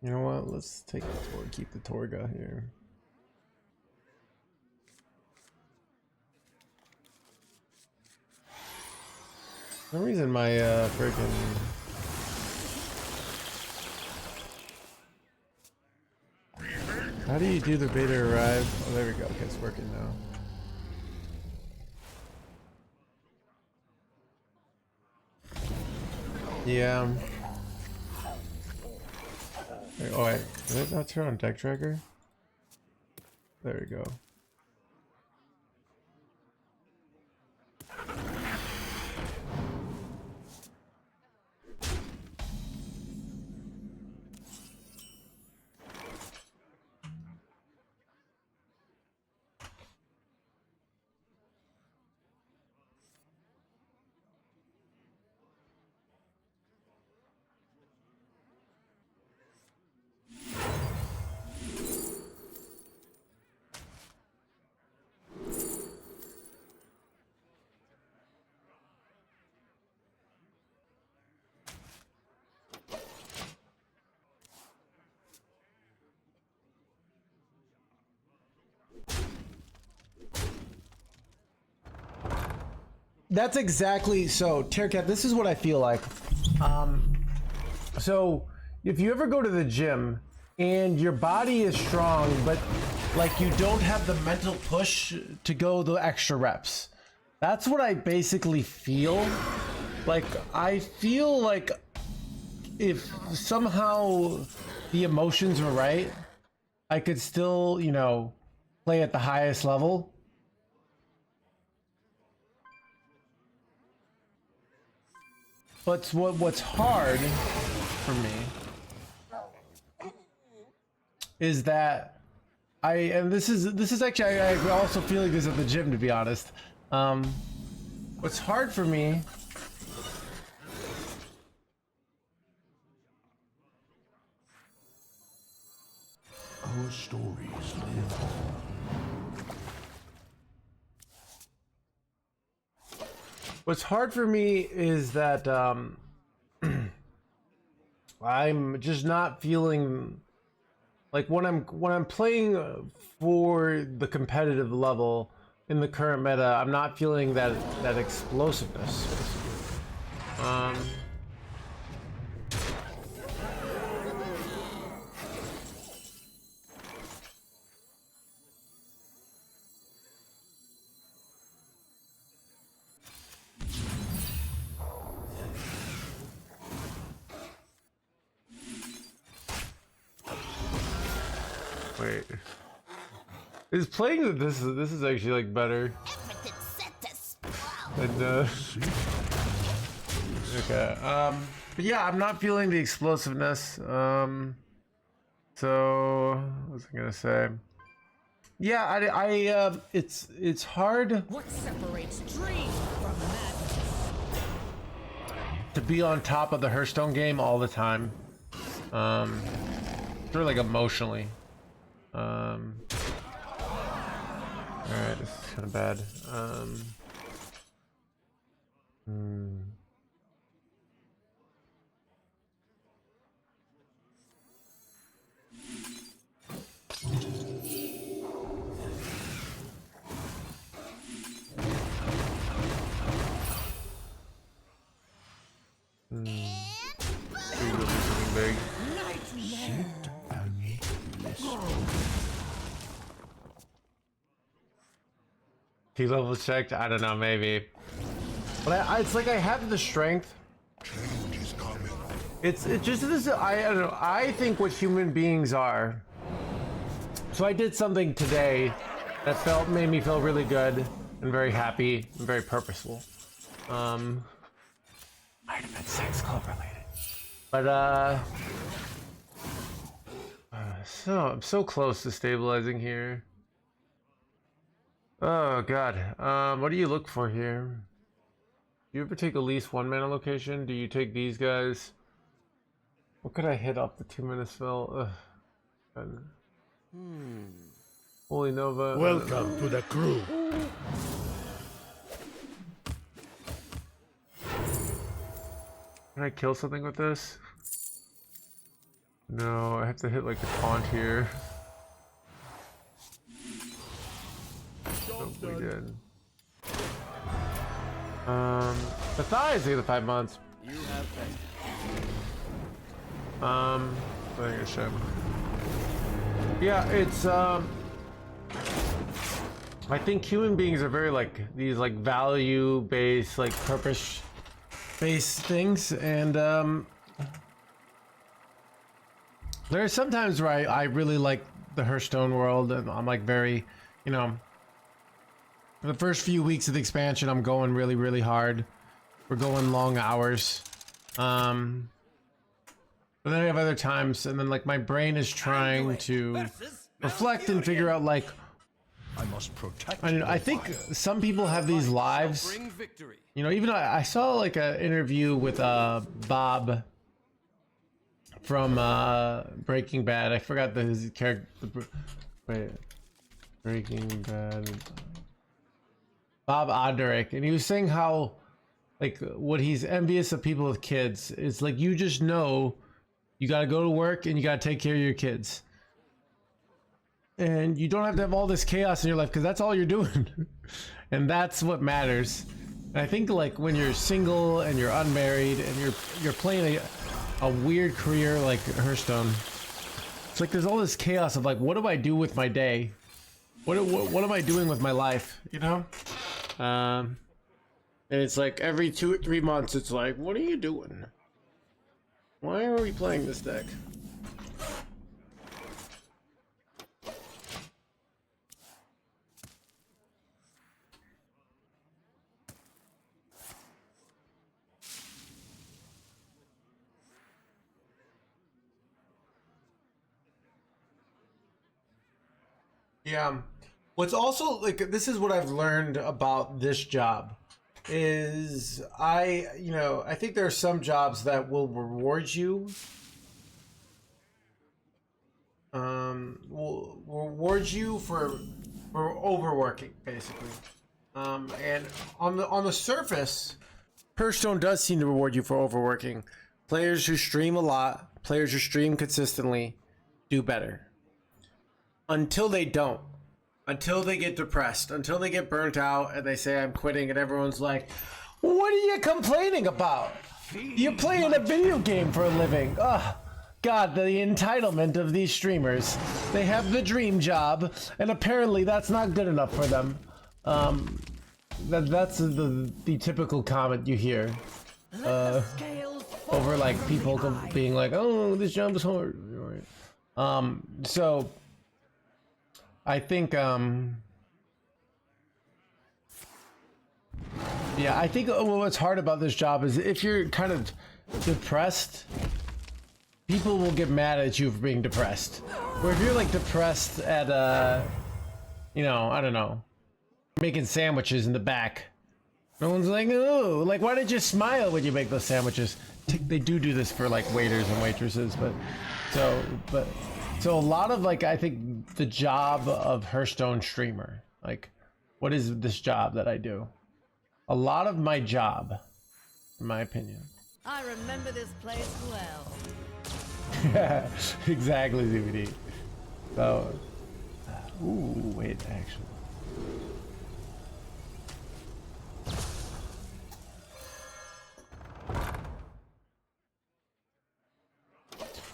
You know what? Let's take the Torg, keep the Torga here. For some reason my freaking how do you do the beta arrive? Oh, there we go. Okay, it's working now. Yeah. Oh wait, did it not turn on deck tracker? There we go. That's exactly so, Tercat. This is what I feel like. So if you ever go to the gym and your body is strong, but like you don't have the mental push to go the extra reps, that's what I basically feel. Like I feel like if somehow the emotions were right, I could still, you know, play at the highest level. But what's hard for me is that and this is actually I also feel like this at the gym, to be honest. What's hard for me our stories live on. What's hard for me is that I'm just not feeling like when I'm playing for the competitive level in the current meta, I'm not feeling that explosiveness. Wait, is playing this is actually like better. And okay, but yeah, I'm not feeling the explosiveness. So what was I gonna say? Yeah, it's hard. What separates dream from madness? To be on top of the Hearthstone game all the time. Sort of like emotionally. Alright, this is kind of bad. Maybe we'll do something big. He level checked? I don't know, maybe. But it's like I have the strength. Change is coming. It's just this. I don't know. I think what human beings are. So I did something today that made me feel really good and very happy and very purposeful. Might have been sex club related, but so I'm so close to stabilizing here. Oh god. What do you look for here? Do you ever take at least 1 mana location? Do you take these guys? What could I hit off the 2-mana spell? Ugh. Holy Nova. Welcome to the crew. Can I kill something with this? No, I have to hit like a taunt here. Nope, we did. The thighs take the 5 months. You have faith. I think I should. Yeah, it's I think human beings are very like these like value based, like purpose based things, and there are sometimes where I really like the Hearthstone world, and I'm like very, you know, for the first few weeks of the expansion I'm going really, really hard. We're going long hours. But then I have other times, and then like my brain is trying to reflect and figure out like, I must protect. I think some people have these lives. Bring victory. You know, even I saw like an interview with Bob from Breaking Bad. I forgot his character. Wait, Breaking Bad. Bob Oderick, and he was saying how like what he's envious of people with kids is like you just know you got to go to work and you got to take care of your kids. And you don't have to have all this chaos in your life because that's all you're doing. And that's what matters. And I think like when you're single and you're unmarried and you're playing a weird career like Hearthstone, it's like there's all this chaos of like, what do I do with my day? What am I doing with my life? You know? And it's like every 2 or 3 months, it's like, what are you doing? Why are we playing this deck? Yeah. What's also like, this is what I've learned about this job is I think there are some jobs that will reward you. Will reward you for overworking, basically. And on the surface, Hearthstone does seem to reward you for overworking. Players who stream a lot, players who stream consistently, do better. Until they don't. Until they get depressed. Until they get burnt out and they say, I'm quitting, and everyone's like, what are you complaining about? You're playing a video game for a living. Ugh. God, the entitlement of these streamers. They have the dream job, and apparently that's not good enough for them. That's the typical comment you hear. Over like people being like, oh, this job is hard. So I think yeah, I think what's hard about this job is if you're kind of depressed, people will get mad at you for being depressed. Or if you're like depressed at you know, I don't know, making sandwiches in the back, no one's like, oh, like why did you smile when you make those sandwiches? They do this for like waiters and waitresses, but so a lot of like, I think the job of Hearthstone streamer, like what is this job that I do? A lot of my job, in my opinion. I remember this place well. Yeah, exactly, VOD. So, ooh, wait, actually.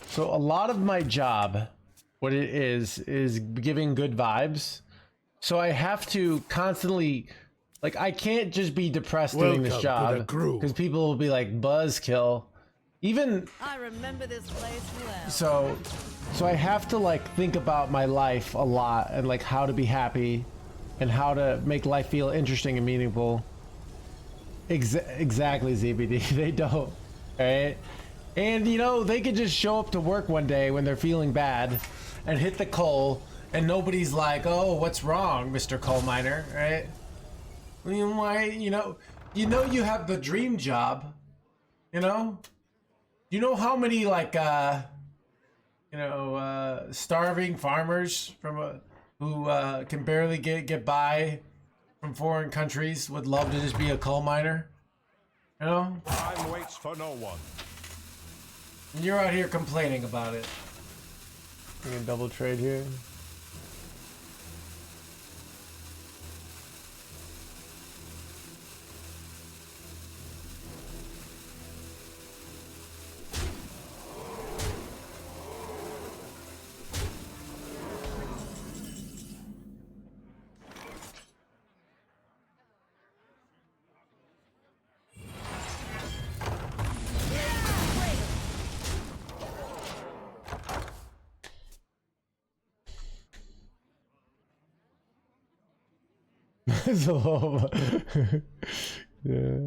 So a lot of my job, what it is giving good vibes. So I have to constantly, like, I can't just be depressed doing this job because people will be like, buzzkill. Even I remember this place well. so I have to like think about my life a lot and like how to be happy and how to make life feel interesting and meaningful. Exactly, ZBD. They don't, right? And you know, they could just show up to work one day when they're feeling bad and hit the coal and nobody's like, oh, what's wrong, Mr. Coal Miner, right? I mean, why, you know you have the dream job, you know? You know how many like starving farmers from who can barely get by from foreign countries would love to just be a coal miner, you know? Time waits for no one. And you're out here complaining about it. We can double trade here. It's a little, yeah.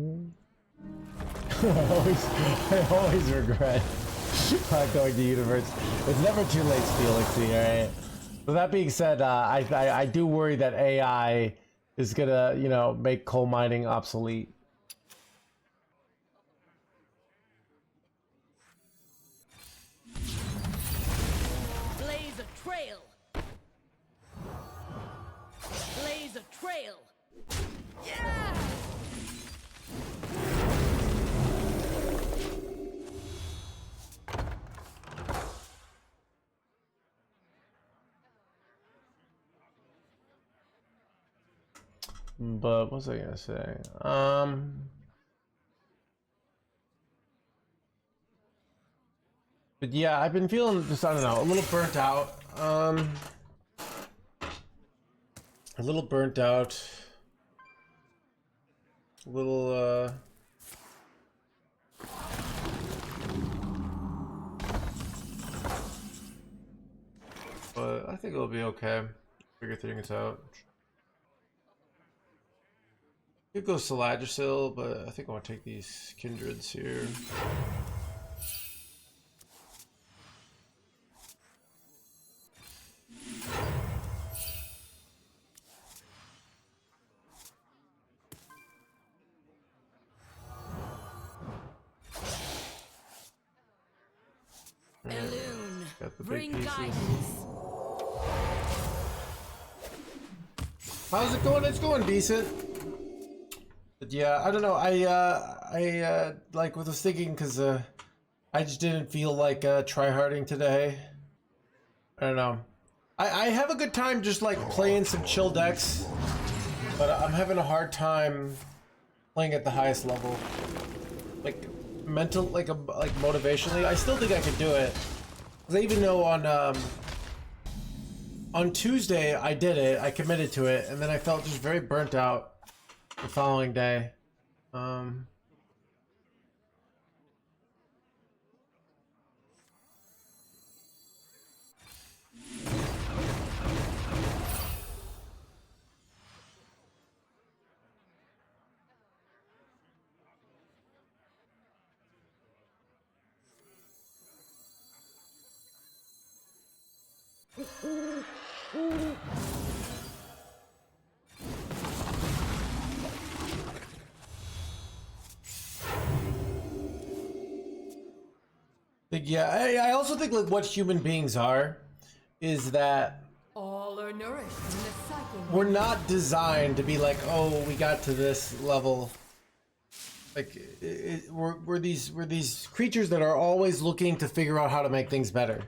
I always regret not going to universe. It's never too late, Felixy, alright? With that being said, I do worry that AI is gonna, you know, make coal mining obsolete. Blaze a trail. Blaze a trail. Yeah! But what was I gonna say? But yeah, I've been feeling just, I don't know, a little burnt out. A little burnt out. A little but I think it'll be okay. Figure things out. Could go Saladrasil, but I think I want to take these Kindreds here. Elune, Got the big bring pieces. guidance. How's it going? It's going decent. But yeah, I don't know. I like was thinking because I just didn't feel like tryharding today. I don't know. I have a good time just like playing some chill decks, but I'm having a hard time playing at the highest level. Like mental, like motivationally, I still think I could do it. 'Cause I even know on Tuesday I did it. I committed to it, and then I felt just very burnt out the following day. Yeah, I also think like what human beings are is that All are nourished in the cycle. we're not designed to be like, oh, we got to this level. Like we're these creatures that are always looking to figure out how to make things better.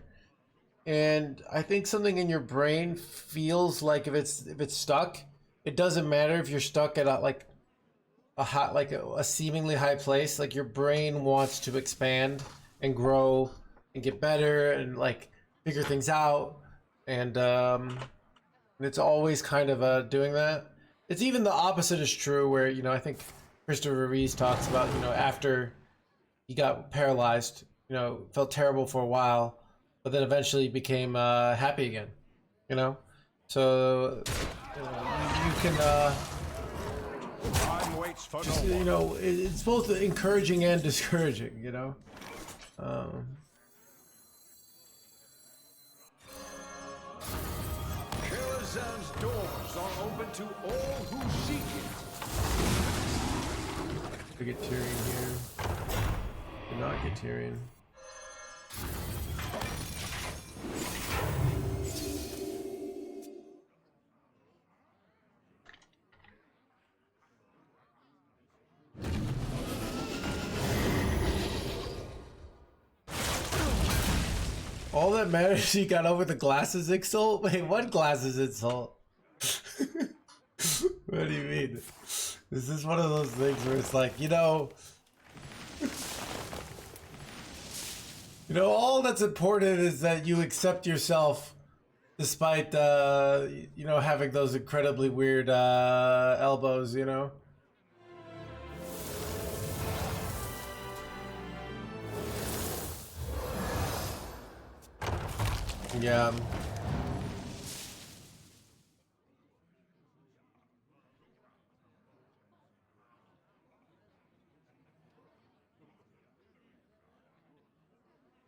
And I think something in your brain feels like if it's stuck, it doesn't matter if you're stuck at a seemingly high place. Like your brain wants to expand and grow and get better and like figure things out. And it's always kind of doing that. It's even the opposite is true where, you know, I think Christopher Reeves talks about, you know, after he got paralyzed, you know, felt terrible for a while, but then eventually became happy again, you know? So, you know, you can, Time waits for no you one. know, it's both encouraging and discouraging, you know? Karazhan's doors are open to all who seek it. We get Tyrion here. Do not get Tyrion. All that matters, you got over the glasses insult? Wait, what glasses insult? What do you mean? Is this one of those things where it's like, all that's important is that you accept yourself despite, having those incredibly weird elbows, Yeah.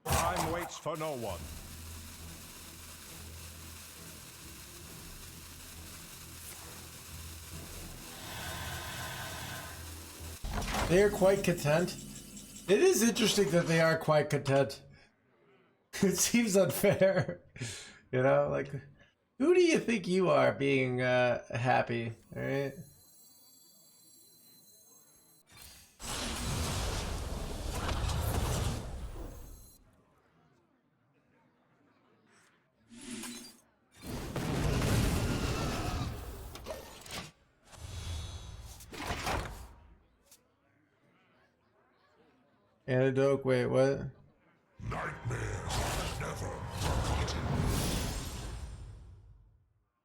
Time waits for no one. They are quite content. It is interesting that they are quite content. It seems unfair. Like, who do you think you are being happy, alright? Antidote, wait, what?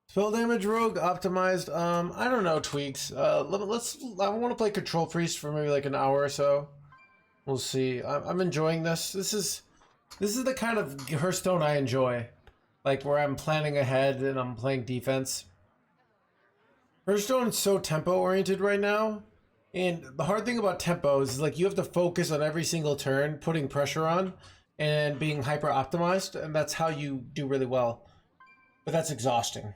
Spell damage rogue optimized. I don't know, tweaks. I want to play Control Priest for maybe like an hour or so. We'll see. I'm enjoying this. This is the kind of Hearthstone I enjoy, like where I'm planning ahead and I'm playing defense. Hearthstone is so tempo oriented right now, and the hard thing about tempo is like you have to focus on every single turn, putting pressure on, and being hyper optimized, and that's how you do really well. But that's exhausting.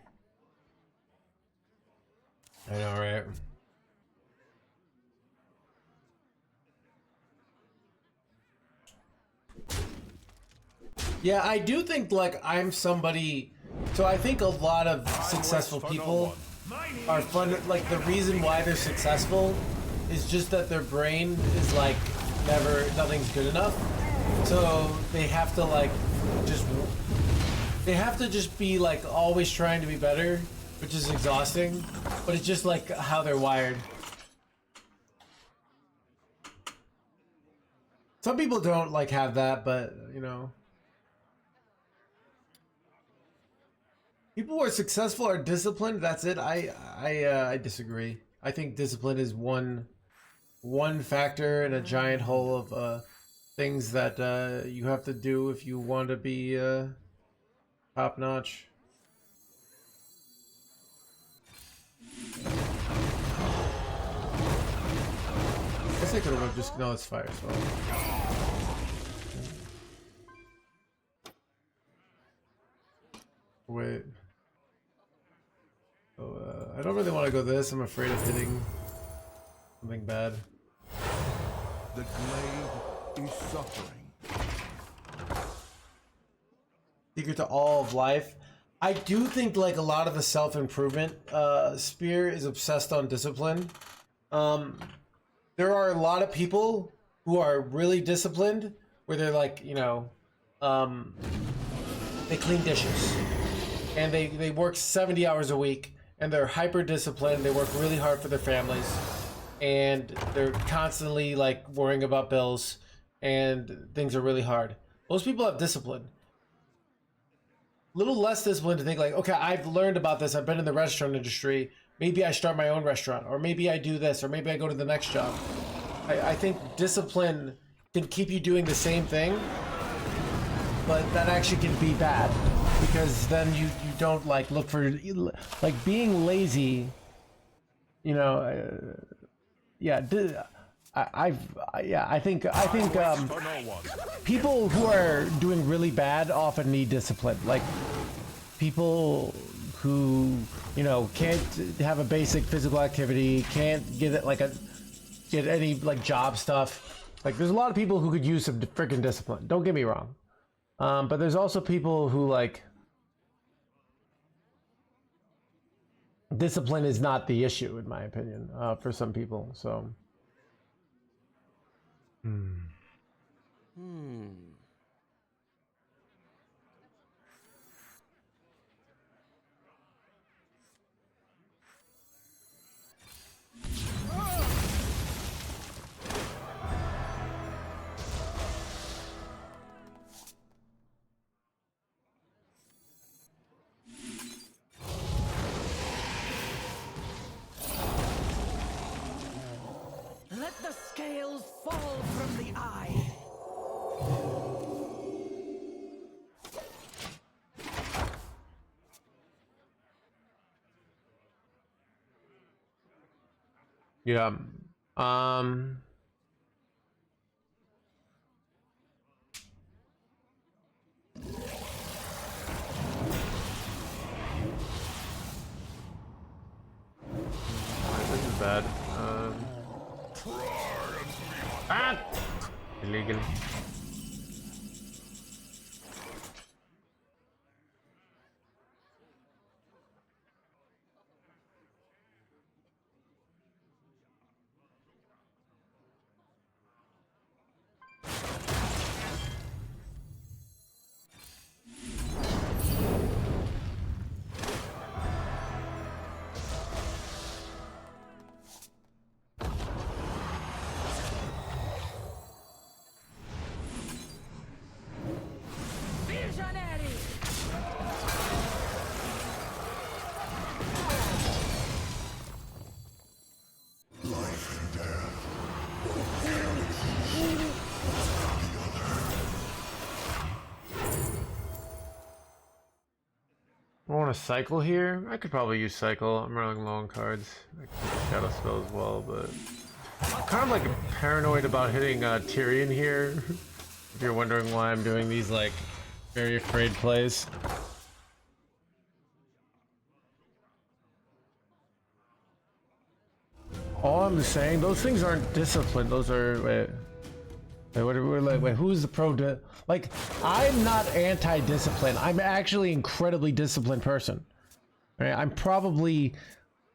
I know, right? Yeah, I do think like I'm somebody. So I think a lot of successful people are fun. Like the reason why they're successful is just that their brain is like nothing's good enough. So they have to like just be like always trying to be better, which is exhausting, but it's just like how they're wired. Some people don't like have that, but people who are successful are disciplined. That's it. I disagree. I think discipline is one factor in a giant hole of things that you have to do if you want to be top notch. I guess I could have just it's fire spell. Wait. Oh, I don't really want to go this. I'm afraid of hitting something bad. The glade is suffering. Secret to all of life. I do think like a lot of the self-improvement sphere is obsessed on discipline. There are a lot of people who are really disciplined where they're like, they clean dishes and they work 70 hours a week and they're hyper disciplined. They work really hard for their families and they're constantly like worrying about bills and things are really hard. Most people have discipline. A little less disciplined to think like, okay, I've learned about this. I've been in the restaurant industry. Maybe I start my own restaurant, or maybe I do this, or maybe I go to the next job. I think discipline can keep you doing the same thing, but that actually can be bad because then you don't like look for like being lazy. I think people who are doing really bad often need discipline. Like people who can't have a basic physical activity, can't get any like job stuff. Like there's a lot of people who could use some freaking discipline. Don't get me wrong, but there's also people who like discipline is not the issue in my opinion for some people. So. Yeah. This is bad. Illegal. I want to cycle here. I could probably use cycle. I'm running long cards. I can shadow spell as well, but I'm kind of like paranoid about hitting Tyrion here. If you're wondering why I'm doing these like very afraid plays. All I'm saying, those things aren't disciplined. Those are wait, who's the pro? Like, I'm not anti-discipline. I'm actually incredibly disciplined person. Right? I'm probably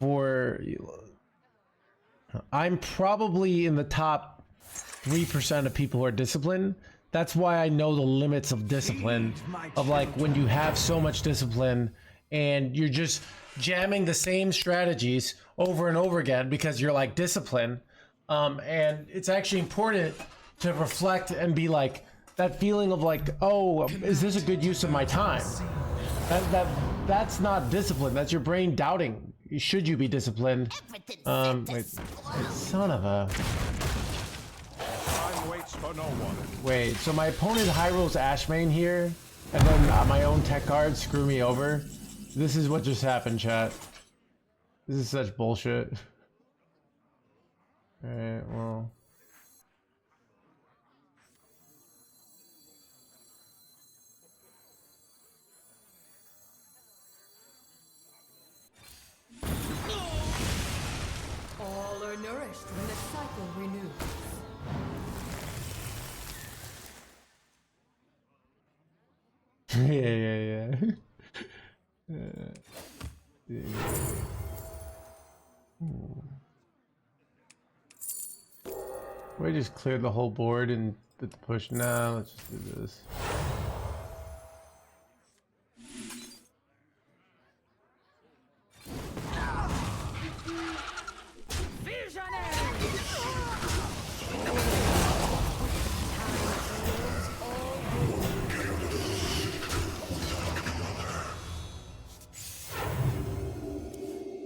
in the top 3% of people who are disciplined. That's why I know the limits of discipline. Of like when you have so much discipline and you're just jamming the same strategies over and over again because you're like disciplined. And it's actually important to reflect and be like that feeling of like, oh, is this a good use of my time? That's not discipline. That's your brain doubting. Should you be disciplined? Wait, son of a. Time waits for no one. Wait, so my opponent high rolls Ashmane here, and then my own tech cards screw me over. This is what just happened, chat. This is such bullshit. Alright, well. All are nourished when the cycle renews. Yeah. We just cleared the whole board and did the push. Now let's just do this.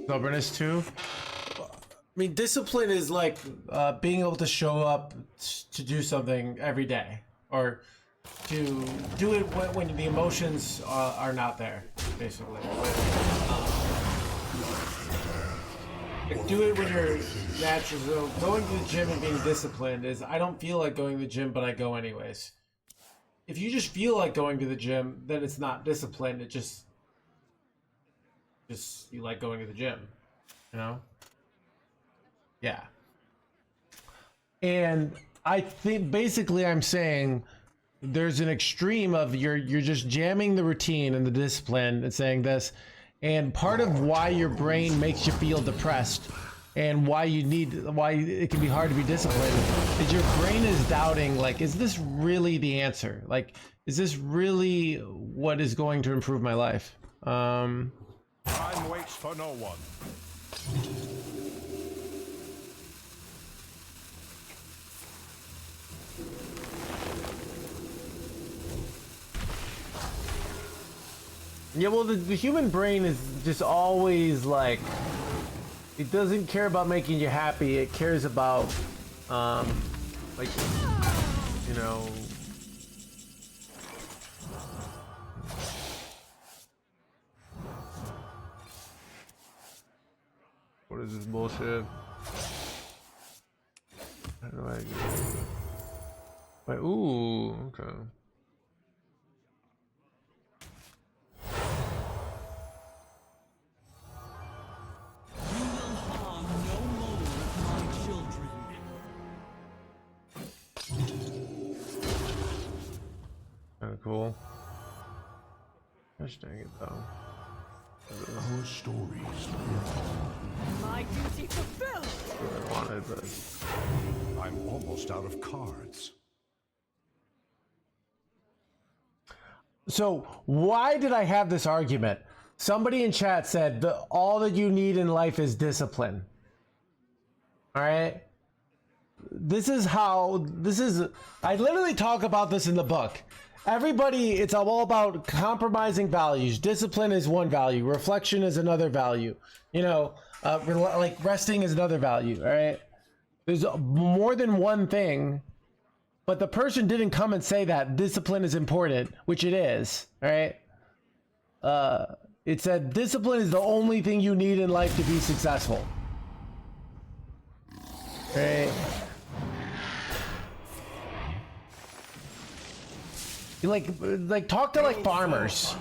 Stubbornness too. I mean, discipline is like being able to show up to do something every day, or to do it when the emotions are not there, basically. Like, do it when you're natural. So going to the gym and being disciplined is, I don't feel like going to the gym, but I go anyways. If you just feel like going to the gym, then it's not disciplined. It just you like going to the gym, you know? Yeah. And I think basically I'm saying there's an extreme of you're just jamming the routine and the discipline and saying this, and part of why your brain makes you feel depressed and why it can be hard to be disciplined is your brain is doubting, like, is this really the answer? Like, is this really what is going to improve my life? Time waits for no one. Yeah, well, the human brain is just always like, it doesn't care about making you happy. It cares about, like, you know. What is this bullshit? Wait, ooh, okay. You will harm no more of my children. Kind of cool. Gosh dang it, though. Our stories My duty fulfilled. What I wanted, but I'm almost out of cards. so why did I have this argument? Somebody in chat said that all that you need in life is discipline. All right. I literally talk about this in the book. Everybody, it's all about compromising values. Discipline is one value. Reflection is another value. You know, like resting is another value. All right. There's more than one thing, but the person didn't come and say that discipline is important, which it is. All right. It said discipline is the only thing you need in life to be successful. Right. Like talk to like farmers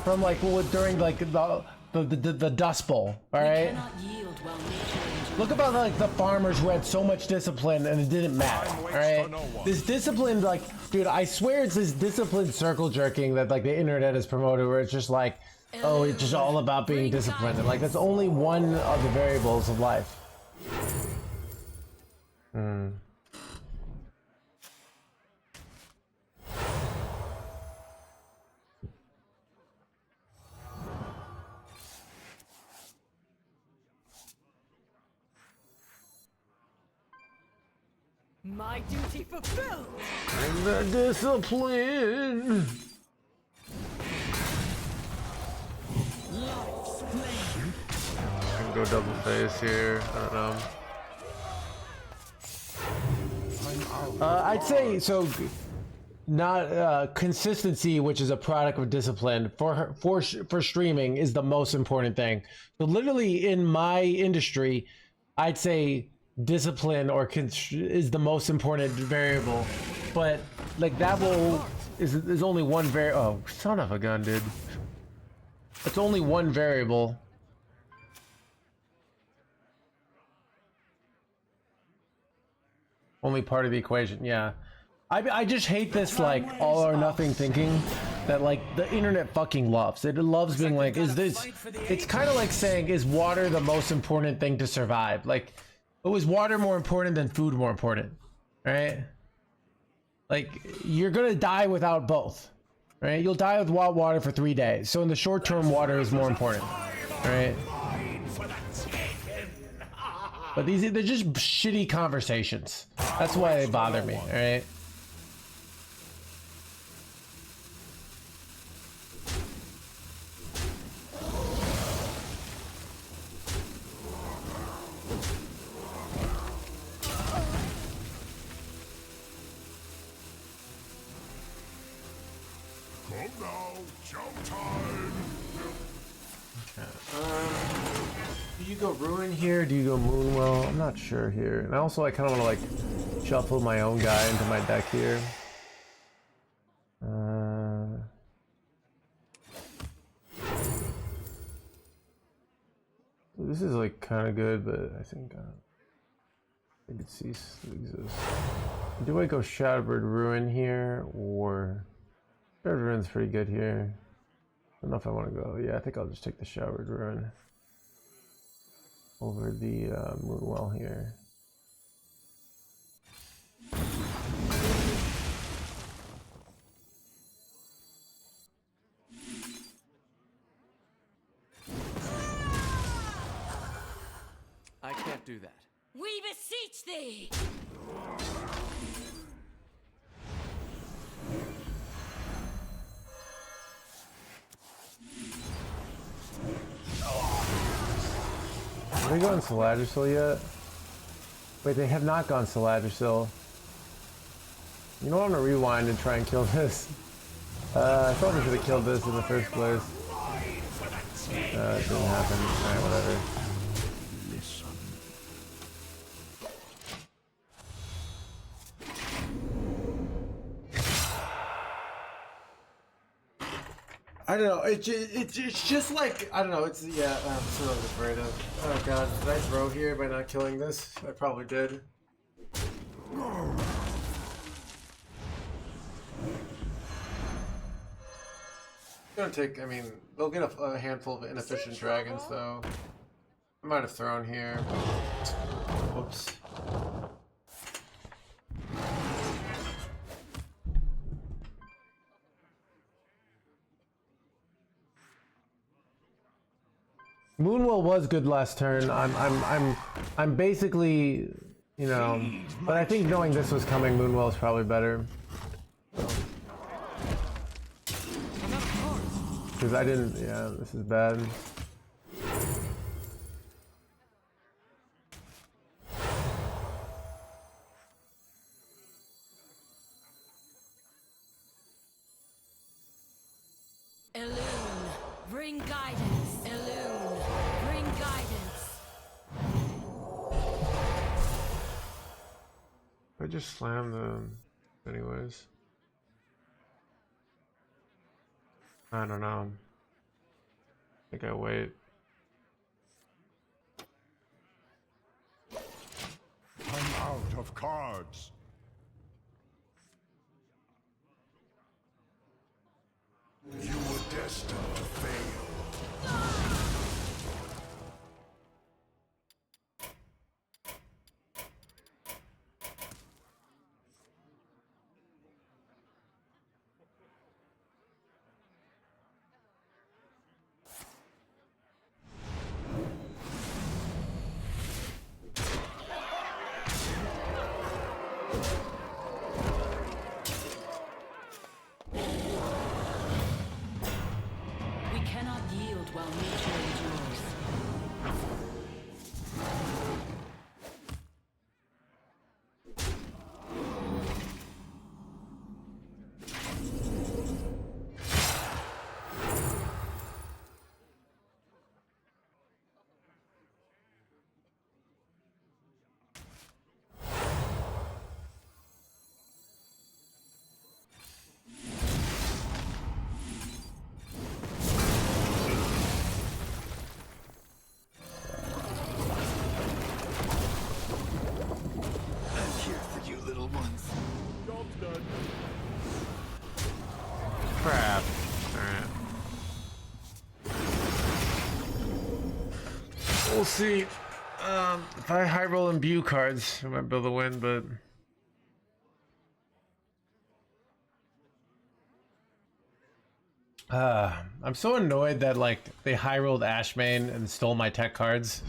from like during like the Dust Bowl. All right. Look about like the farmers who had so much discipline and it didn't matter. All right. This discipline, like, dude, I swear it's this disciplined circle jerking that like the internet has promoted, where it's just like, oh, it's just all about being disciplined. And like that's only one of the variables of life. My duty fulfilled. And the discipline. I can go double face here. I don't know. I'd say so. Not consistency, which is a product of discipline for streaming, is the most important thing. So literally in my industry, I'd say discipline is the most important variable. But like that is only one oh, son of a gun, dude. It's only one variable. Only part of the equation, yeah. I just hate this like all or nothing thinking that like the internet fucking loves. It loves being like, is this? It's kind of like saying, is water the most important thing to survive? Like, was water more important than food more important? Right? Like, you're gonna die without both. Right? You'll die without water for 3 days. So in the short term, water is more important. Right? But they're just shitty conversations. That's why they bother me, alright? Come now, jump time. Do you go Ruin here? Do you go Moonwell? I'm not sure here. And also I kind of want to like shuffle my own guy into my deck here. This is like kind of good, but I think it ceases to exist. Do I go Shadowbird Ruin here, or Shadowbird Ruin's pretty good here? I don't know if I want to go. Yeah, I think I'll just take the Shadowbird Ruin over the Moonwell here. I can't do that. We beseech thee. Have they gone Saladrisil yet? Wait, they have not gone Saladrisil. You know what, I'm gonna rewind and try and kill this. I probably should have killed this in the first place. It didn't happen. Alright, whatever. I don't know. It's just like I don't know. It's yeah. I'm so afraid of. Oh god, did I throw here by not killing this? I probably did. Gonna take. I mean, they'll get a handful of inefficient dragons though. I might have thrown here. Whoops. Moonwell was good last turn. I'm basically, you know, but I think knowing this was coming, Moonwell is probably better. Because I didn't, yeah, this is bad. Illume, bring guidance. Illume, bring guidance. I just slammed them anyways. I don't know. I think I wait. I'm out of cards. You were destined to fail. We cannot yield while nature endures. I'm here for you, little ones. Job's done. Crap. Alright. We'll see. If I high roll imbue cards, I might be able to win, but I'm so annoyed that like they high rolled Ashmane and stole my tech cards.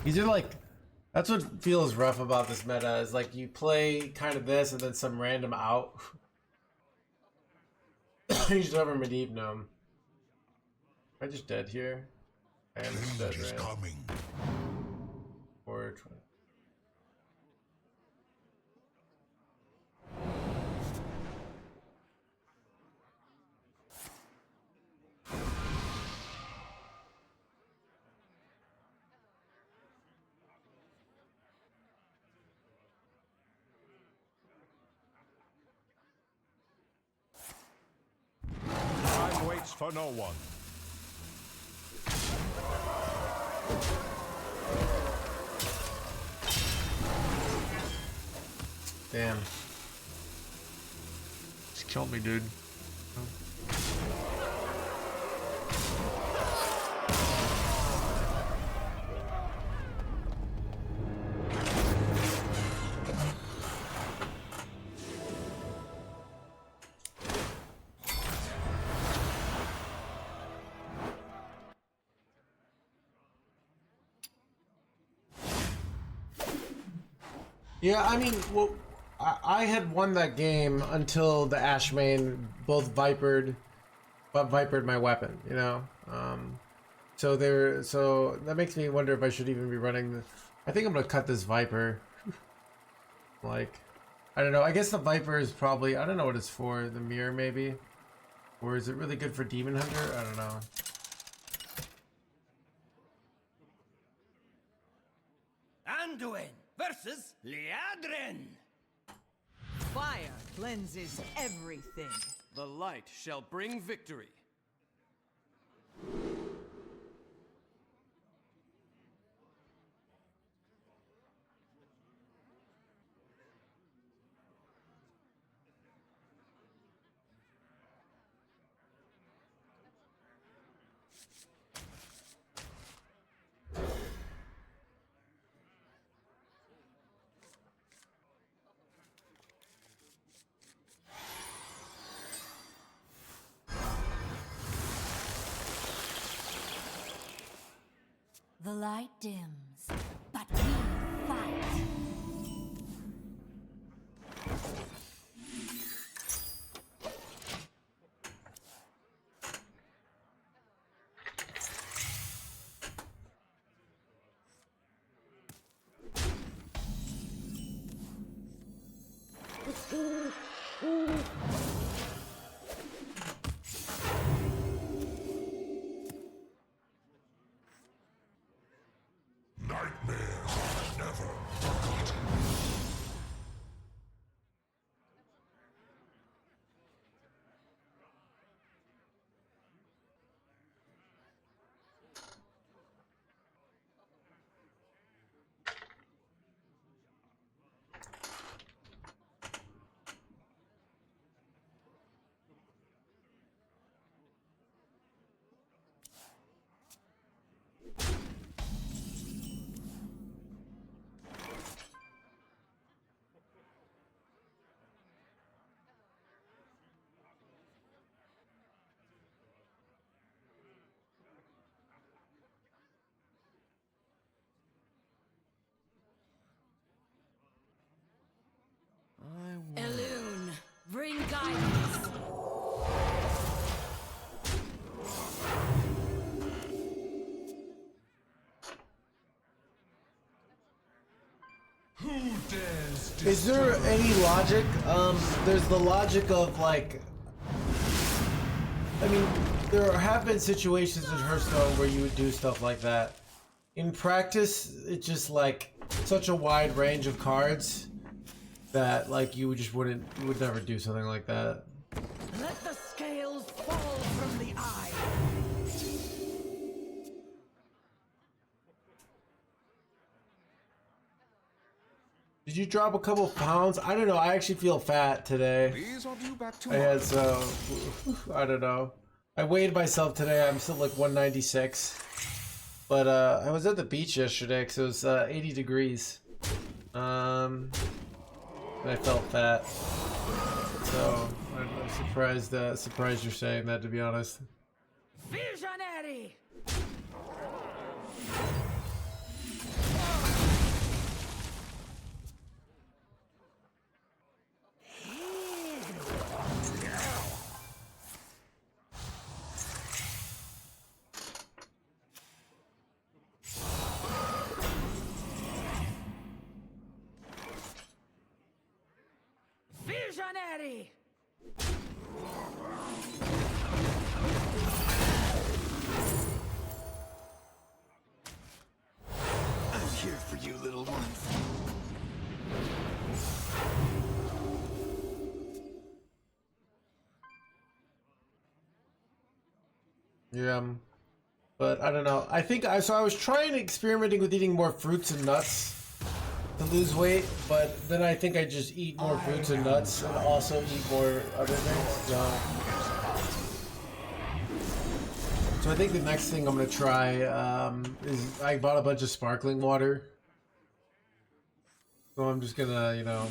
These are like, that's what feels rough about this meta is like you play kind of this and then some random out. You just have a Medivh gnome. Am I just dead here? I am just dead, Change is right? coming. Or 20. Time waits for no one. Damn. Just killed me, dude. Yeah, I mean, well, I had won that game until the Ashmane both vipered my weapon, you know. So that makes me wonder if I should even be running the. I think I'm gonna cut this Viper. Like, I don't know. I guess the Viper is probably, I don't know what it's for. The mirror maybe, or is it really good for Demon Hunter? I don't know. Anduin versus Liadrin. Fire cleanses everything. The light shall bring victory. The light dims, but we fight. Elune, bring guidance. Is there any logic? There's the logic of like, I mean, there have been situations in Hearthstone where you would do stuff like that. In practice, it's just like such a wide range of cards that like you would never do something like that. Let the scales fall from the eye. Did you drop a couple pounds? I don't know. I actually feel fat today. These are due back I had so I don't know. I weighed myself today. I'm still like 196. But I was at the beach yesterday because it was 80 degrees. And I felt fat. So I'm surprised you're saying that, to be honest. Visionary! Visionary! I'm here for you, little ones. Yeah. But I don't know. I think I was trying experimenting with eating more fruits and nuts to lose weight, but then I think I just eat more fruits and nuts and also eat more other things. So I think the next thing I'm gonna try is I bought a bunch of sparkling water. So I'm just gonna, you know.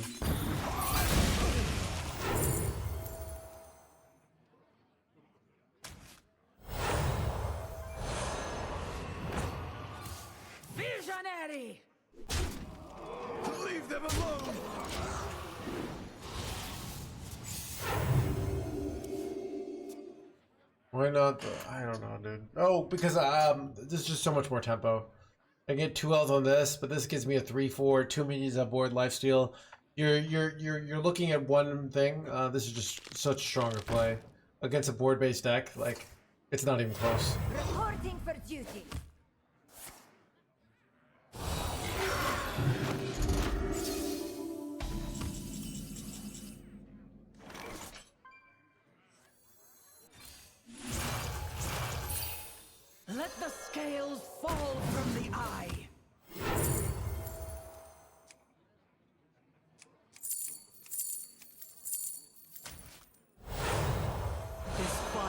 Visionary! Leave them alone! Why not? I don't know, dude. Oh, because this is just so much more tempo. I get 2 Ls on this, but this gives me a 3/4, 2 minions on board, lifesteal. You're looking at one thing. This is just such stronger play against a board-based deck. Like, it's not even close. Reporting for duty.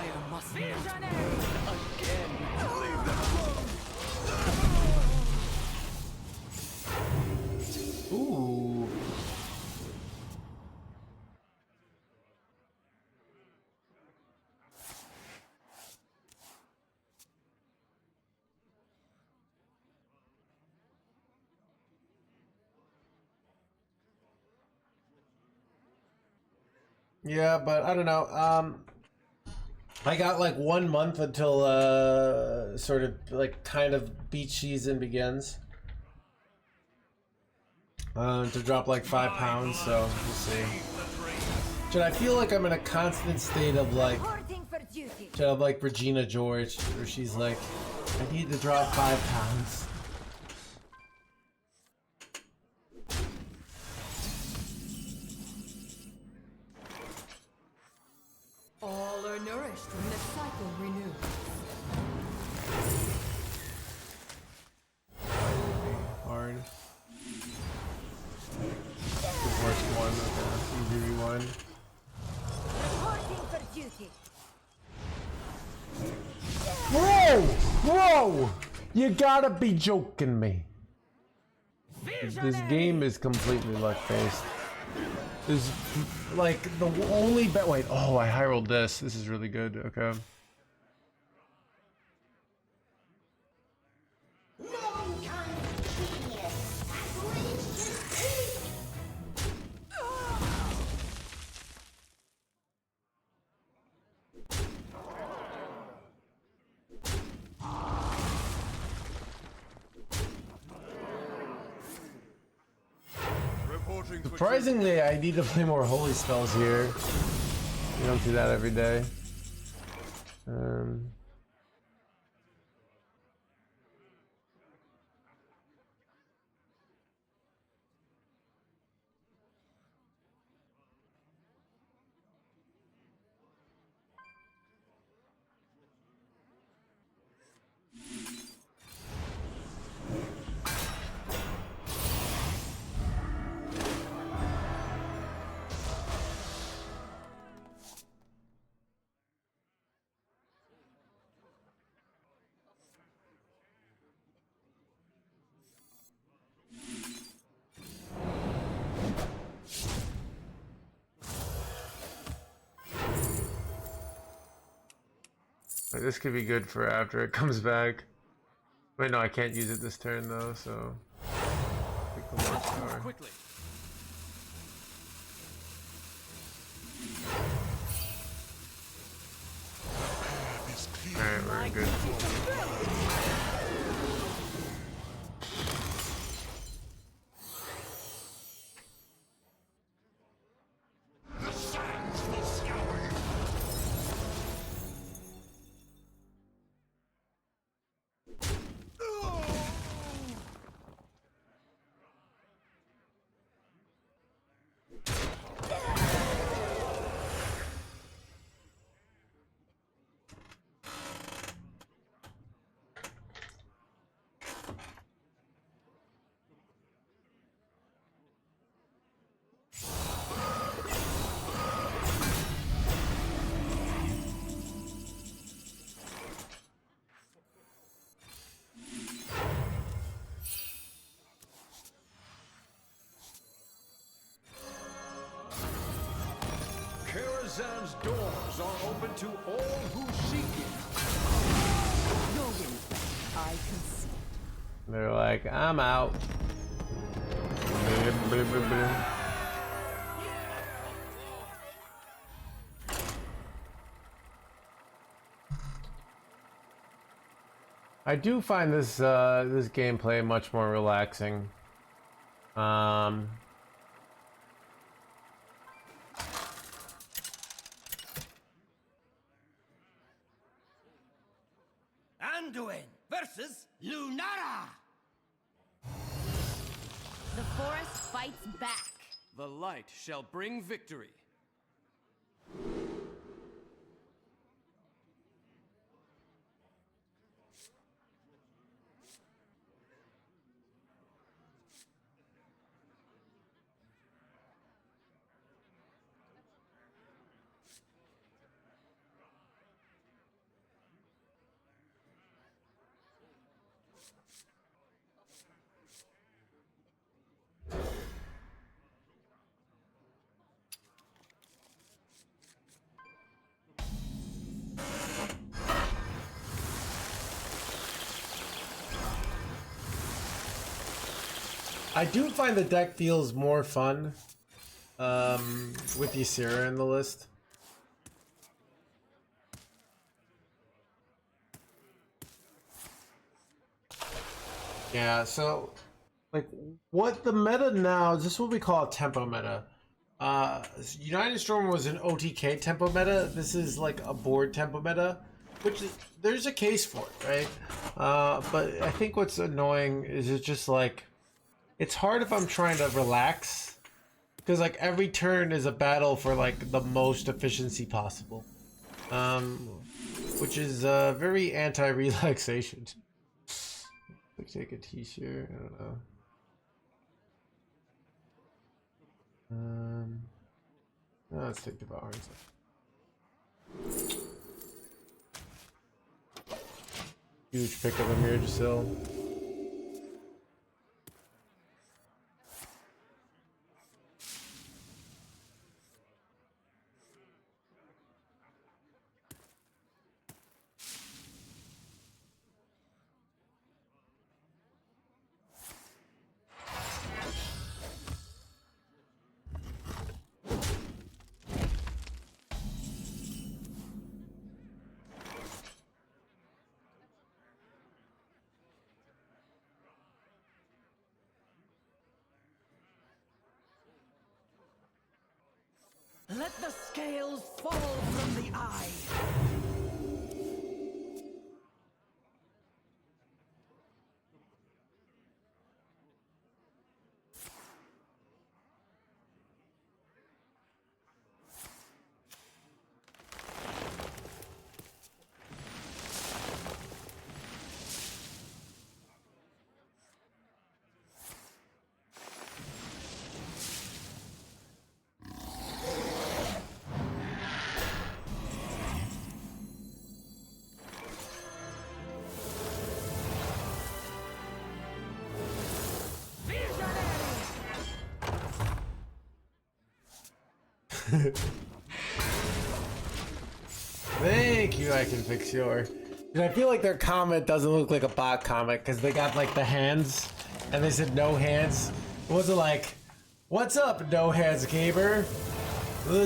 fire must not burn again. Leave them alone! Ooh. Yeah, but I don't know. I got like 1 month until sort of like kind of beach season begins. To drop like 5 pounds, so we'll see. Should I feel like I'm in a constant state of like, should I have like Regina George, where she's like, I need to drop 5 pounds. All are nourished when the cycle renews. Hard. The worst one, okay. Easy rewind. Reporting for duty. Whoa! Whoa! You gotta be joking me. This game is completely luck-based. There's like the only bet. Wait, oh, I high rolled this. This is really good. Okay. Reporting for Surprisingly, I need to play more holy spells here. You don't do that every day. This could be good for after it comes back. Wait, no, I can't use it this turn though, so. Pick the more power. Quickly. Alright, we're good. Karazhan's doors are open to all who seek it. No win. I concede. They're like, I'm out. I do find this this gameplay much more relaxing. Anduin versus Lunara. The forest fights back. The light shall bring victory. I do find the deck feels more fun with Ysera in the list. Yeah, so like what the meta now, this is what we call a tempo meta. United Storm was an OTK tempo meta. This is like a board tempo meta, which is, there's a case for it, right? But I think what's annoying is it's just like, it's hard if I'm trying to relax, because like every turn is a battle for like the most efficiency possible, which is very anti-relaxation. Take a t-shirt, I don't know. Let's take the Devouring. Huge pick of a Miragisil. Let the scales fall from the eye. Thank you, I can fix your. And I feel like their comment doesn't look like a bot comment because they got like the hands and they said no hands. It wasn't like, what's up, NoHandsGamer?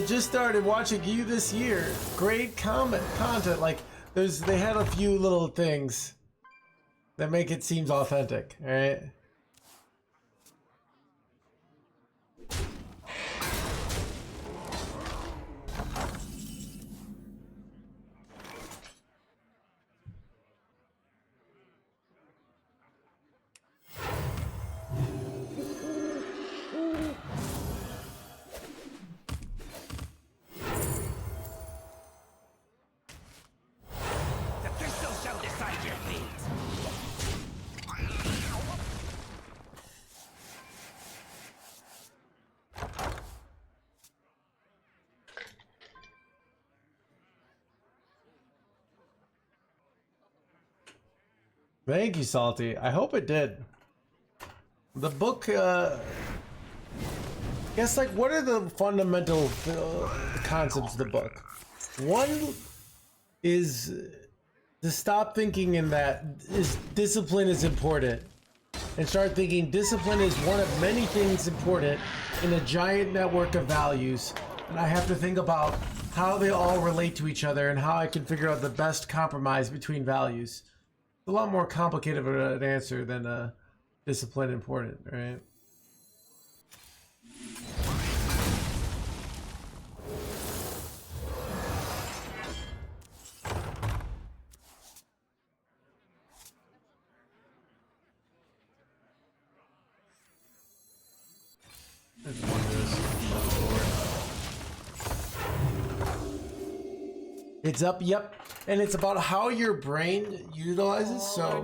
Just started watching you this year. Great content. Like they had a few little things that make it seem authentic, alright? Thank you, Salty. I hope it did. The book, guess like what are the fundamental concepts of the book? One is to stop thinking in that discipline is important and start thinking discipline is one of many things important in a giant network of values. And I have to think about how they all relate to each other and how I can figure out the best compromise between values. It's a lot more complicated of an answer than discipline important, right? It's up, yep. And it's about how your brain utilizes, so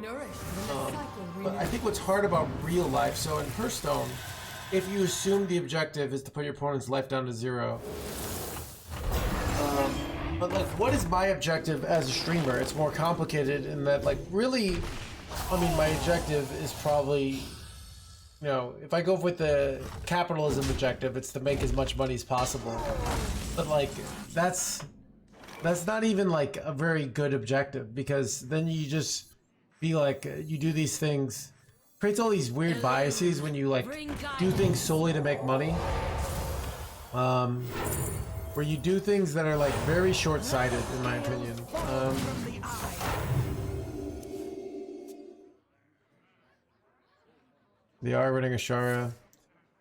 but I think what's hard about real life, so in Hearthstone, if you assume the objective is to put your opponent's life down to 0, but like what is my objective as a streamer? It's more complicated in that like really, I mean my objective is probably, you know, if I go with the capitalism objective, it's to make as much money as possible, but like that's not even like a very good objective, because then you just be like, you do these things creates all these weird biases when you like do things solely to make money. Where you do things that are like very short-sighted, in my opinion. They are running Ashara.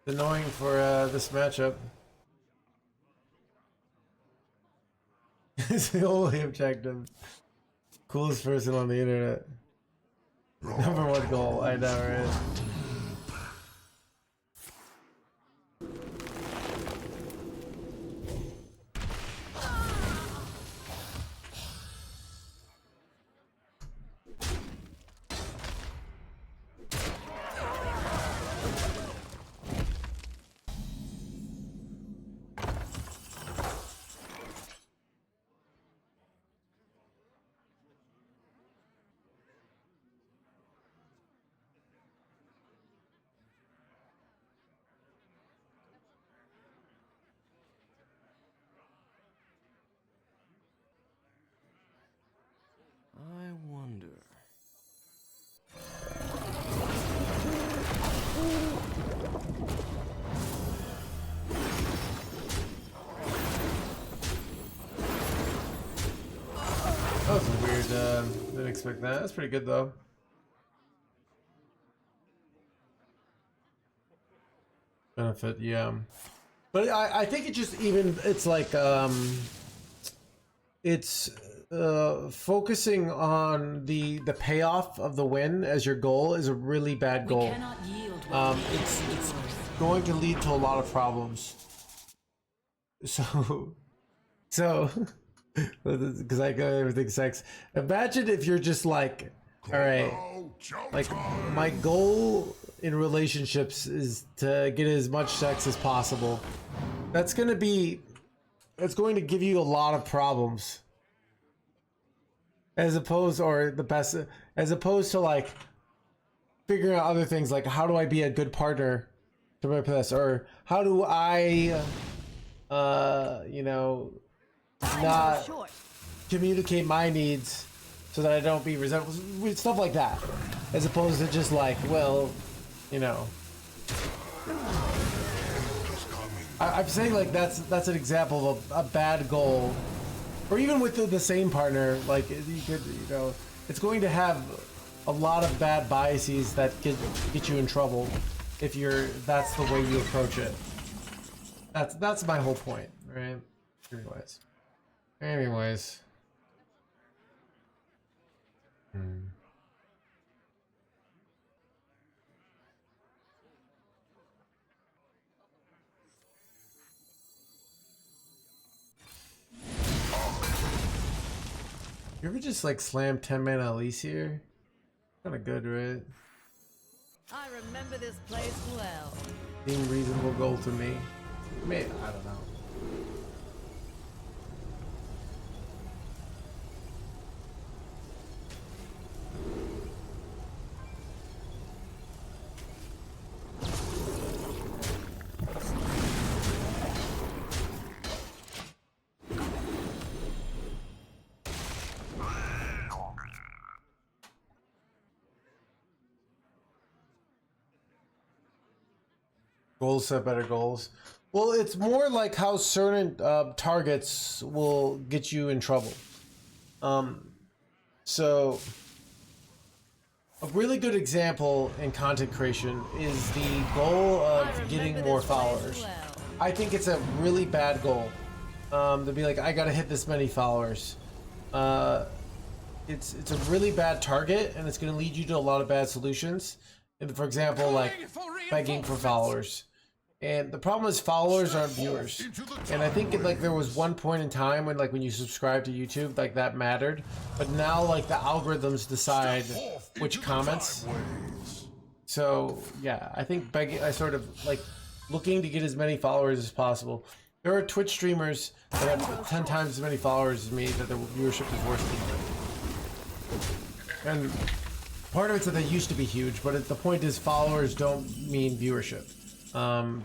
It's annoying for this matchup. It's the only objective. Coolest person on the internet. Number one goal, I know, right? I wonder. That was a weird, didn't expect that. That's pretty good though. Benefit, yeah. But I think it just even, it's like, it's focusing on the payoff of the win as your goal is a really bad goal. It's going to lead to a lot of problems. So because I got everything sex. Imagine if you're just like, all right, like my goal in relationships is to get as much sex as possible. That's going to give you a lot of problems. As opposed to like figuring out other things like how do I be a good partner to my plus, or how do I you know, not communicate my needs so that I don't be resentful, stuff like that, as opposed to just like, well, you know, I'm saying like that's an example of a bad goal. Or even with the same partner, like you could, you know, it's going to have a lot of bad biases that get you in trouble if that's the way you approach it. That's my whole point, right? Anyways. You ever just like slam 10 mana Elise here? Kinda good, right? I remember this place well. Seemed reasonable goal to me. Maybe, I don't know. Goals set better goals. Well, it's more like how certain targets will get you in trouble. So a really good example in content creation is the goal of getting more followers. I think it's a really bad goal to be like, I gotta hit this many followers. It's a really bad target, and it's gonna lead you to a lot of bad solutions. And for example, like begging for followers. And the problem is followers aren't viewers. And I think like there was one point in time when you subscribe to YouTube, like that mattered. But now like the algorithms decide which comments. So yeah, I think I sort of like looking to get as many followers as possible. There are Twitch streamers that have 10 times as many followers as me that their viewership is worse than mine. And part of it's that they used to be huge, but the point is followers don't mean viewership.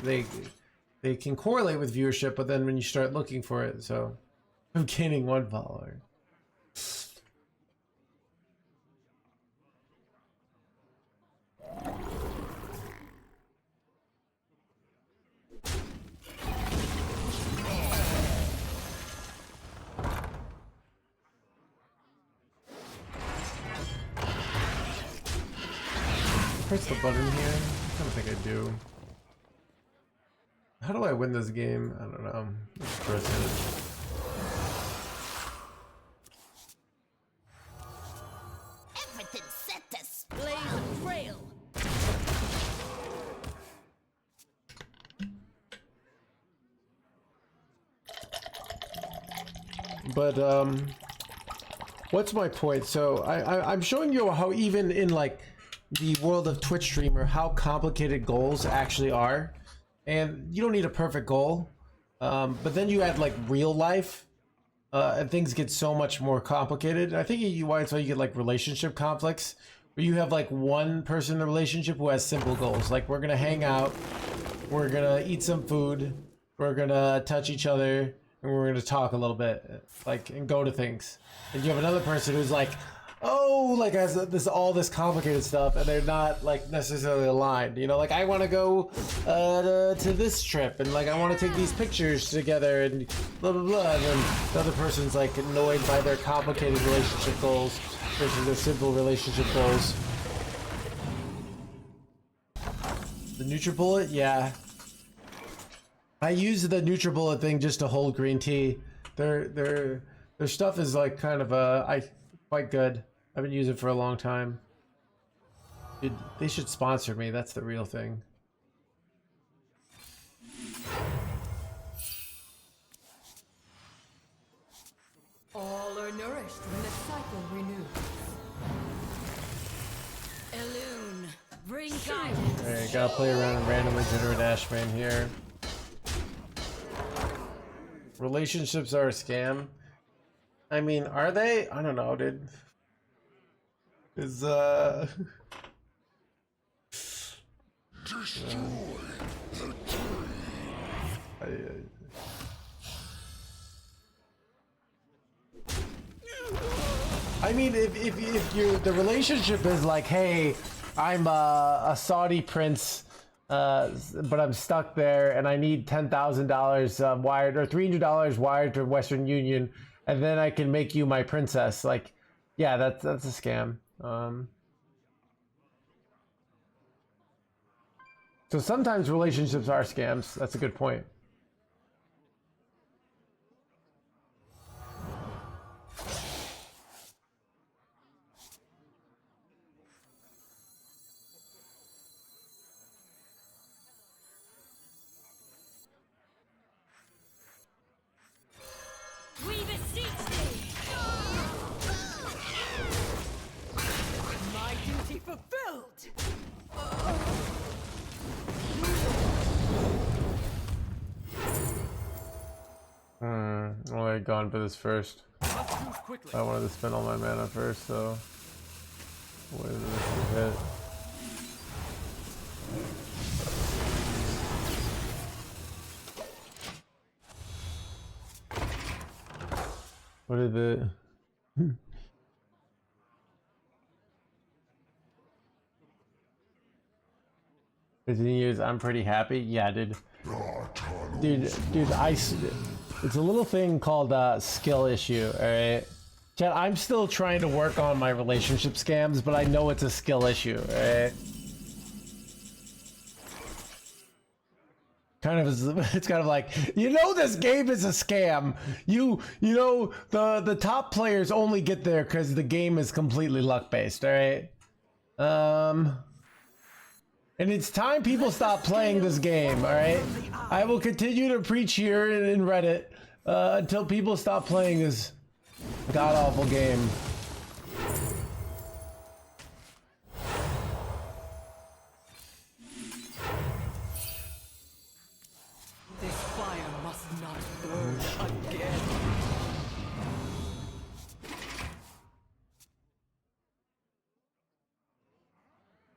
They can correlate with viewership, but then when you start looking for it, so I'm gaining 1 follower. press the button here? I don't think I do. How do I win this game? I don't know. Let's press it. Everything's set to blaze a trail. But what's my point? So I'm showing you how even in like the world of Twitch streamer, how complicated goals actually are, and you don't need a perfect goal. But then you add like real life, and things get so much more complicated. I think that's why you get like relationship conflicts, where you have like one person in a relationship who has simple goals, like we're gonna hang out, we're gonna eat some food, we're gonna touch each other, and we're gonna talk a little bit, like, and go to things. And you have another person who's like, oh, like has all this complicated stuff, and they're not like necessarily aligned. You know, like I want to go to this trip, and like I want to take these pictures together, and blah blah blah. And then the other person's like annoyed by their complicated relationship goals versus their simple relationship goals. The NutriBullet, yeah. I use the NutriBullet thing just to hold green tea. Their stuff is like kind of quite good. I've been using it for a long time. Dude, they should sponsor me. That's the real thing. All are nourished when the cycle renews. Elune, bring guidance. Alright, gotta play around and randomly generate Ashman here. Relationships are a scam. I mean, are they? I don't know, dude. I mean, if the relationship is like, hey, I'm a Saudi prince, but I'm stuck there and I need $10,000 wired, or $300 wired to Western Union, and then I can make you my princess. Like, yeah, that's a scam. So sometimes relationships are scams. That's a good point. We beseech thee. My duty fulfilled! Well, I gone for this first. Must move quickly. I wanted to spend all my mana first, so what is this hit? What is it? Years, I'm pretty happy. Yeah, dude. Dude, it's a little thing called skill issue, alright? Chad, I'm still trying to work on my relationship scams, but I know it's a skill issue, alright? It's kind of like, you know, this game is a scam. You know, the top players only get there because the game is completely luck based, alright? And it's time people stop playing this game, alright? I will continue to preach here in Reddit until people stop playing this god-awful game. This fire must not burn again.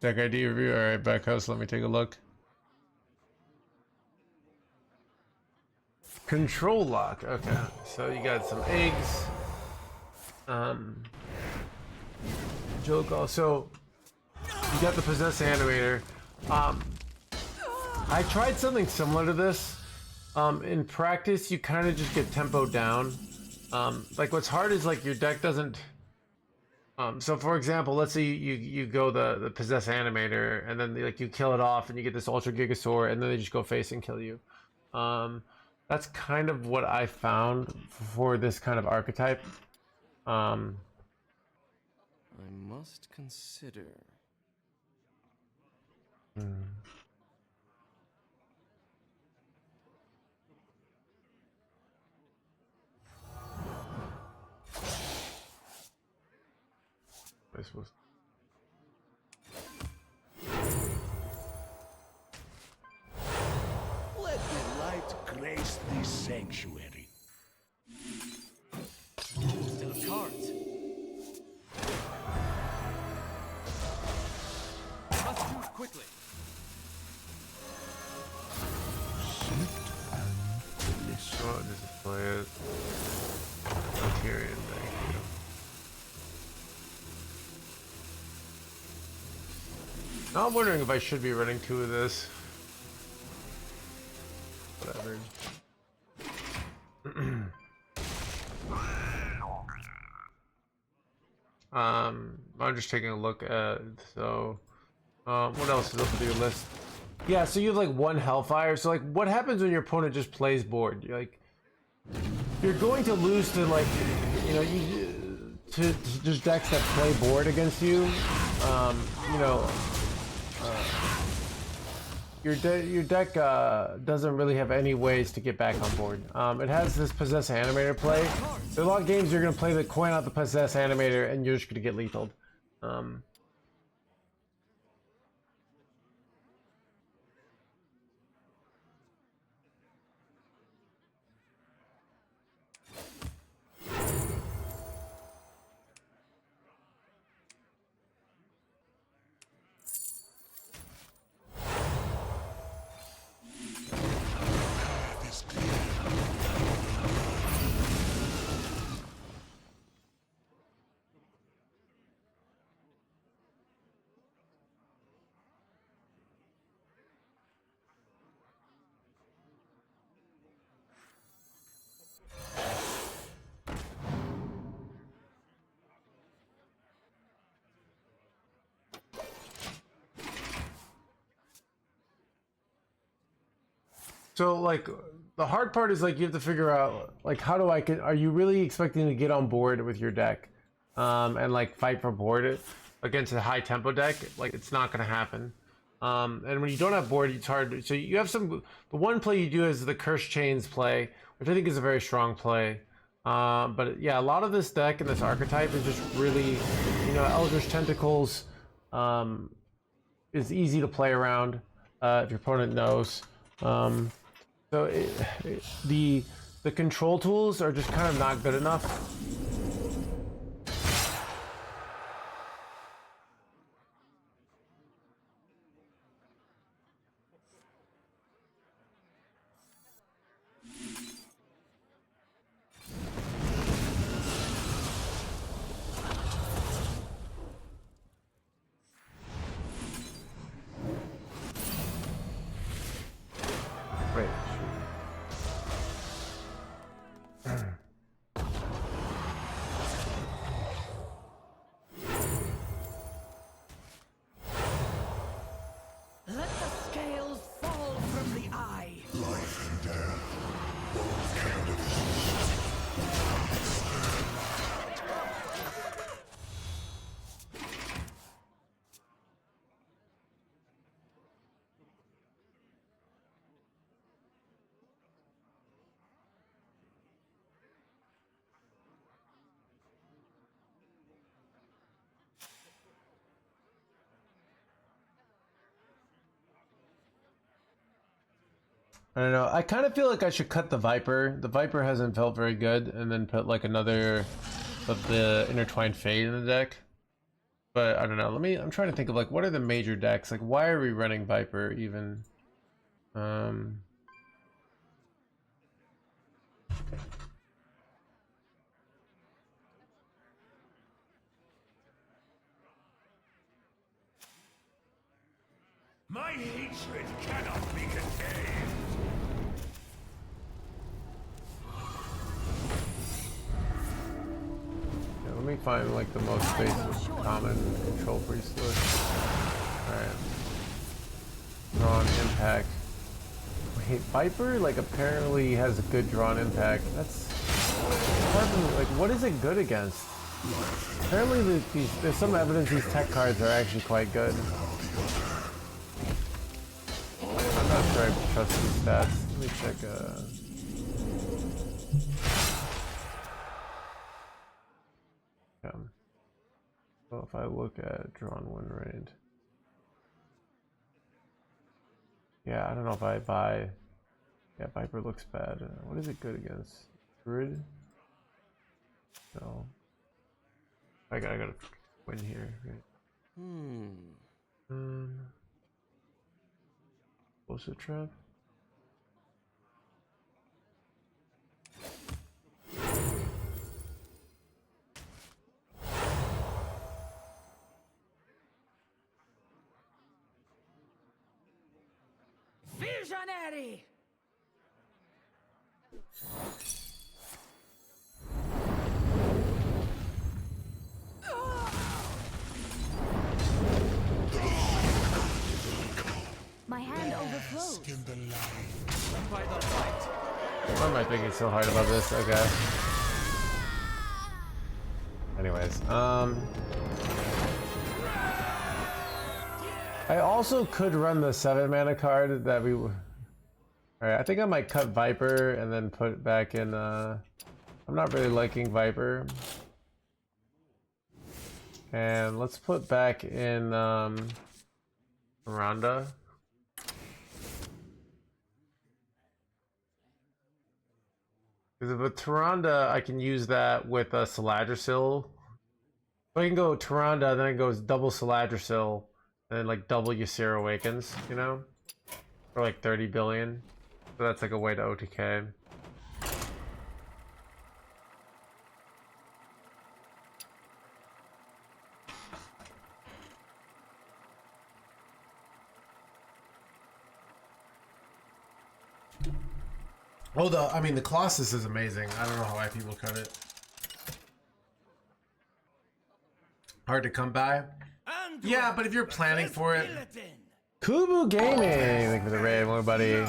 Deck ID review. Alright, back house. Let me take a look. Control lock. Okay, so you got some eggs. Joke also. You got the possess animator. I tried something similar to this. In practice, you kind of just get tempo down. Like what's hard is like your deck doesn't. So for example, let's say you go the possess animator, and then like you kill it off, and you get this ultra gigasaur, and then they just go face and kill you. That's kind of what I found for this kind of archetype. I must consider. I suppose. Let the light grace this sanctuary. Still have cards. Must move quickly. Oh, just play it. Criterion, thank you. Now I'm wondering if I should be running 2 of this. Whatever. I'm just taking a look at, so what else is up with your list? Yeah, so you have like 1 Hellfire. So like, what happens when your opponent just plays board? You're going to lose to like, you know, to just decks that play board against you. You know, your deck doesn't really have any ways to get back on board. It has this possess animator play. There are a lot of games you're going to play the coin out the possess animator, and you're just going to get lethaled. So like the hard part is like you have to figure out like how do I get, are you really expecting to get on board with your deck and like fight for board against a high tempo deck? Like it's not going to happen. And when you don't have board, it's hard. So you have the one play you do is the Curse Chains play, which I think is a very strong play. But yeah, a lot of this deck and this archetype is just really, you know, Eldritch Tentacles is easy to play around if your opponent knows. So the control tools are just kind of not good enough. Right. Let the scales fall from the eye. Life and death. Both candidates. I don't know. I kind of feel like I should cut the Viper. The Viper hasn't felt very good, and then put like another of the Intertwined Fate in the deck. But I don't know. I'm trying to think of like what are the major decks? Like why are we running Viper even? My hatred cannot be contained. Yeah, let me find like the most basic common control priesthood. Alright. Drawn impact. Wait, Viper like apparently has a good drawn impact. That's hard to, like, what is it good against? Apparently there's some evidence these tech cards are actually quite good. I'm not sure I trust these stats. Let me check so if I look at drawn win rate. Yeah, I don't know if I buy. Yeah, Viper looks bad. What is it good against? Grid? No. I gotta win here. Right? What's a trap? Visionary! My hand overflows. By the light. Why am I thinking so hard about this? Okay. Anyways, I also could run the 7 mana card that we. Alright, I think I might cut Viper and then put it back in. I'm not really liking Viper. And let's put back in Rhonda. Because with Tyrande, I can use that with Saladrisil. So I can go Tyrande, then it goes double Saladrisil, and then like double Ysir Awakens, you know? For like 30 billion. So that's like a way to OTK. Oh, the Colossus is amazing. I don't know why people cut it. Hard to come by. Yeah, but if you're planning for it. Kubu Gaming! Thank you for the raid, more buddy.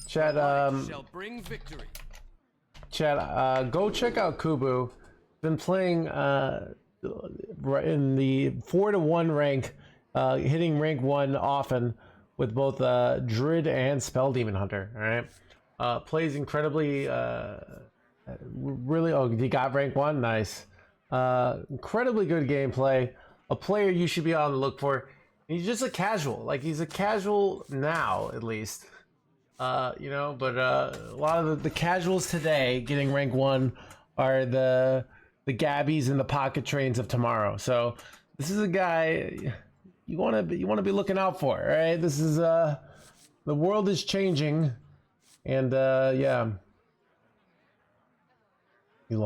Chat, Shall bring victory. Chat, go check out Kubu. Been playing in the 4-1 rank, hitting rank 1 often with both Druid and Spell Demon Hunter, alright? Plays incredibly, really, oh, he got rank 1, nice. Incredibly good gameplay. A player you should be on the look for. He's just a casual, like he's a casual now at least. You know, but a lot of the casuals today getting rank 1 are the Gabbies and the Pocket Trains of tomorrow. So this is a guy you want to be looking out for, right? This is the world is changing, and yeah, you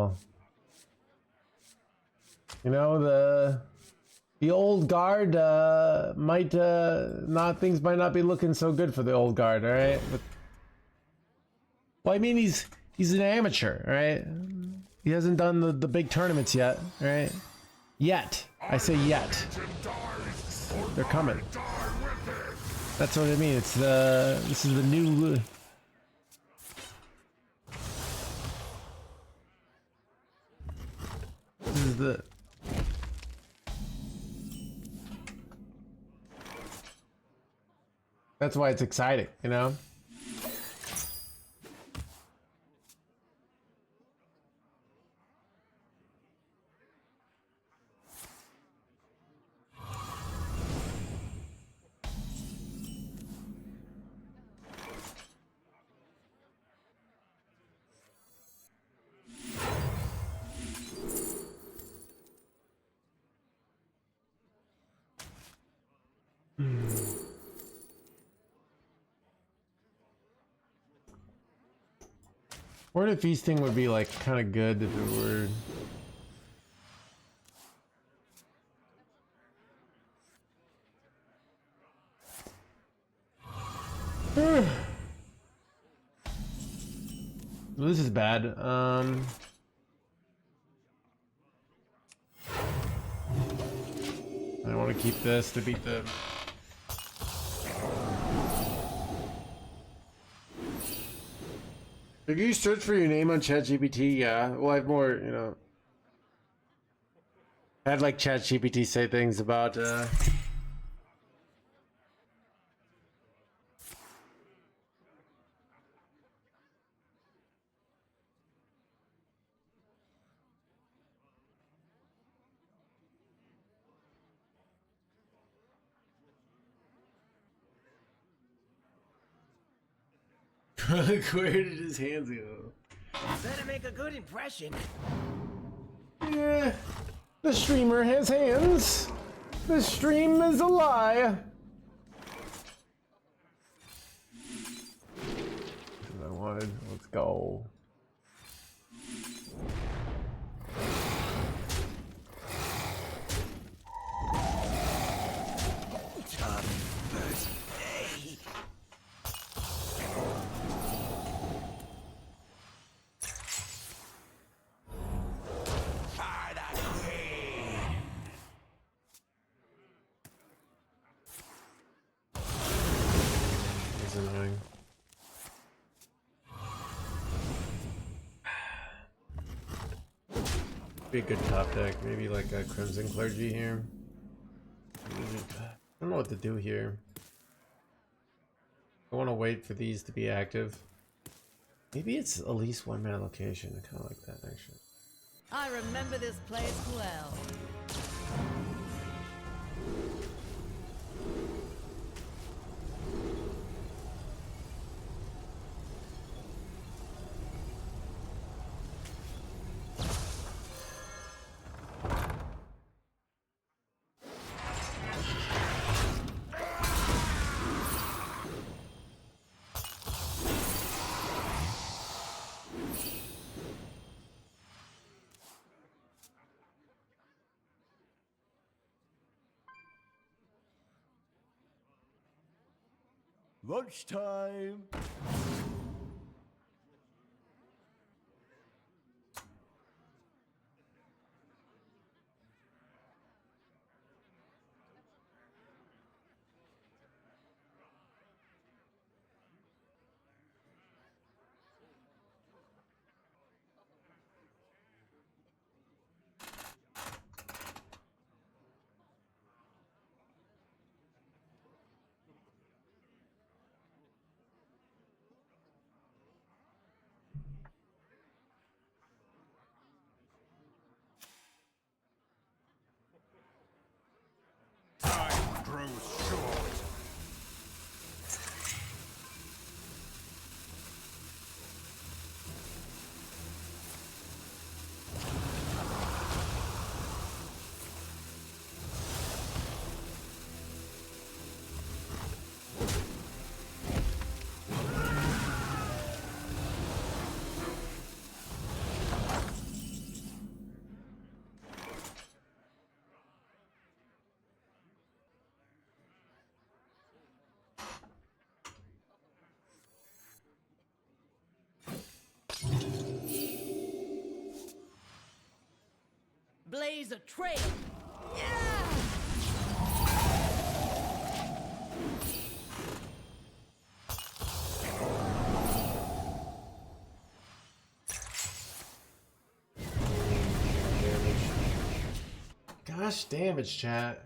know, the old guard might not, things might not be looking so good for the old guard, all right? But well, I mean, he's an amateur, right? He hasn't done the big tournaments yet, right? Yet, I say yet. They're coming. That's what I mean. It's this is the new. This is the. That's why it's exciting, you know? Word of feasting would be like kind of good if it were. This is bad. want to keep this to beat the... If you search for your name on ChatGPT, yeah. Well, I have more, you know... I had like ChatGPT say things about, where did his hands go? Better make a good impression. Yeah, the streamer has hands. The stream is a lie. I wanted. Let's go. That's annoying. Be a good top deck, maybe like a Crimson Clergy here. I don't know what to do here. I want to wait for these to be active. Maybe it's at least 1 mana location. I kind of like that actually. I remember this place well. Lunchtime. Time grows short. Blaze a trail. Gosh, damage, chat.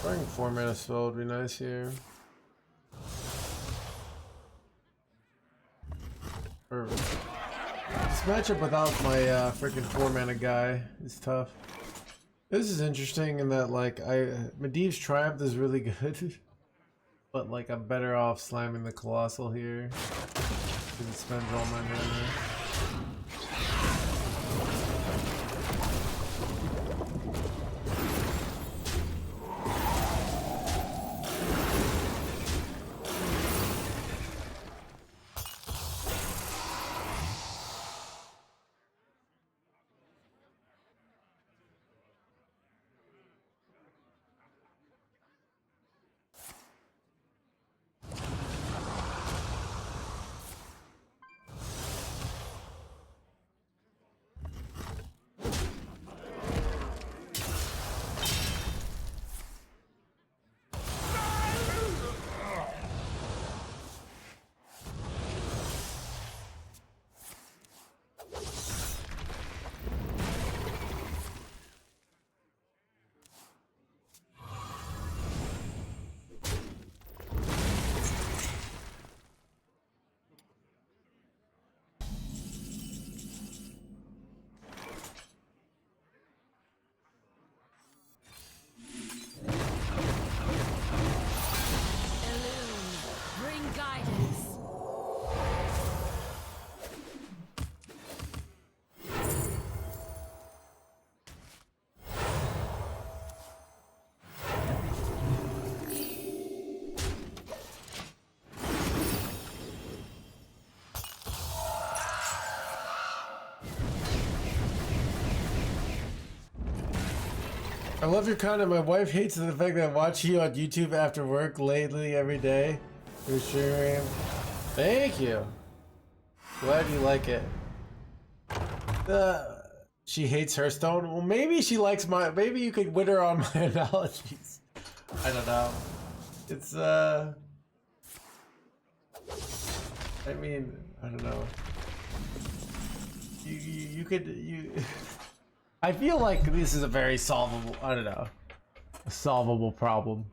Throwing 4 mana spell would be nice here. Or this matchup without my freaking 4 mana guy is tough. This is interesting in that like Medivh's Triumph is really good, but like I'm better off slamming the Colossal here because it spends all my mana. I love your content. My wife hates the fact that I watch you on YouTube after work lately every day. You're sure. Thank you. Glad you like it. She hates Hearthstone. Well, maybe she likes my. Maybe you could win her on my analogies. I don't know. It's I mean, I don't know. You could. I feel like this is a very solvable. I don't know. A solvable problem.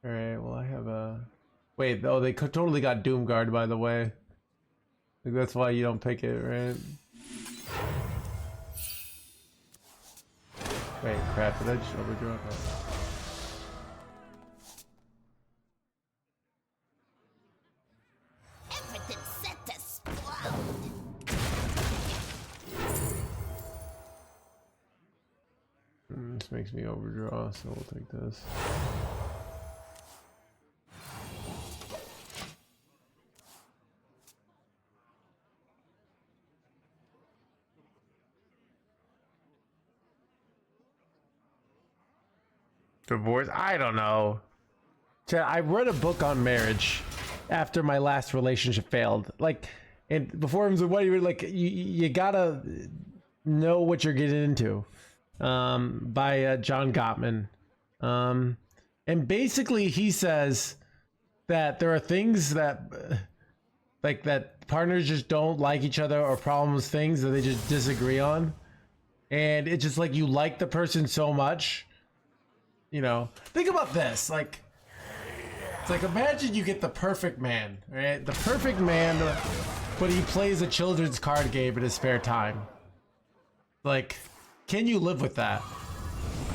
All right. Well, I have a. Wait. Oh, they totally got Doomguard, by the way. I think that's why you don't pick it, right? Wait, crap, did I just overdraw? Everything set to explode. This makes me overdraw, so we'll take this. Divorce? I don't know. I read a book on marriage after my last relationship failed. Like, and before I was like, what do you like? You gotta know what you're getting into. By John Gottman. And basically he says that there are things that like that partners just don't like each other, or problems, things that they just disagree on. And it's just like you like the person so much. You know, think about this, like, it's like, imagine you get the perfect man, right? The perfect man, but he plays a children's card game in his spare time. Like, can you live with that?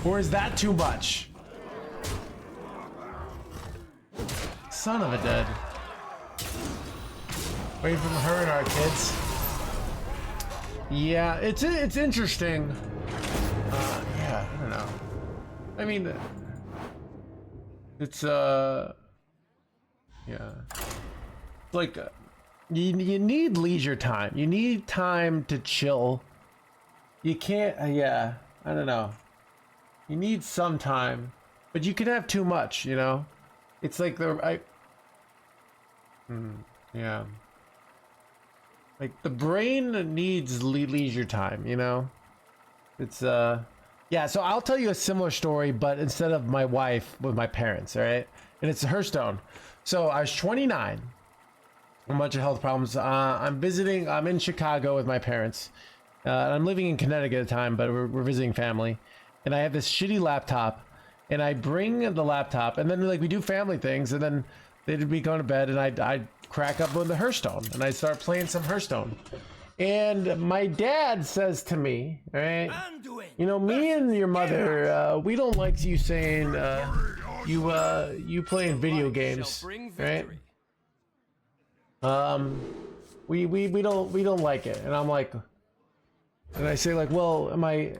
Or is that too much? Son of a dead. Wait from her and our kids. Yeah, it's interesting. Yeah, I don't know. I mean, it's yeah, like you need leisure time. You need time to chill. You can't. Yeah, I don't know. You need some time, but you can have too much. You know, it's like yeah, like the brain needs leisure time. You know, it's yeah, so I'll tell you a similar story, but instead of my wife, with my parents, all right? And it's Hearthstone. So I was 29, a bunch of health problems. I'm in Chicago with my parents. I'm living in Connecticut at the time, but we're visiting family. And I have this shitty laptop, and I bring the laptop, and then like we do family things, and then they'd be going to bed, and I'd crack up on the Hearthstone, and I'd start playing some Hearthstone. And my dad says to me, all right, you know, me and your mother, we don't like you saying you playing video games, right? We don't like it. And I'm like, and I say like, well, am I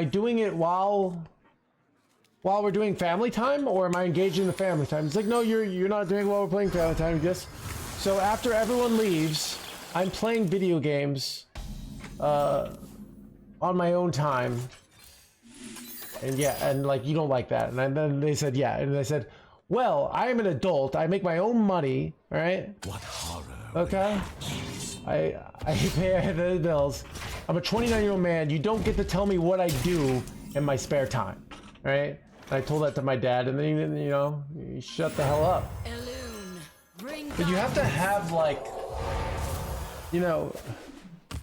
doing it while we're doing family time, or am I engaging in the family time? It's like, no, you're not doing it while we're playing family time. Just so after everyone leaves, I'm playing video games on my own time. And yeah, and like, you don't like that. And then they said, yeah. And I said, well, I am an adult. I make my own money. All right. What horror. Okay. I pay the bills. I'm a 29-year-old man. You don't get to tell me what I do in my spare time. All right. And I told that to my dad, and then, you know, he shut the hell up. But you have to have, like, you know,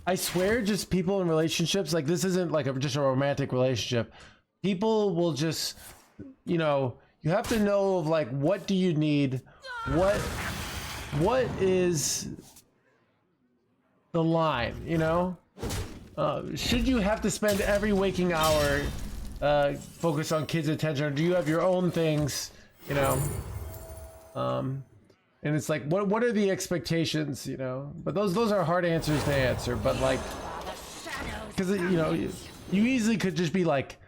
I swear, just people in relationships, like, this isn't like just a romantic relationship. People will just, you know, you have to know of like, what do you need? What is the line, you know? Should you have to spend every waking hour focus on kids' attention, or do you have your own things, you know? And it's like, what are the expectations, you know? But those are hard answers to answer. But like, because you know, you easily could just be like,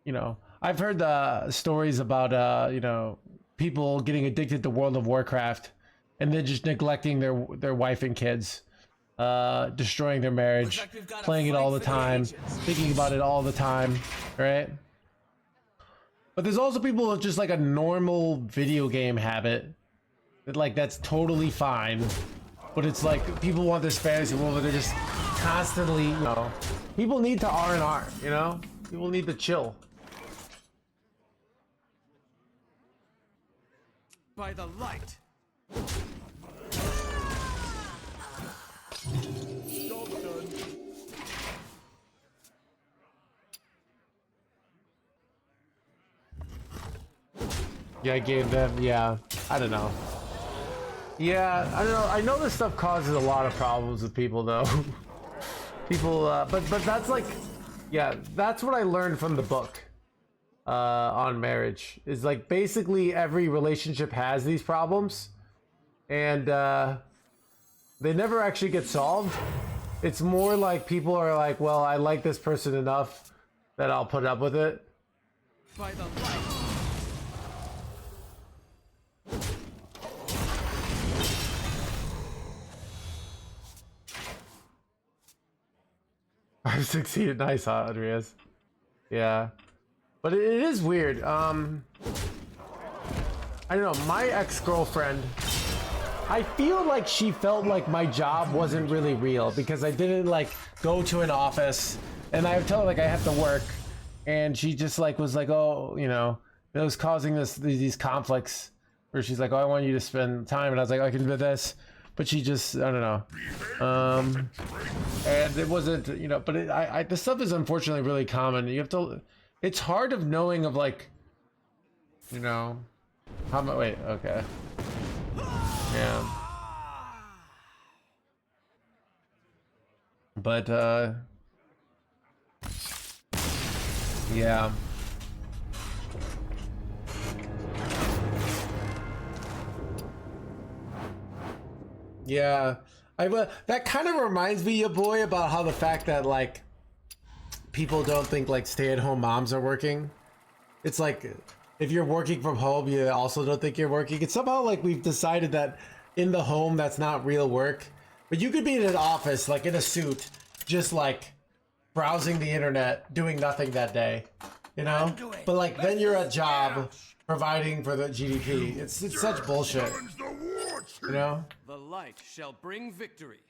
you know, I've heard the stories about you know, people getting addicted to World of Warcraft and then just neglecting their wife and kids. destroying their marriage, like we've got a playing it fight all the for the time, ages. thinking about it all the time, right? But there's also people with just like a normal video game habit that like that's totally fine. But it's like people want this fantasy world where they're just constantly, you know, people need to R&R, you know? People need to chill. By the light. Job done. Yeah, I gave them, yeah, I don't know. Yeah, I don't know. I know this stuff causes a lot of problems with people though. People, but that's like, yeah, that's what I learned from the book on marriage. Is like basically every relationship has these problems, and they never actually get solved. It's more like people are like, well, I like this person enough that I'll put up with it. By the light. I've succeeded. Nice, huh, Andreas? Yeah. But it is weird. I don't know. My ex-girlfriend, I feel like she felt like my job wasn't really real because I didn't like go to an office and I would tell her like I have to work, and she just like was like, oh, you know, it was causing these conflicts where she's like, oh, I want you to spend time, and I was like, I can do this. But she just, I don't know. And it wasn't, you know, but this stuff is unfortunately really common. You have to, it's hard of knowing of like, you know, how much, wait, okay. Yeah. But, yeah. Yeah, that kind of reminds me, your boy, about how the fact that like people don't think like stay-at-home moms are working. It's like if you're working from home, you also don't think you're working. It's somehow like we've decided that in the home that's not real work. But you could be in an office, like in a suit, just like browsing the internet, doing nothing that day, you know? But like then you're at job providing for the GDP. It's such bullshit, you know? The light shall bring victory.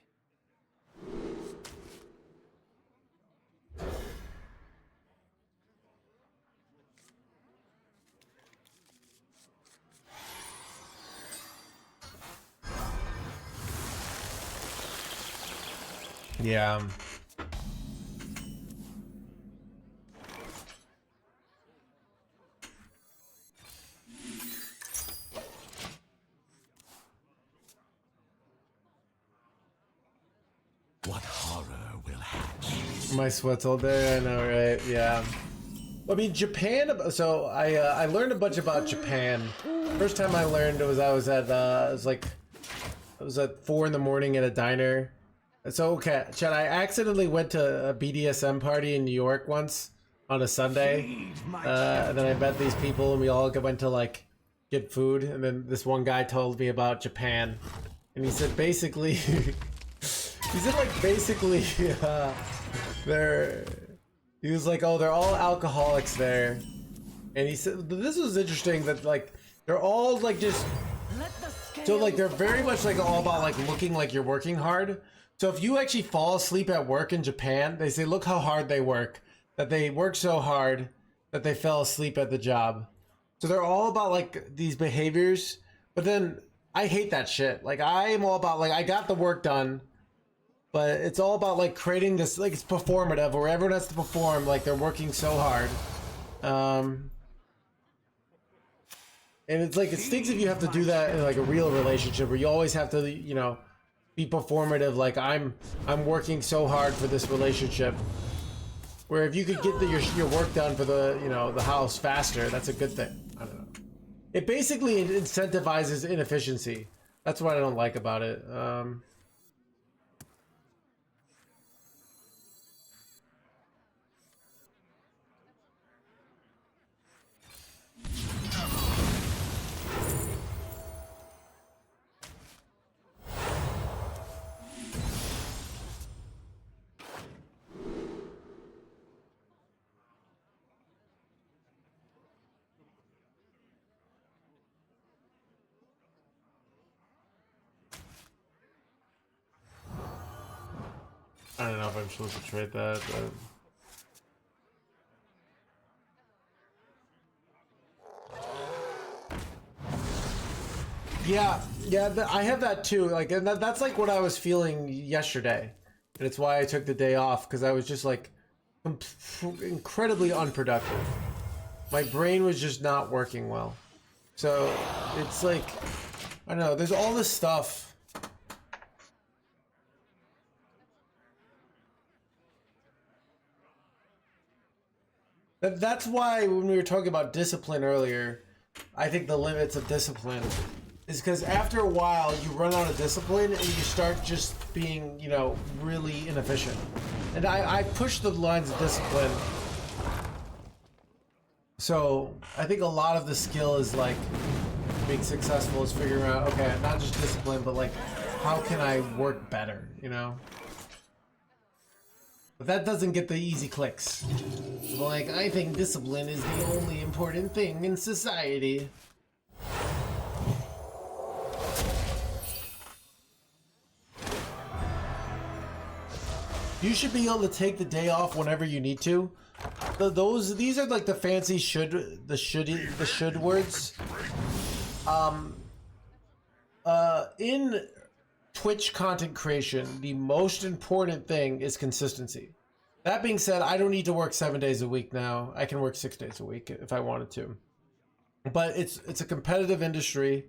Yeah. What horror will hatch? My sweats all day, I know, right? Yeah. I mean, Japan, so I learned a bunch about Japan. First time I learned it was at 4 in the morning at a diner. So, okay, Chad, I accidentally went to a BDSM party in New York once on a Sunday. And then I met these people and we all went to like get food. And then this one guy told me about Japan. And he said basically, he said like basically, he was like, oh, they're all alcoholics there. And he said, this was interesting that like, they're all like just, so like they're very much like all about like looking like you're working hard. So if you actually fall asleep at work in Japan, they say, look how hard they work. That they work so hard that they fell asleep at the job. So they're all about like these behaviors. But then I hate that shit. Like I am all about like, I got the work done. But it's all about like creating this, like it's performative where everyone has to perform like they're working so hard. And it's like, it stinks if you have to do that in like a real relationship where you always have to, you know, be performative, like I'm working so hard for this relationship. Where if you could get your work done for the, you know, the house faster, that's a good thing. I don't know. It basically incentivizes inefficiency. That's what I don't like about it. I don't know if I'm supposed to trade that. But... Yeah, I have that too. Like, and that's like what I was feeling yesterday, and it's why I took the day off, because I was just like incredibly unproductive. My brain was just not working well. So it's like, I don't know. There's all this stuff. That's why when we were talking about discipline earlier, I think the limits of discipline is because after a while you run out of discipline and you start just being, you know, really inefficient. And I push the lines of discipline. So I think a lot of the skill is like being successful is figuring out, okay, not just discipline, but like how can I work better, you know? But that doesn't get the easy clicks. Like, I think discipline is the only important thing in society. You should be able to take the day off whenever you need to. These are like the fancy should words. In Twitch content creation, the most important thing is consistency. That being said, I don't need to work 7 days a week now. I can work 6 days a week if I wanted to. But it's a competitive industry,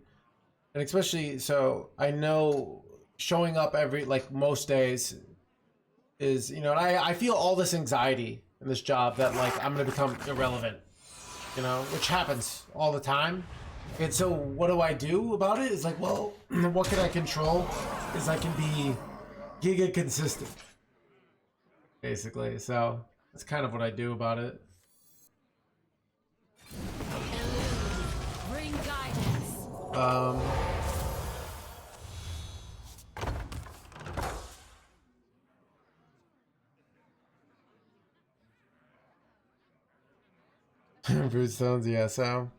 and especially so I know showing up every like most days is, you know, and I feel all this anxiety in this job that like I'm gonna become irrelevant, you know, which happens all the time. And so what do I do about it? It's like, well, what can I control is I can be giga consistent, basically. So that's kind of what I do about it. Bring guidance. Bruce Stones, yeah, so.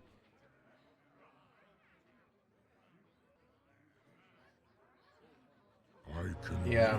Yeah.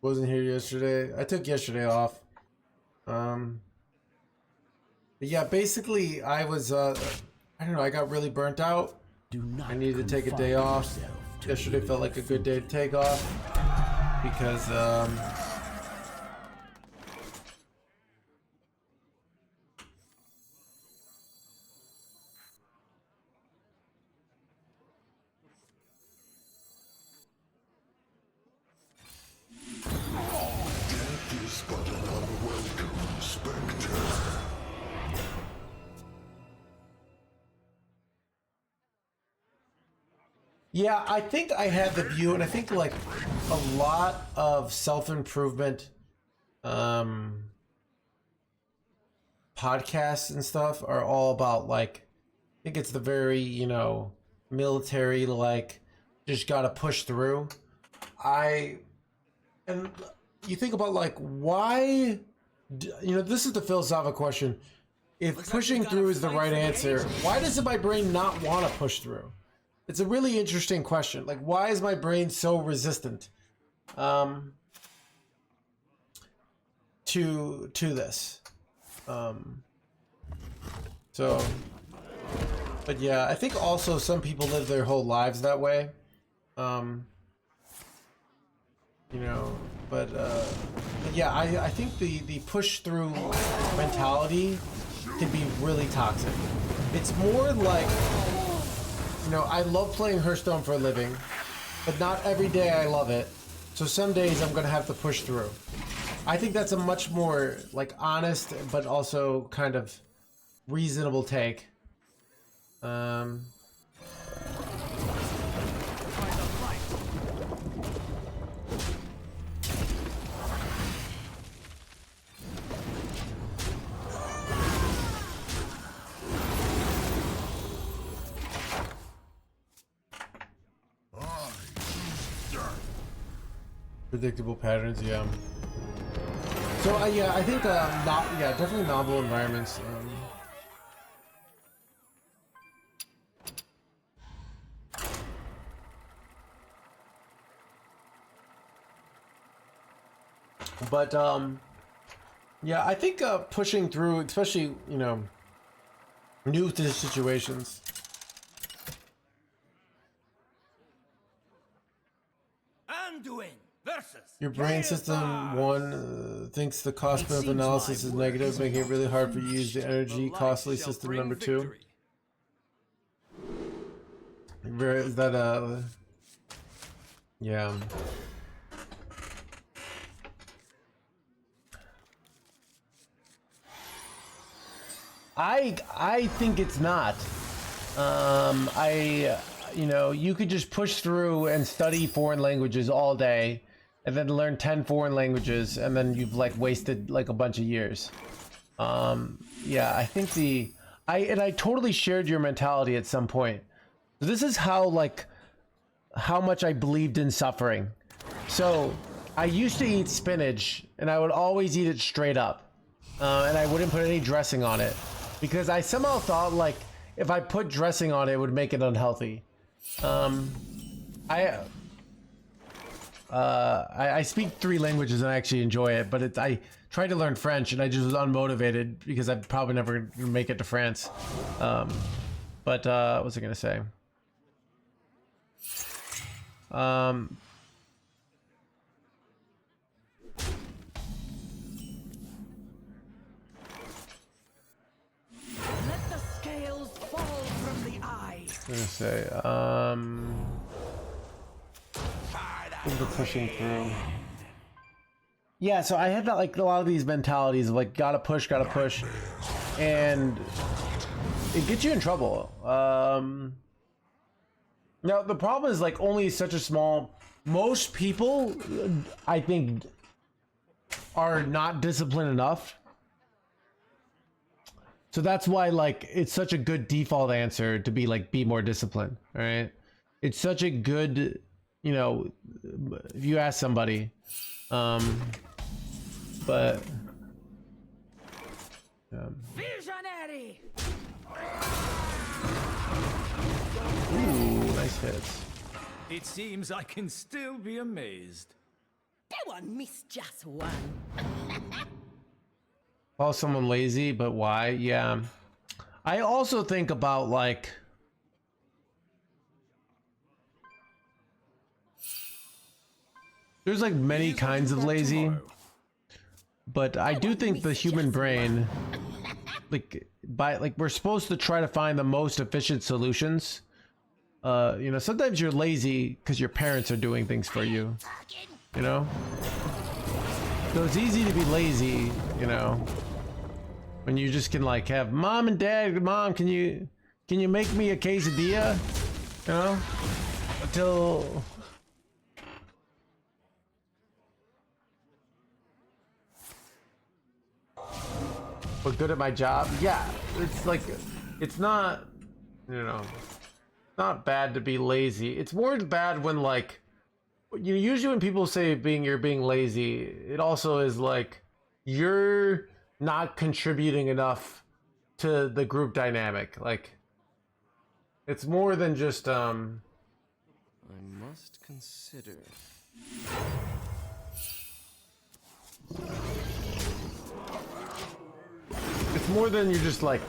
Wasn't here yesterday. I took yesterday off. But yeah, basically I was I don't know, I got really burnt out. I needed to take a day off. Yesterday felt like a good day to take off because yeah, I think I had the view, and I think like a lot of self-improvement podcasts and stuff are all about like, I think it's the very, you know, military, like just gotta push through. And you think about like, why, you know, this is the philosophical question. If pushing through is the right answer, why does my brain not want to push through? It's a really interesting question. Like, why is my brain so resistant to this? So, but yeah, I think also some people live their whole lives that way. You know, but yeah, I think the push through mentality can be really toxic. It's more like, you know, I love playing Hearthstone for a living, but not every day I love it. So some days I'm gonna have to push through. I think that's a much more like honest, but also kind of reasonable take. By the light. Predictable patterns, yeah. So yeah, I think yeah, definitely novel environments. But yeah, I think pushing through, especially new to situations. Anduin versus Your brain system thinks the cost benefit analysis is negative, making it really hard for you to use the energy costly system number 2. Is that yeah. I think it's not. You could just push through and study foreign languages all day and then learn 10 foreign languages and then you've like wasted like a bunch of years. Yeah, I think I totally shared your mentality at some point. This is how much I believed in suffering. So I used to eat spinach and I would always eat it straight up. And I wouldn't put any dressing on it because I somehow thought like if I put dressing on it, it would make it unhealthy. I speak 3 languages and I actually enjoy it, but I tried to learn French and I just was unmotivated because I'd probably never make it to France. But what was I gonna say? Let the scales fall from the eye. I was gonna say, the pushing through. Yeah, so I had that like a lot of these mentalities of like gotta push, and it gets you in trouble. Now the problem is like only such a small. Most people, I think, are not disciplined enough. So that's why like it's such a good default answer to be like be more disciplined. All right, it's such a good, if you ask somebody, but Visionary. ooh, nice hits. It seems I can still be amazed. Go on, miss just one. Call someone lazy, but why? Yeah, I also think about like. There's like many kinds of lazy, but I do think the human brain, we're supposed to try to find the most efficient solutions. Sometimes you're lazy because your parents are doing things for you, So it's easy to be lazy, when you just can like have mom and dad, mom, can you make me a quesadilla, until. But good at my job. Yeah, it's like, it's not, not bad to be lazy. It's more bad when like, usually when people say you're being lazy, it also is like, you're not contributing enough to the group dynamic. Like, it's more than just, I must consider. it's more than you're just like,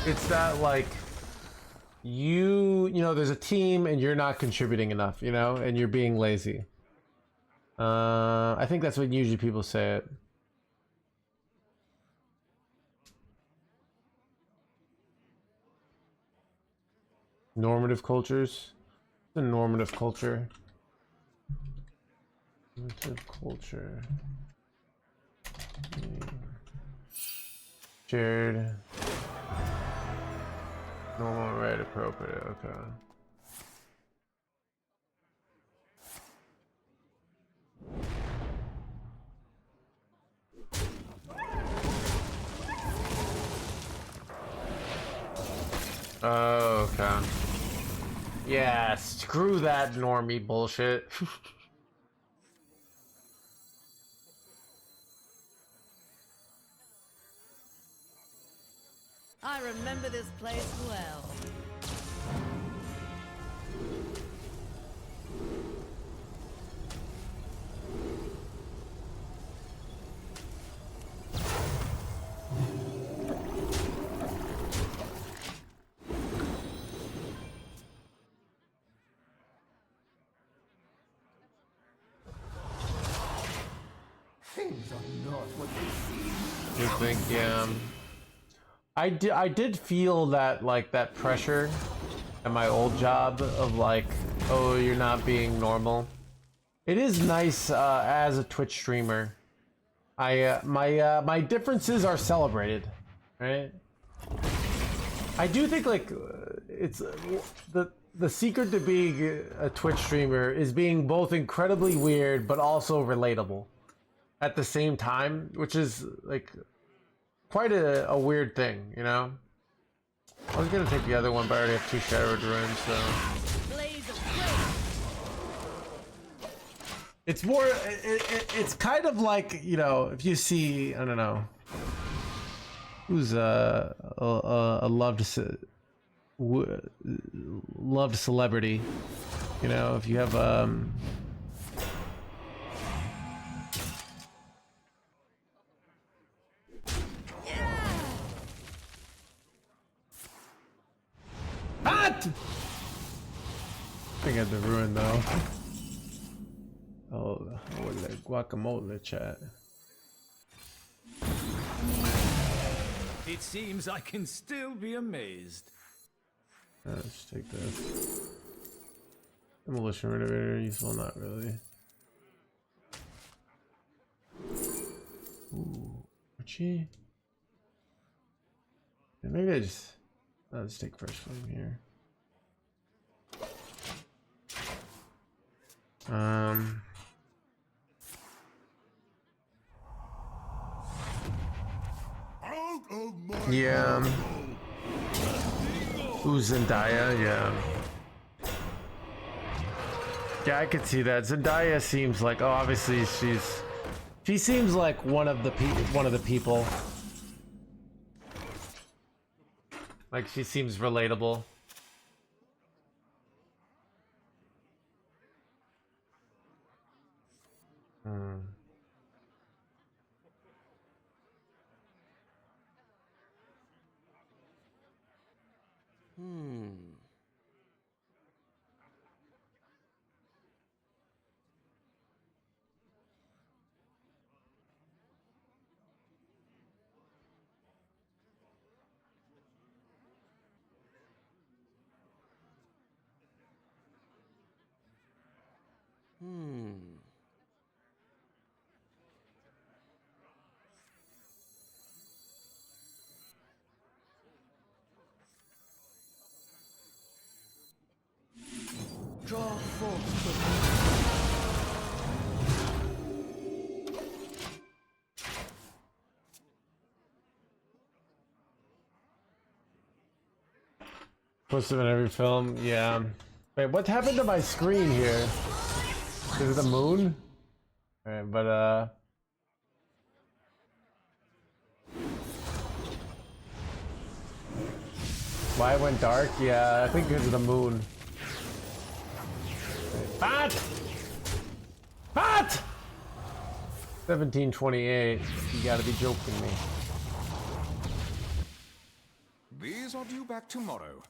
it's that like, there's a team and you're not contributing enough, and you're being lazy. I think that's what usually people say it. Normative cultures. The normative culture. Normative culture. Shared. Normal, right, appropriate, okay. Oh, okay. Yeah, screw that normie bullshit. I remember this place well. Things are not what they seem. You think, yeah. I did feel that, like, that pressure at my old job of like, oh, you're not being normal. It is nice as a Twitch streamer. My differences are celebrated, right? I do think like it's the secret to being a Twitch streamer is being both incredibly weird but also relatable at the same time, which is like quite a weird thing, you know? I was gonna take the other one, but I already have 2 Shadow Ruins, so... Blaze of flame. It's more... it's kind of like, you know, if you see... I don't know... Who's a loved celebrity? You know, if you have... What? I got the ruin though. Oh, the guacamole chat. It seems I can still be amazed. Let's take this. Demolition renovator, useful, not really. Ooh, Archie. Yeah, maybe I just. Let's take first flame here. Yeah. Ooh, Zendaya, yeah. Yeah, I could see that. Zendaya seems like, oh, obviously she seems like one of the people. Like she seems relatable. Draw forth the Puts them in every film, yeah. Wait, what happened to my screen here? Is it the moon? Alright, but why it went dark? Yeah, I think because of the moon. What? What? 1728. You gotta be joking me. These are due back tomorrow.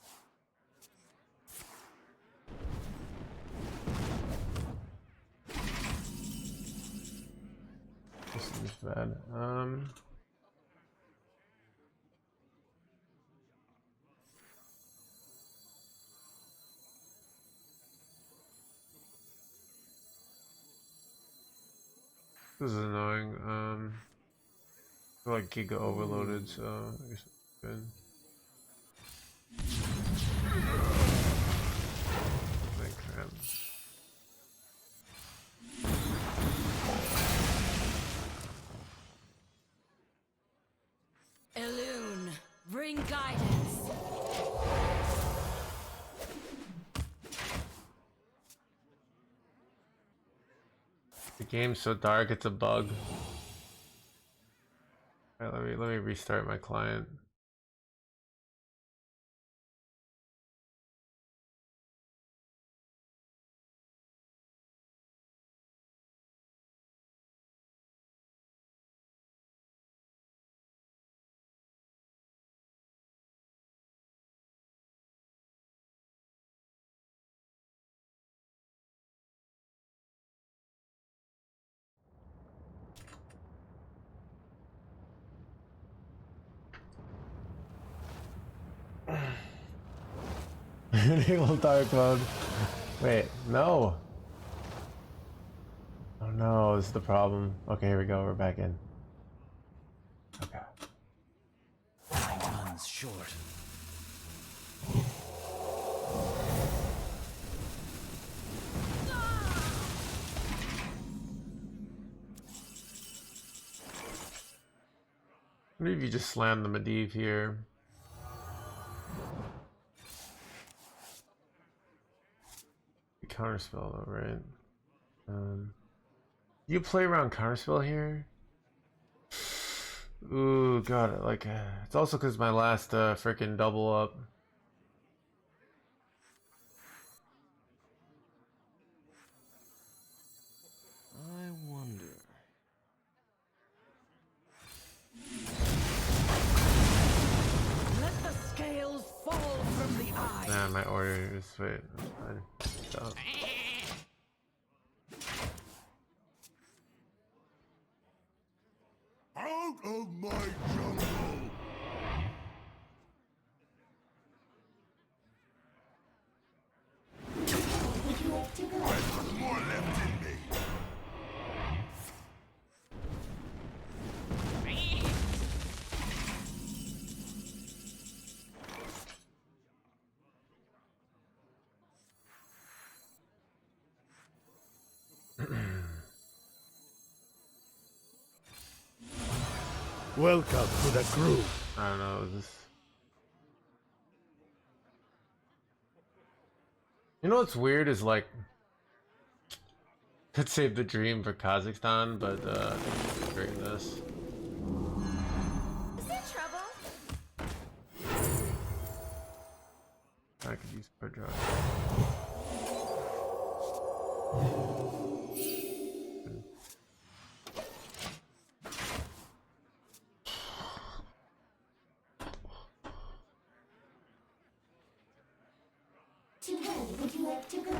This is bad. This is annoying. I feel like Giga overloaded, so I guess it's good. Bring guidance. The game's so dark, it's a bug. Alright, let me restart my client. Enable dark mode. Wait, no. Oh no, this is the problem. Okay, here we go. We're back in. Okay. Time's short. Maybe if you just slam the Medivh here. Counterspell though, right? You play around counterspell here? Ooh, god, like it's also because my last freaking double up. I wonder. Let the scales fall from the eye. Nah, my order is wait. Stop. Out of my jungle! There's more left in me. Welcome to the crew. I don't know, is this... You know what's weird is like could save the dream for Kazakhstan, but great this. Is there trouble? I could use per drug. To where would you like to go?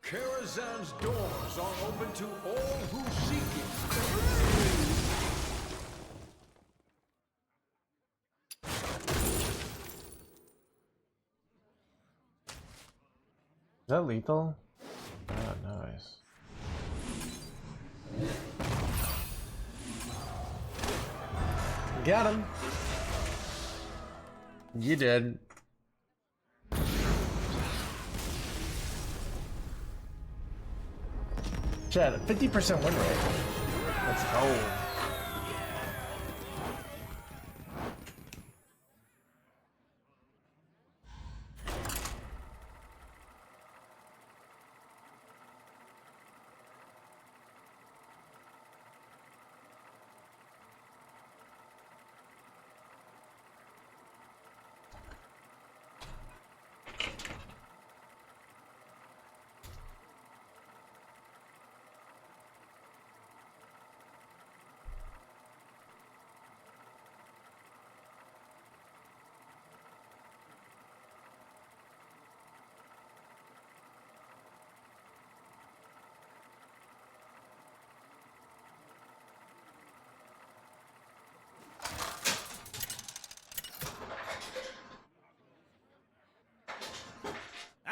Karazhan's doors are open to all who seek it. Is that lethal? Oh, nice. Got him. You did. Chat, 50% win rate. Let's go.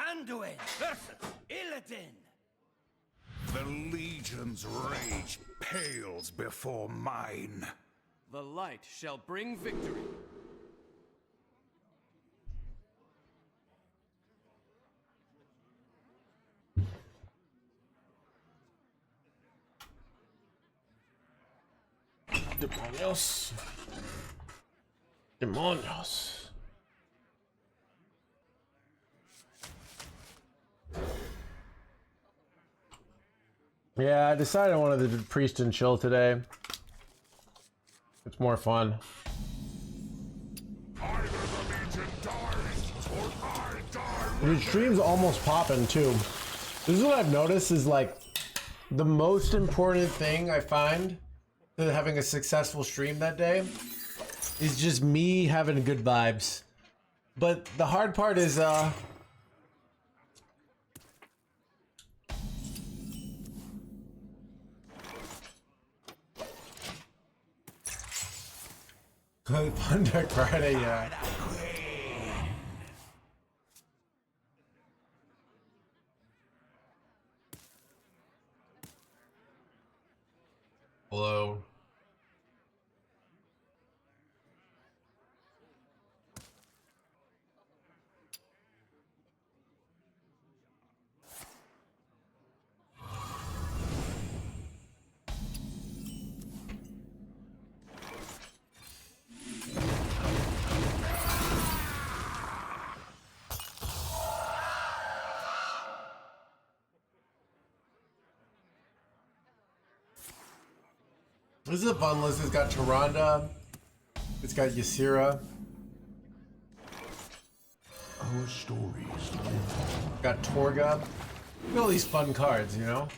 Anduin versus Illidan. The Legion's rage pales before mine. The light shall bring victory. Demonios. Demonios. Yeah, I decided I wanted to do priest and chill today. It's more fun. Either the Legion dies, or I die. The stream's almost popping too. This is what I've noticed is like the most important thing I find to having a successful stream that day is just me having good vibes. But the hard part is Fun Dark Friday, yeah. Hello. This is a fun list. It's got Tyrande. It's got Ysera. Our stories live. Got Torga. Look at all these fun cards, you know?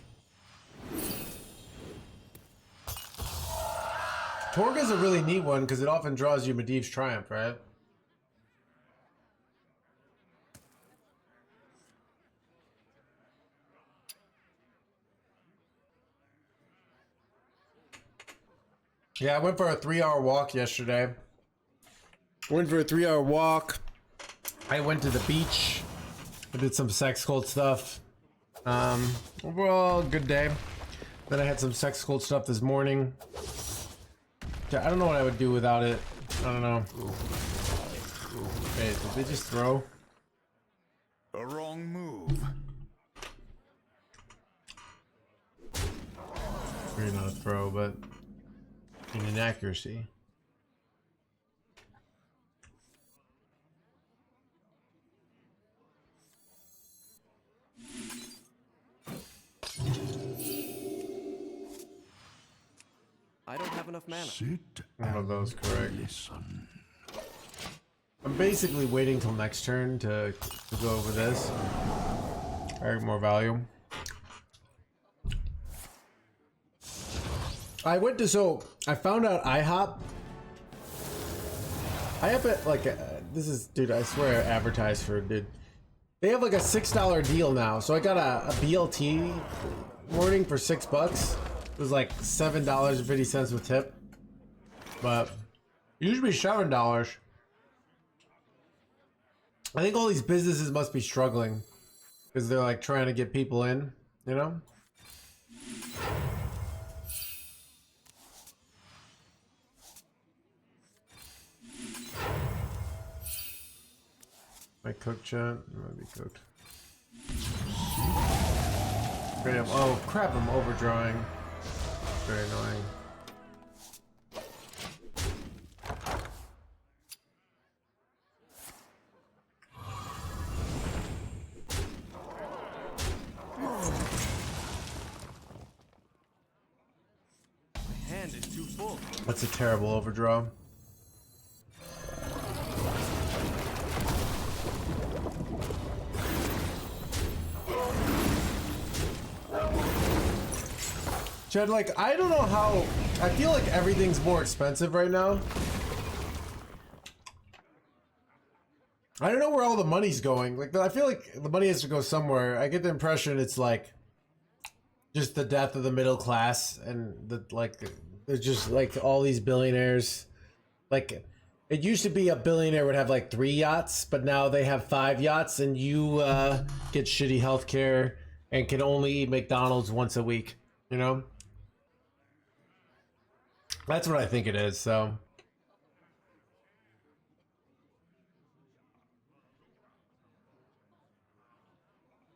Torga's a really neat one because it often draws you Medivh's Triumph, right? Yeah, I went for a 3-hour walk yesterday. Went for a 3-hour walk. I went to the beach. I did some sex cult stuff. Overall, good day. Then I had some sex cult stuff this morning. I don't know what I would do without it. I don't know. Wait, did they just throw? A wrong move. Maybe not a throw, but an inaccuracy. I don't have enough mana. Sit One of those correct. listen. I'm basically waiting till next turn to go over this. Alright, more value. I went to, so I found out IHOP. I have it like this is, dude, I swear I advertised for it, dude. They have like a $6 deal now. So I got a BLT morning for $6. It was like $7.50 with tip. But it used to be $7. I think all these businesses must be struggling because they're like trying to get people in, you know? My cook chat, it might be cooked. Oh crap, I'm overdrawing. Very annoying. My hand is too full. That's a terrible overdraw. Chad, like, I don't know how, I feel like everything's more expensive right now. I don't know where all the money's going. Like, I feel like the money has to go somewhere. I get the impression it's like just the death of the middle class and the, like, there's just like all these billionaires. Like, it used to be a billionaire would have like 3 yachts, but now they have 5 yachts and you get shitty healthcare and can only eat McDonald's once a week, you know? That's what I think it is, so.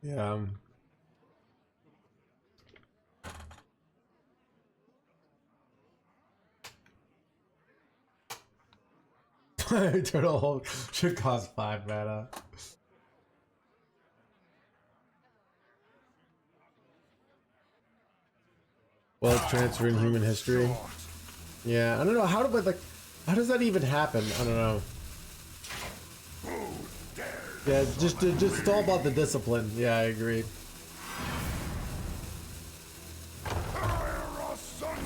Yeah. Eternal Hold should cost 5 mana. Well, transfer in human history. Yeah, I don't know how how does that even happen? I don't know. Yeah, just it's all about the discipline. Yeah, I agree.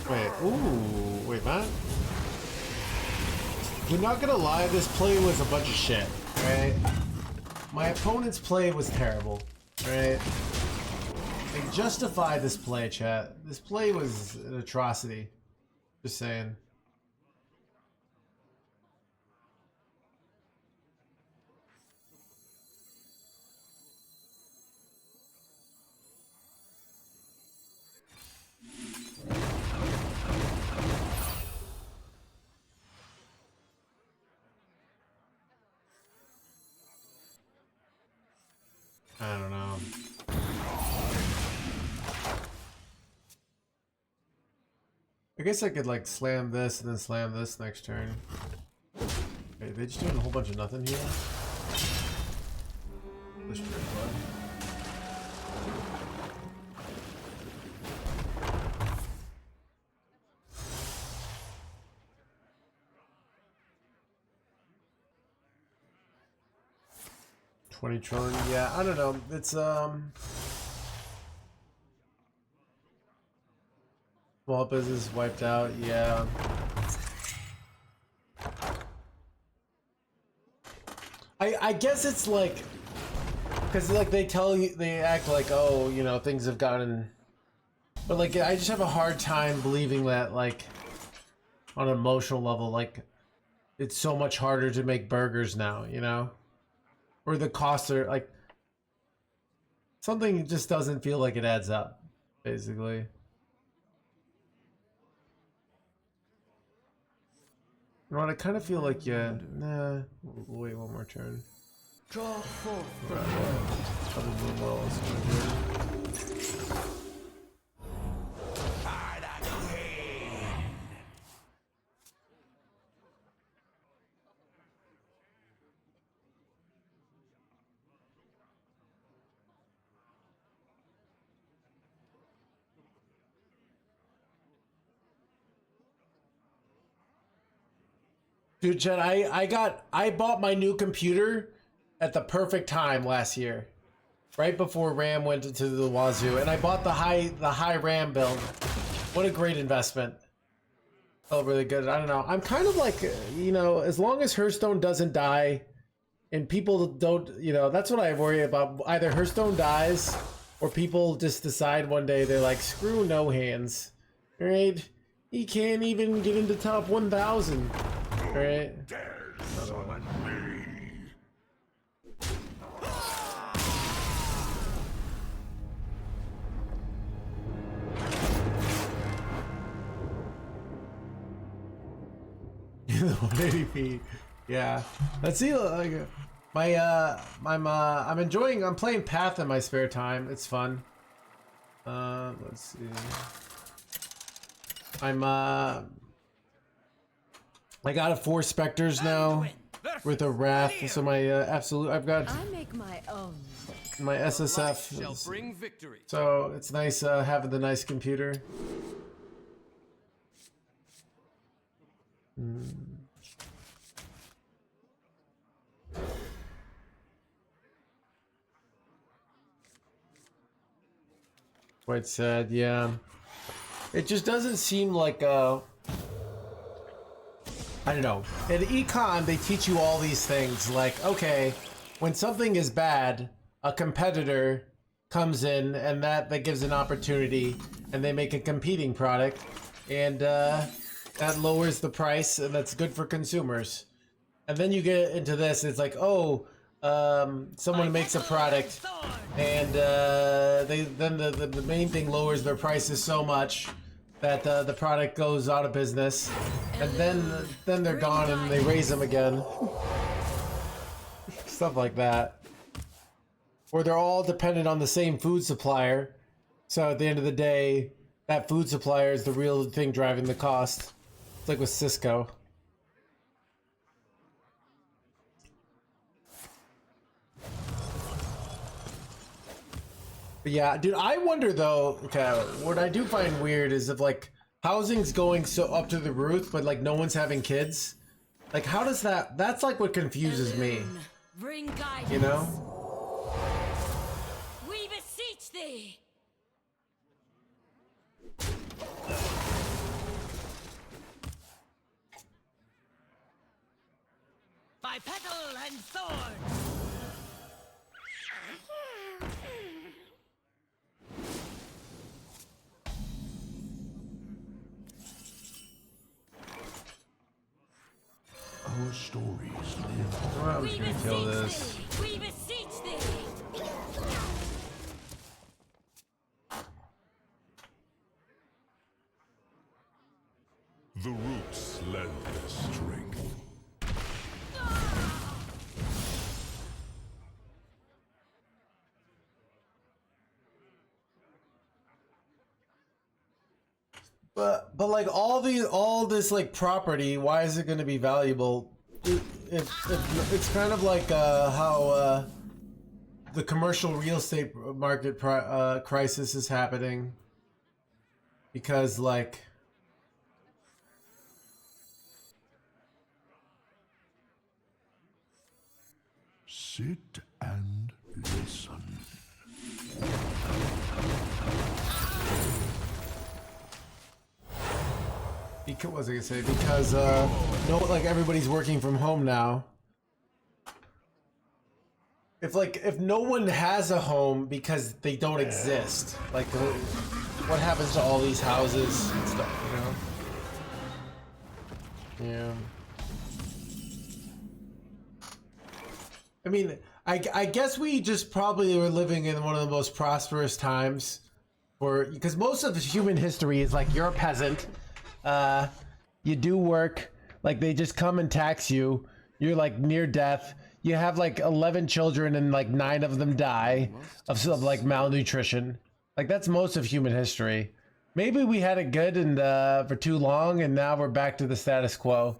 Wait, ooh, wait, Matt. We're not gonna lie, this play was a bunch of shit, right? My opponent's play was terrible, right? Like, justify this play, chat. This play was an atrocity. Just saying. I don't know. I guess I could like slam this and then slam this next turn. Wait, they just doing a whole bunch of nothing here? This turn, what? $20 trillion, yeah, I don't know. It's small business wiped out, yeah. I guess it's like, because like they tell you, they act like, oh, you know, things have gotten, but like I just have a hard time believing that, like, on an emotional level, like it's so much harder to make burgers now, you know, or the costs are like, something just doesn't feel like it adds up, basically. You know what, I kind of feel like, yeah, nah, we'll wait one more turn. Draw forth. Probably well, let's do it. Dude, Chad, I bought my new computer at the perfect time last year, right before RAM went into the wazoo, and I bought the high RAM build. What a great investment! Felt really good. I don't know. I'm kind of like, you know, as long as Hearthstone doesn't die, and people don't, you know, that's what I worry about. Either Hearthstone dies, or people just decide one day they're like, screw no hands, right? He can't even get into top 1,000. Right. The 180p. Yeah. Let's see. Like, I'm enjoying. I'm playing Path in my spare time. It's fun. Let's see. I got 4 specters now with a wrath, so my absolute. I've got I make my own. my SSF. Shall bring victory. So it's nice having the nice computer. Quite sad, yeah. It just doesn't seem like I don't know. At Econ, they teach you all these things. Like, okay, when something is bad, a competitor comes in, and that gives an opportunity, and they make a competing product, and that lowers the price, and that's good for consumers. And then you get into this, and it's like, oh, someone makes a product, and the main thing lowers their prices so much that the product goes out of business, and then they're gone and they raise them again. Stuff like that. Or they're all dependent on the same food supplier, so at the end of the day, that food supplier is the real thing driving the cost. It's like with Cisco. But yeah, dude, I wonder though, okay, what I do find weird is if like housing's going so up to the roof, but like no one's having kids. Like how does that's like what confuses me. Bring guidance. You know? We beseech thee. By petal and sword. Our stories live. I was gonna kill this. We beseech thee. The roots lend their strength. But like all this like property, why is it going to be valuable? It's kind of like how the commercial real estate market crisis is happening, because like Sit and listen. what was I gonna say? Because no, like everybody's working from home now. If no one has a home because they don't exist, like what happens to all these houses and stuff, you know? Yeah. I mean, I guess we just probably are living in one of the most prosperous times, because most of human history is like you're a peasant, you do work, like they just come and tax you, you're like near death, you have like 11 children and like 9 of them die of like malnutrition. Like that's most of human history. Maybe we had it good and for too long, and now we're back to the status quo.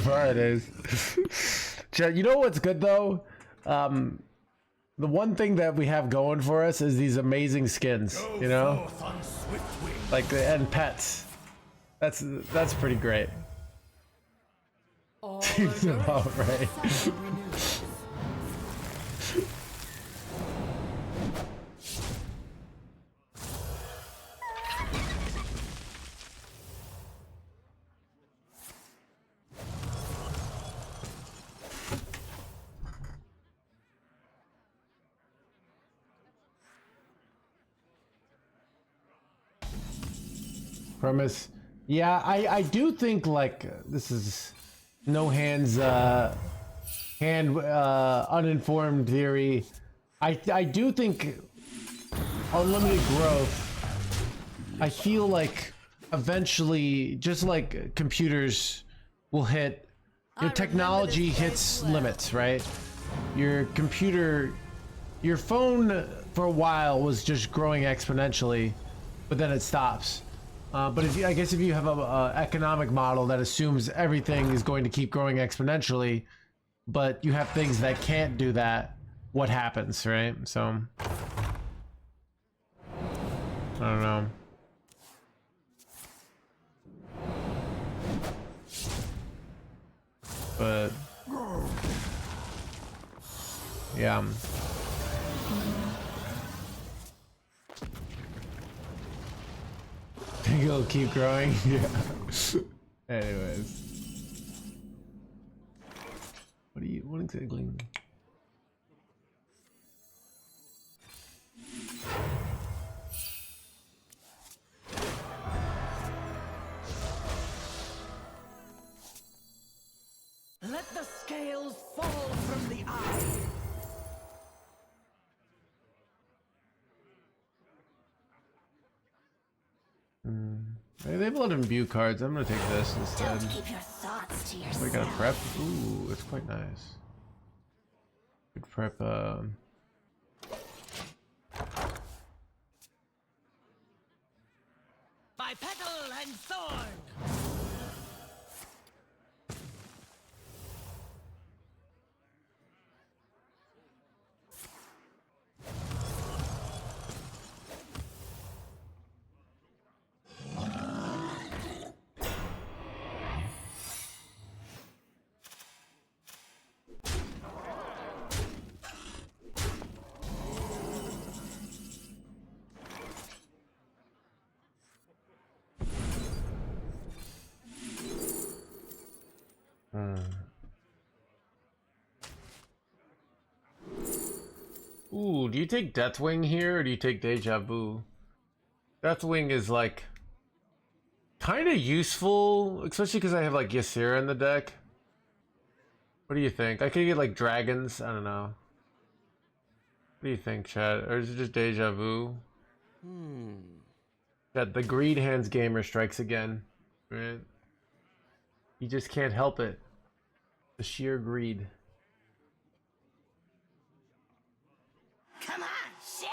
Fridays. You know what's good though? The one thing that we have going for us is these amazing skins, you know? Like, and pets. That's pretty great. Seems about right. Premise. Yeah, I do think like this is no hands uninformed theory. I do think unlimited growth, I feel like eventually, just like computers will hit, your technology hits limits, right? Your computer, your phone for a while was just growing exponentially, but then it stops. But I guess if you have a economic model that assumes everything is going to keep growing exponentially, but you have things that can't do that, what happens, right? So, I don't know. But, yeah. You'll keep growing. Yeah. Anyways, what exactly? scales fall from the eye. They have a lot of imbue cards. I'm gonna take this instead. Keep your thoughts to yourself. We got a prep. Ooh, it's quite nice. Good prep. By petal and thorn. Ooh, do you take Deathwing here or do you take Deja Vu? Deathwing is like kind of useful, especially because I have like Ysera in the deck. What do you think? I could get like dragons. I don't know. What do you think, Chad? Or is it just Deja Vu? That the greed hands gamer strikes again. Right? You just can't help it. The sheer greed. Come on, share.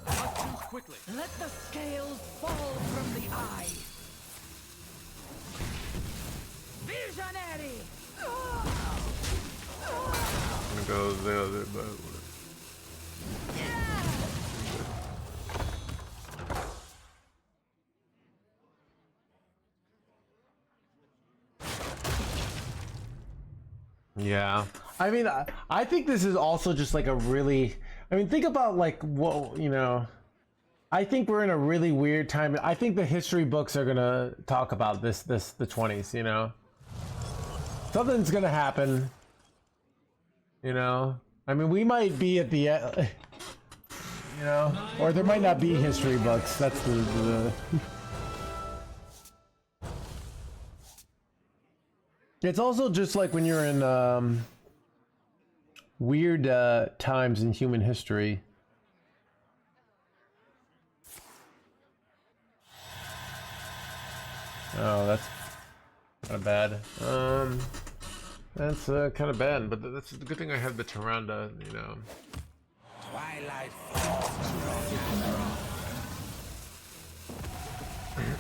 Not too quickly. Let the scales fall from the eye. Visionary. I'm gonna go the other boat. Yeah, I mean, I think this is also just like a really, I mean, think about like what, you know, I think we're in a really weird time. I think the history books are gonna talk about the 20s, you know, something's gonna happen, you know, I mean, we might be at the end, you know, or there might not be history books. That's the It's also just like when you're in weird times in human history. Oh, that's kind of bad. That's kind of bad, but that's the good thing I have the Tyrande, you know. Twilight falls.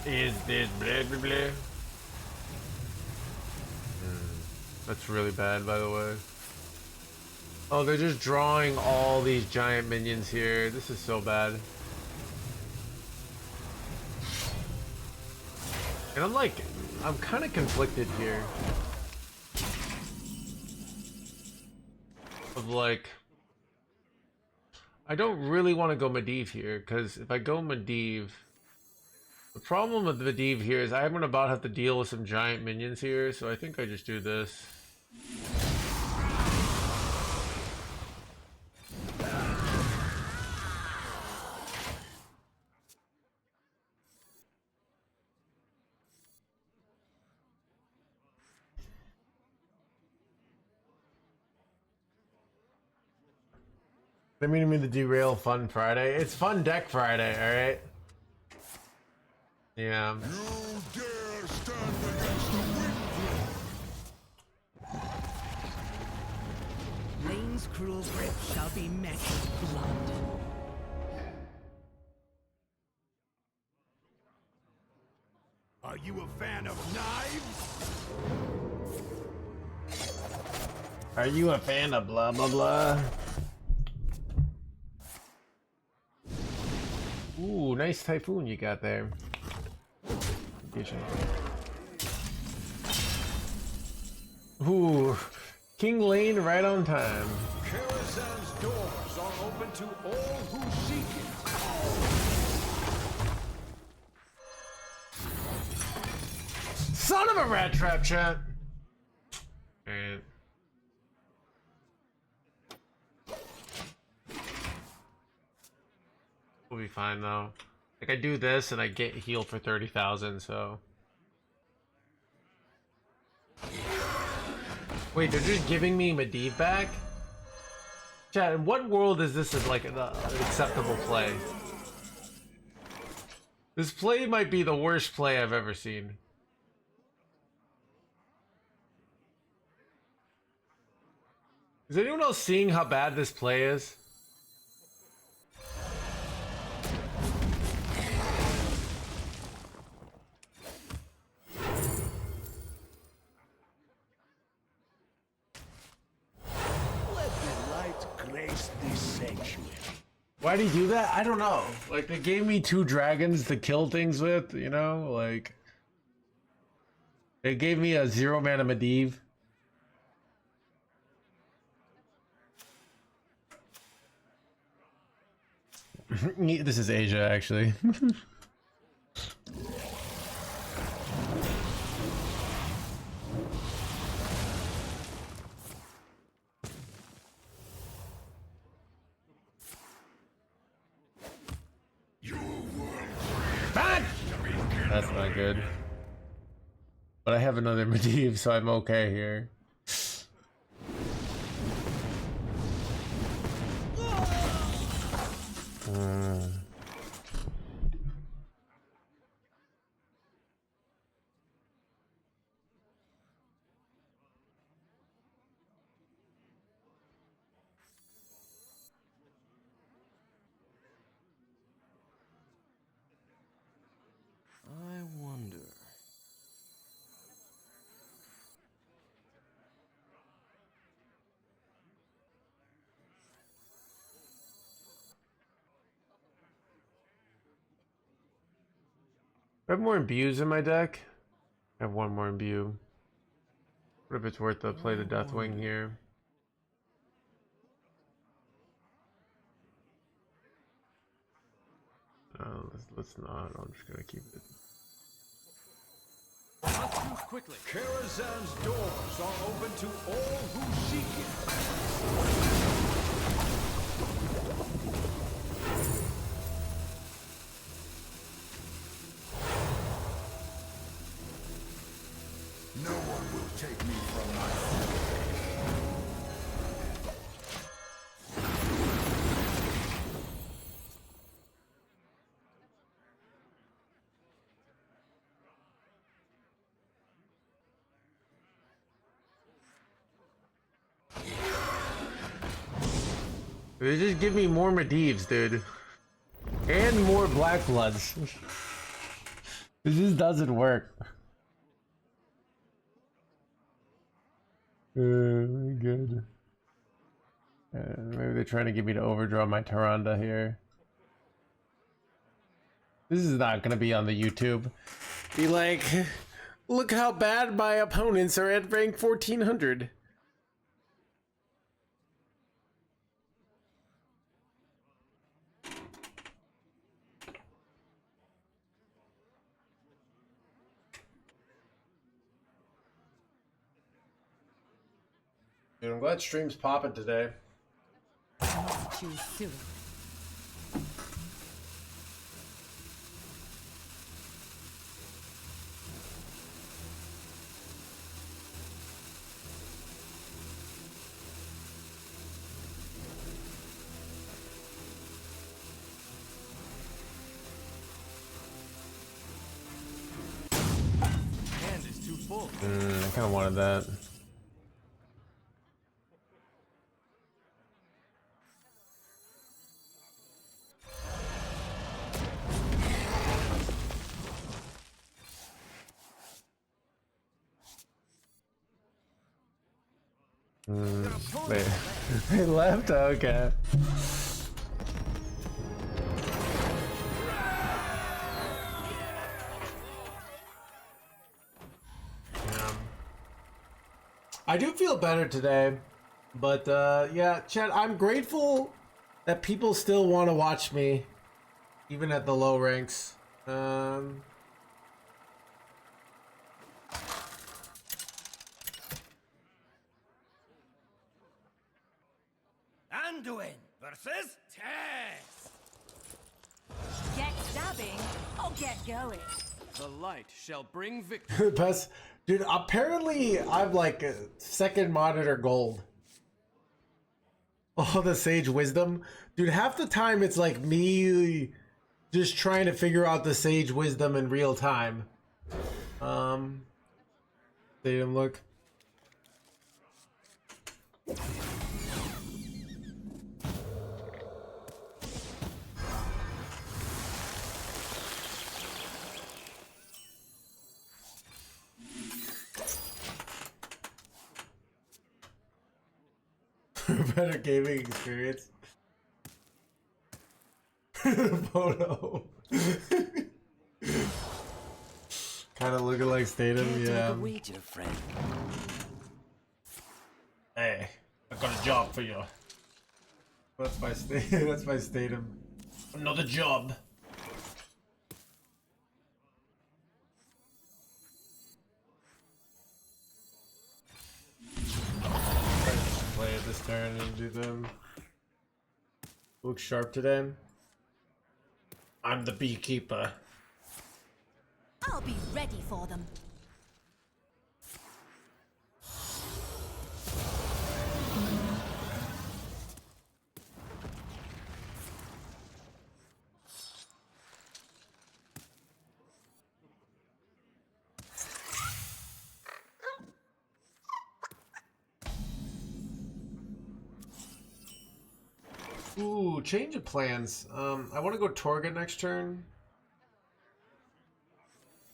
Is this blah blah blah? That's really bad, by the way. Oh, they're just drawing all these giant minions here. This is so bad. And I'm kind of conflicted here. Of like, I don't really want to go Medivh here, because if I go Medivh, the problem with Medivh here is I'm about to have to deal with some giant minions here, so I think I just do this. They mean me to derail Fun Friday. It's Fun Deck Friday, alright? Yeah. You dare stand against the wind. Lane's cruel grip shall be met with blood. Are you a fan of knives? Are you a fan of blah blah blah? Ooh, nice Typhoon you got there. Ooh, King Lane right on time. Karazhan's doors are open to all who seek it. Son of a rat trap, chat. And We'll be fine though. Like I do this and I get healed for 30,000, so. Wait, they're just giving me Medivh back? Chat, in what world is this like an acceptable play? This play might be the worst play I've ever seen. Is anyone else seeing how bad this play is? Why did he do that? I don't know. Like, they gave me 2 dragons to kill things with, you know? Like, they gave me a 0 mana Medivh. This is Asia, actually. That's not good. But I have another Medivh, so I'm okay here. I wonder. I have more imbues in my deck. I have 1 more imbue. What if it's worth to play the Deathwing here? Let's not. I'm just gonna keep it. Not too quickly. Karazhan's doors are open to all who seek it. No one will take me from my They just give me more Medivhs, dude. And more Black Bloods. This just doesn't work. Good. Maybe they're trying to get me to overdraw my Tyrande here. This is not gonna be on the YouTube. Be like, look how bad my opponents are at rank 1400. Dude, I'm glad stream's popping today. Choose soon. Hand is too full. I kind of wanted that. Wait, they left? Okay. I do feel better today, but yeah, Chad, I'm grateful that people still want to watch me, even at the low ranks. Anduin versus Tess. stabbing, I'll get going. The light shall bring victory. Best, dude. Apparently, I'm like second monitor gold. All the sage wisdom, dude. Half the time, it's like me just trying to figure out the sage wisdom in real time. Stadium look. Better gaming experience. Photo. Kind of looking like Statham, yeah. Hey, I got a job for you. That's my that's my Statham. Another job. Play it this turn and do them. Look sharp today. I'm the beekeeper. I'll be ready for them. Ooh, change of plans. I want to go Torga next turn.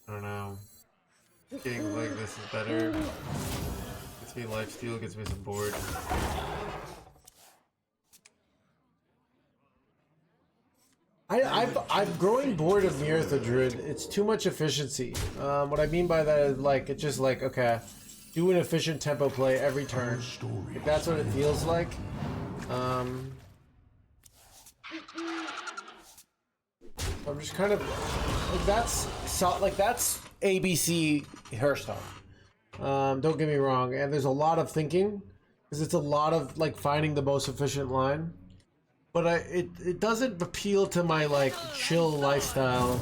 I don't know. Getting like this is better. Gets me lifesteal, gets me some board. I'm growing bored of Mirtha Druid. It's too much efficiency. What I mean by that is like it's just like okay, do an efficient tempo play every turn. If that's what it feels like. I'm just kind of like that's ABC Hearthstone. Don't get me wrong, and there's a lot of thinking because it's a lot of like finding the most efficient line. But it doesn't appeal to my like chill lifestyle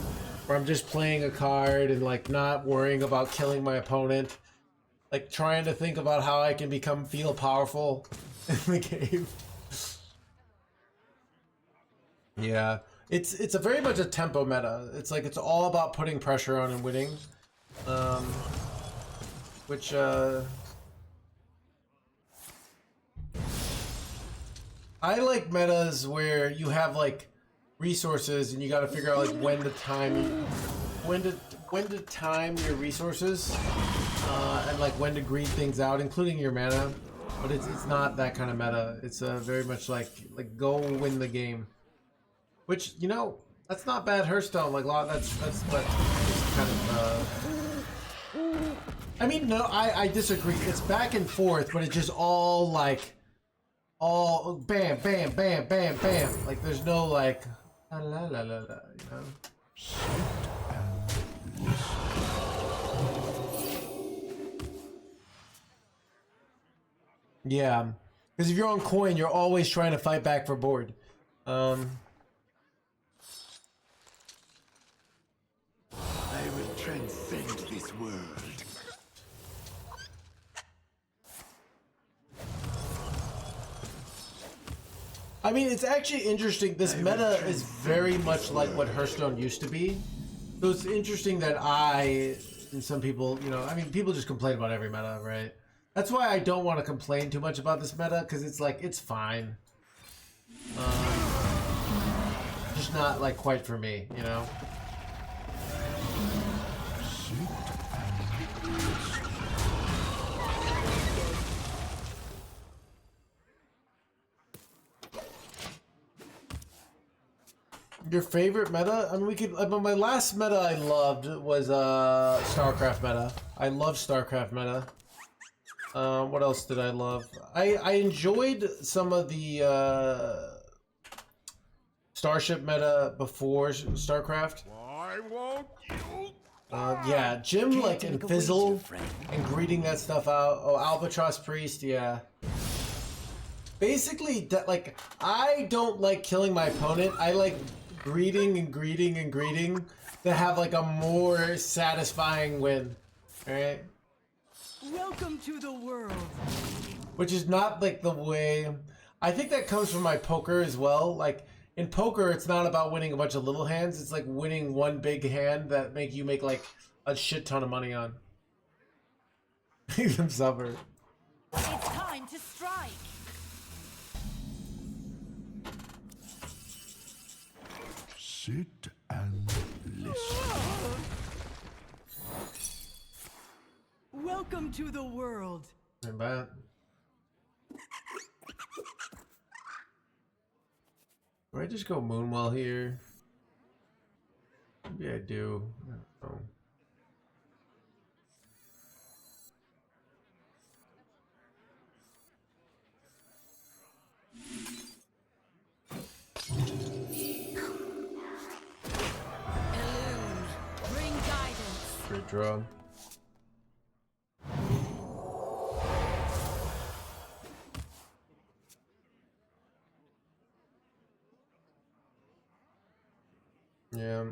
where I'm just playing a card and like not worrying about killing my opponent, like trying to think about how I can feel powerful in the game. Yeah. It's a very much a tempo meta. It's like it's all about putting pressure on and winning, which I like metas where you have like resources and you got to figure out like when to time your resources and like when to green things out, including your mana. But it's not that kind of meta. It's very much like go win the game. Which, you know, that's not bad Hearthstone, like, that's but it's kind of, I mean, no, I disagree. It's back and forth, but it's just all, like, all bam, bam, bam, bam, bam. Like, there's no, like, la la la la la, you know? Yeah, because if you're on coin, you're always trying to fight back for board. I will transcend this world. I mean, it's actually interesting. This meta is very much like what Hearthstone used to be. So it's interesting that and some people, you know, I mean, people just complain about every meta, right? That's why I don't want to complain too much about this meta, because it's like, it's fine. Just not like quite for me, you know? Your favorite meta? I mean, we could. My last meta I loved was StarCraft meta. I love StarCraft meta. What else did I love? I enjoyed some of the Starship meta before StarCraft. Why won't you? Yeah, Jim like and Fizzle and greeting that stuff out. Oh, Albatross Priest, yeah. Basically, that like I don't like killing my opponent. I like greeting and greeting and greeting to have like a more satisfying win. Alright? Welcome to the world. Which is not like the way. I think that comes from my poker as well. Like in poker, it's not about winning a bunch of little hands. It's like winning one big hand that make you make like a shit ton of money on. Make them suffer. It's time to strike. Sit and listen. Welcome to the world. And that. Do I just go Moonwell here? Maybe I do. I don't know. Elune, bring guidance. Great draw. Yeah.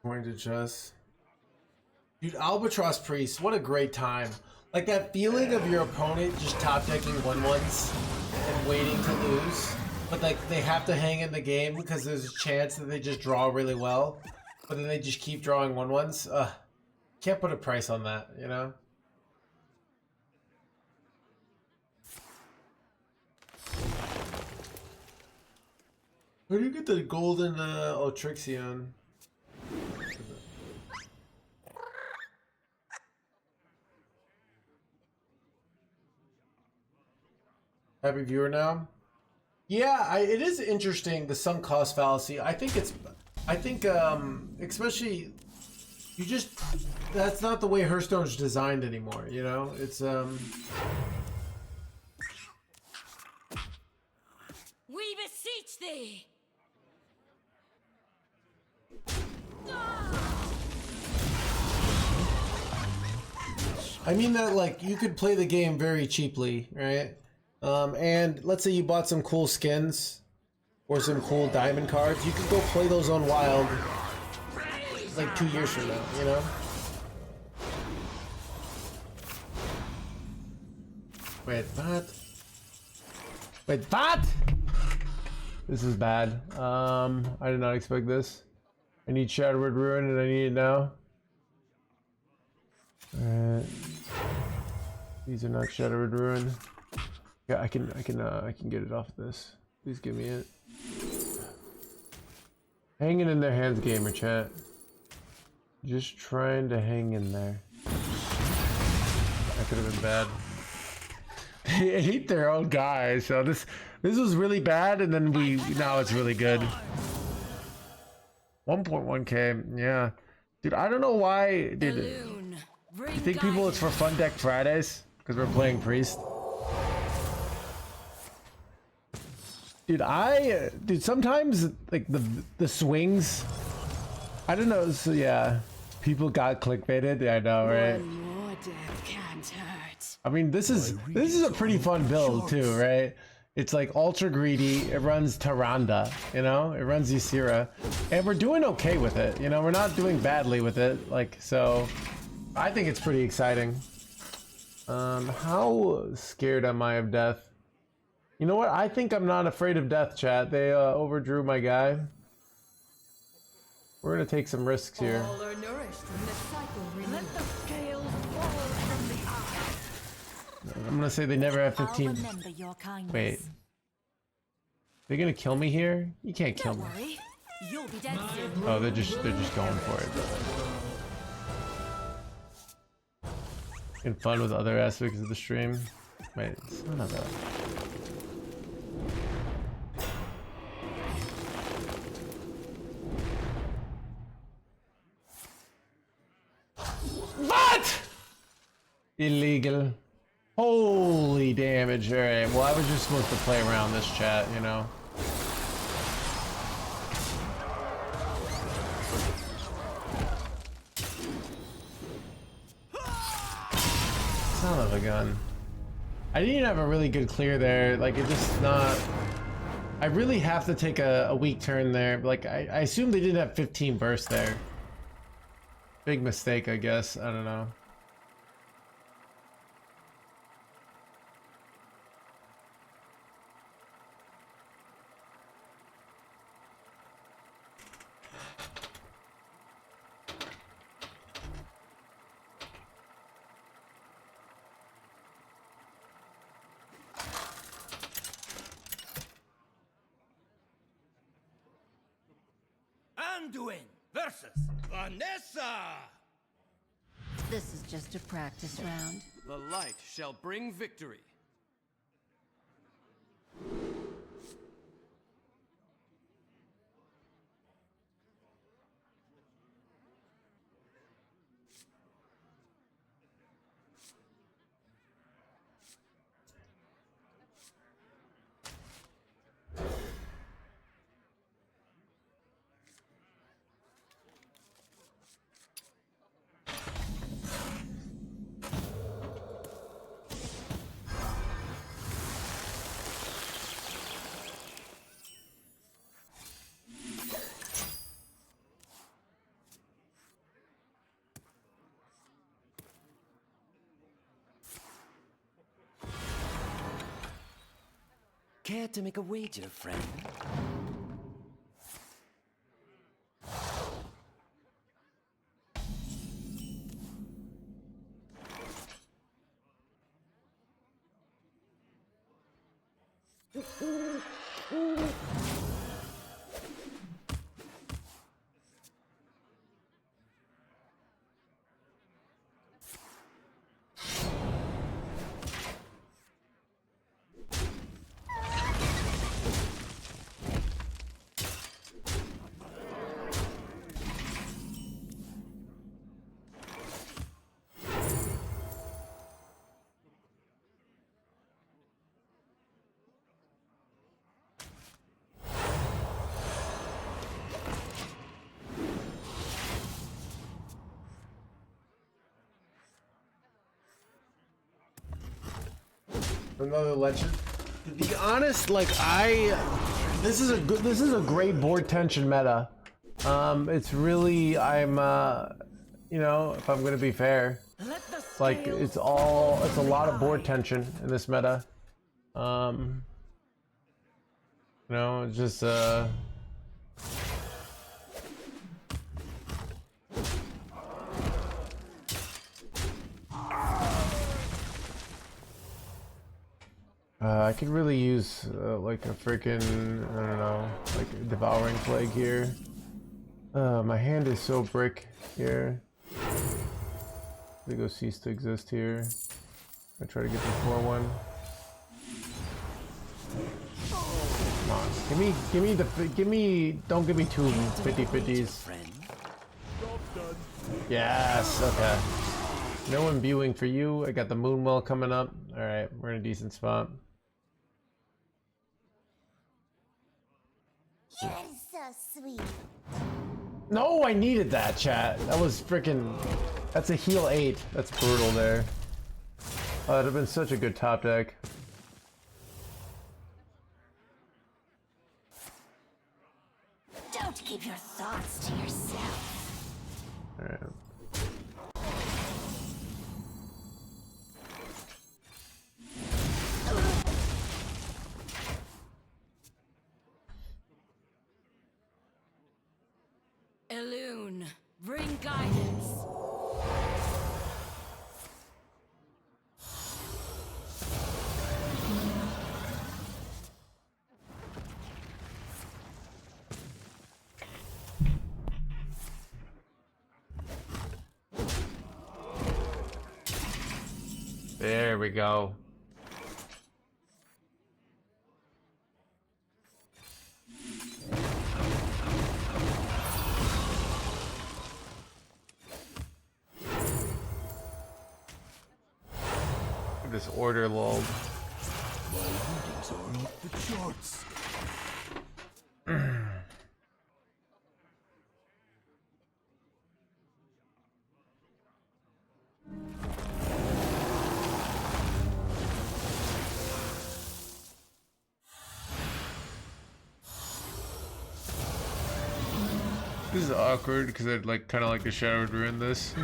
Going to chess. Dude, Albatross Priest, what a great time. Like that feeling of your opponent just top decking 1/1s and waiting to lose. But like they have to hang in the game because there's a chance that they just draw really well. But then they just keep drawing 1/1s. Can't put a price on that, you know? Where do you get the golden Otrixion? Happy viewer now? Yeah, it is interesting, the sunk cost fallacy. I think especially that's not the way Hearthstone's designed anymore, you know? It's We beseech thee. I mean that like you could play the game very cheaply, right? And let's say you bought some cool skins or some cool diamond cards, you could go play those on Wild like 2 years from now, you know? Wait, what? Wait, what? This is bad. I did not expect this. I need Shattered Ruin and I need it now. Alright. These are not Shattered Ruin. Yeah, I can get it off this. Please give me it. Hanging in their hands, gamer chat. Just trying to hang in there. That could have been bad. They hate their own guy, so this was really bad, and then now it's really good. 1.1k, yeah. Dude, I don't know why, dude. You think people it's for Fun Deck Fridays? Because we're playing Priest? Dude, sometimes, like, the swings, I don't know, so yeah. People got clickbaited, I know, right? One more death can't hurt. I mean, this is a pretty fun build too, right? It's like ultra greedy. It runs Tyrande, you know. It runs Ysera, and we're doing okay with it. You know, we're not doing badly with it. Like, so, I think it's pretty exciting. How scared am I of death? You know what? I think I'm not afraid of death, chat. They overdrew my guy. We're gonna take some risks here. All are nourished when the cycle renews. Let the scales fall from the eye. I'm gonna say they never have I'll 15. remember your kindness. Wait. They're gonna kill me here? You can't kill Don't me. worry, you'll be dead soon. Oh, they're just going for it. Having fun with other aspects of the stream. Wait, son of a. What? Illegal. Holy damage. Alright, well I was just supposed to play around this chat, you know. Son of a gun. I didn't have a really good clear there. Like, it just not... I really have to take a weak turn there. Like, I assume they didn't have 15 bursts there. Big mistake, I guess. I don't know. Anduin versus Vanessa! This is just a practice round. The light shall bring victory. Care to make a wager, friend? Another legend. To be honest, like this is a great board tension meta. It's really you know, if I'm gonna be fair, like it's a lot of board tension in this meta. You know, it's just I could really use like a freaking, I don't know, like a devouring plague here. My hand is so brick here. We go cease to exist here. I try to get the 4-1. Come on, don't give me two 50-50s. Yes, okay. No imbuing for you. I got the Moonwell coming up. All right, we're in a decent spot. You're so sweet. No, I needed that, chat. That was freaking... That's a heal 8. That's brutal there. Oh, that'd have been such a good top deck. Don't keep your thoughts to yourself. All right. Elune, bring guidance. There we go. This order lull. My readings are off the charts. This is awkward because I'd like kind of like a Shadowed Ruin this.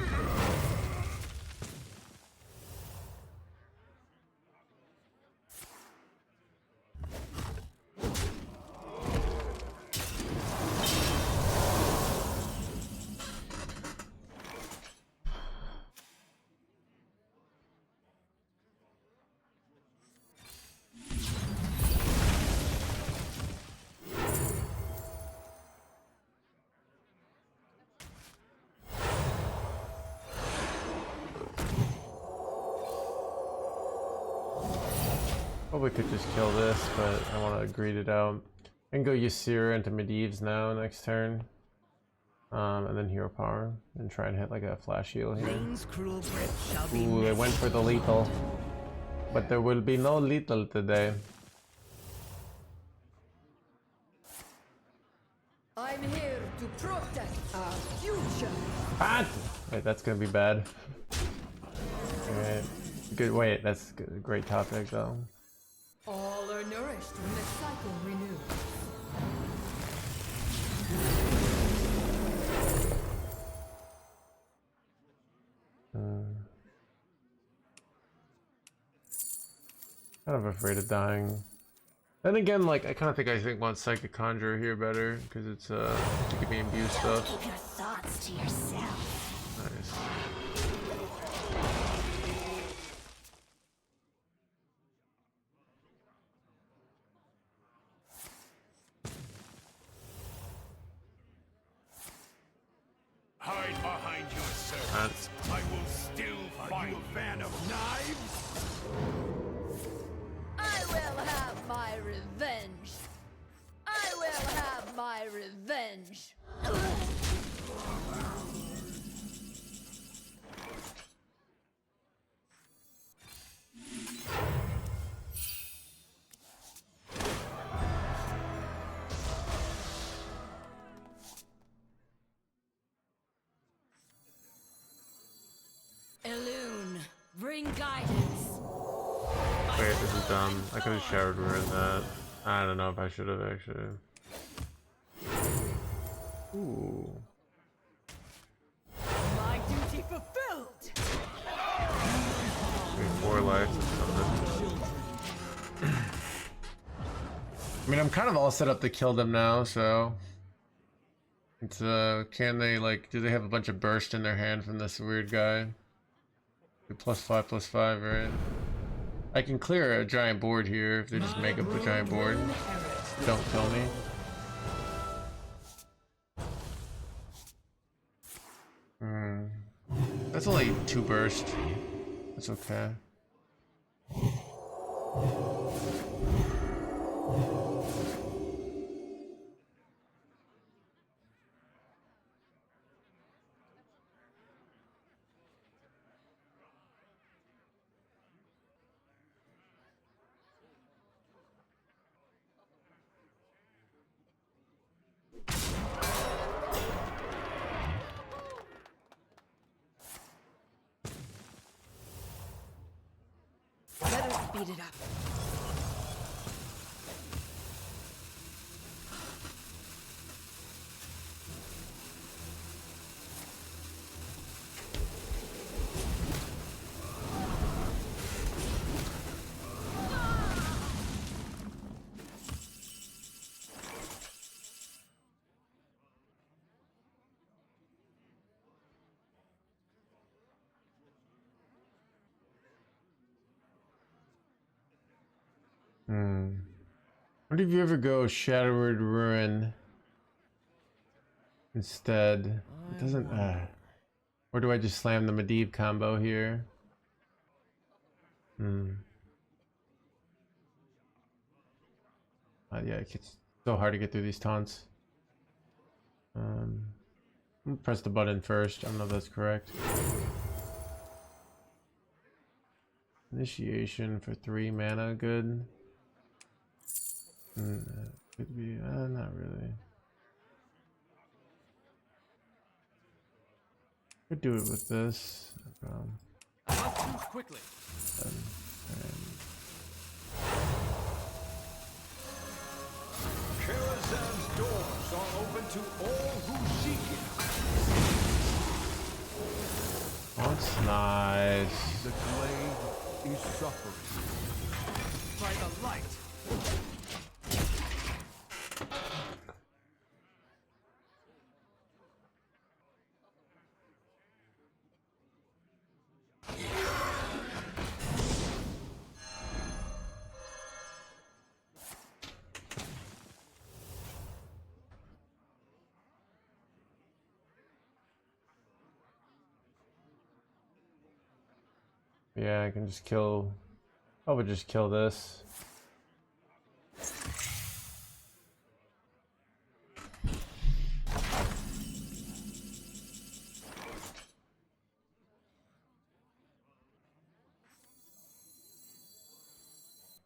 Probably could just kill this, but I want to greed it out. And go Ysera into Medivh's now next turn. And then hero power. And try and hit like a flash heal here. Rain's cruel grip shall be Ooh, they went for the lethal. But there will be no lethal today. I'm here to protect our future. Ah! Wait, that's gonna be bad. Alright. Good, wait, that's a great topic though. All are nourished when the cycle renews. Kind of afraid of dying. Then again, like I think want Psychic Conjurer here better because it's to give me imbue stuff. Keep your thoughts to yourself. Nice. Hide behind your servants. I will still fight. Are you a fan of knives? I will have my revenge. I will have my revenge. Elune, bring guidance. Wait, this is dumb. I could have Shadowed Ruin that. I don't know if I should have actually. Ooh. my duty fulfilled. 4 life. I mean, I'm kind of all set up to kill them now, so it's can they like? Do they have a bunch of burst in their hand from this weird guy? +5/+5, right? I can clear a giant board here if they just make up a giant board. Don't kill me. That's only 2 burst. That's okay. Better speed it up. What if you ever go Shadowed Ruin instead? It doesn't. Or do I just slam the Medivh combo here? Yeah, it's so hard to get through these taunts. I'm gonna press the button first. I don't know if that's correct. Initiation for 3 mana, good. Could be, not really. Could do it with this. No problem. Move quickly. Karazhan's doors are open open to all who seek it. That's nice. The glade is suffering. By the light. Yeah, I can just kill. I would just kill this.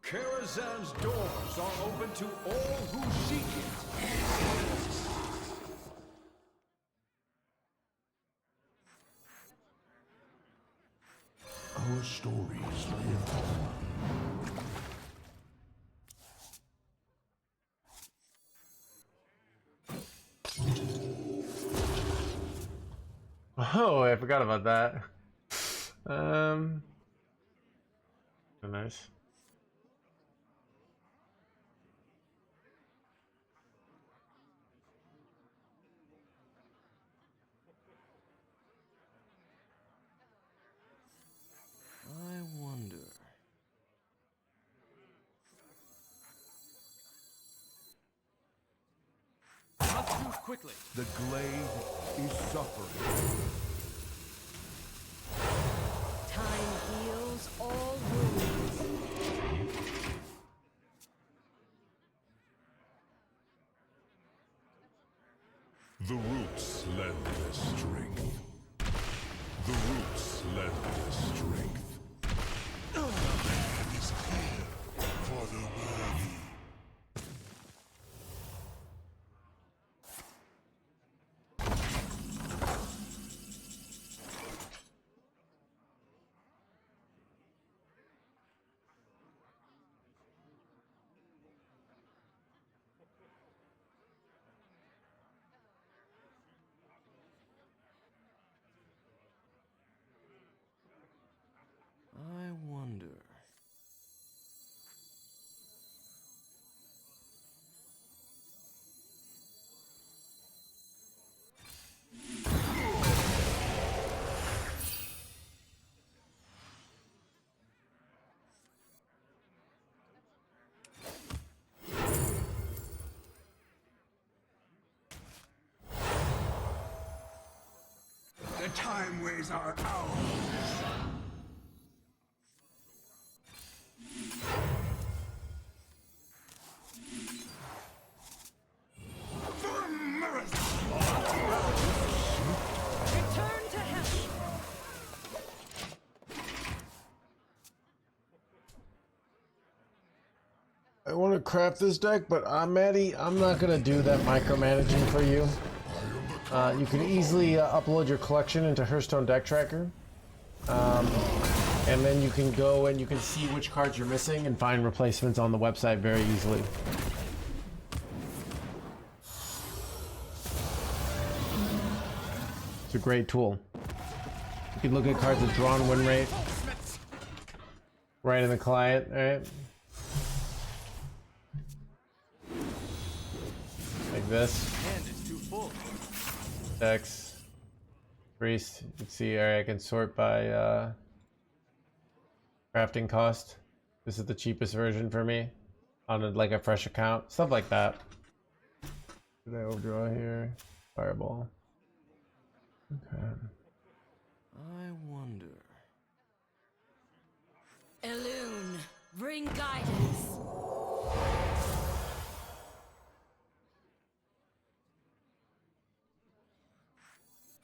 Karazhan's doors are open to all who seek it. Our stories live on. Oh, I forgot about that. Nice. I wonder. Let's move quickly. The glade is suffering. Time heals all wounds. The roots lend their strength. The roots lend their strength. The land is clear for the worthy. I wonder. The time ways are ours. Return to hell. I want to craft this deck, but Maddie, I'm not gonna do that micromanaging for you. You can easily upload your collection into Hearthstone Deck Tracker, and then you can go and you can see which cards you're missing and find replacements on the website very easily. It's a great tool. You can look at cards with drawn win rate right in the client, right? Like this. Hand is too full. Decks. Priest. You can see I can sort by crafting cost. This is the cheapest version for me on like a fresh account. Stuff like that. Did I overdraw here? Fireball. Okay. I wonder. Elune, bring guidance.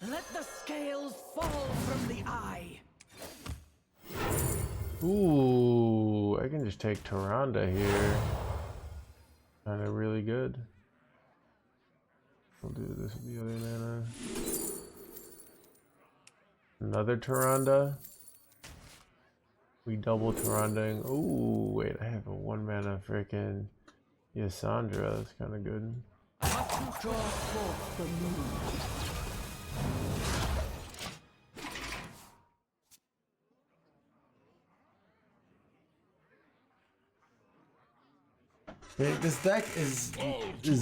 Let the scales fall from the eye. Ooh, I can just take Tyrande here. Kinda really good. I'll do this with the other mana. Another Tyrande. We double Tyrandeing. Ooh, wait, I have a 1 mana freaking Yasandra. That's kinda good. Draw forth the moon. This deck is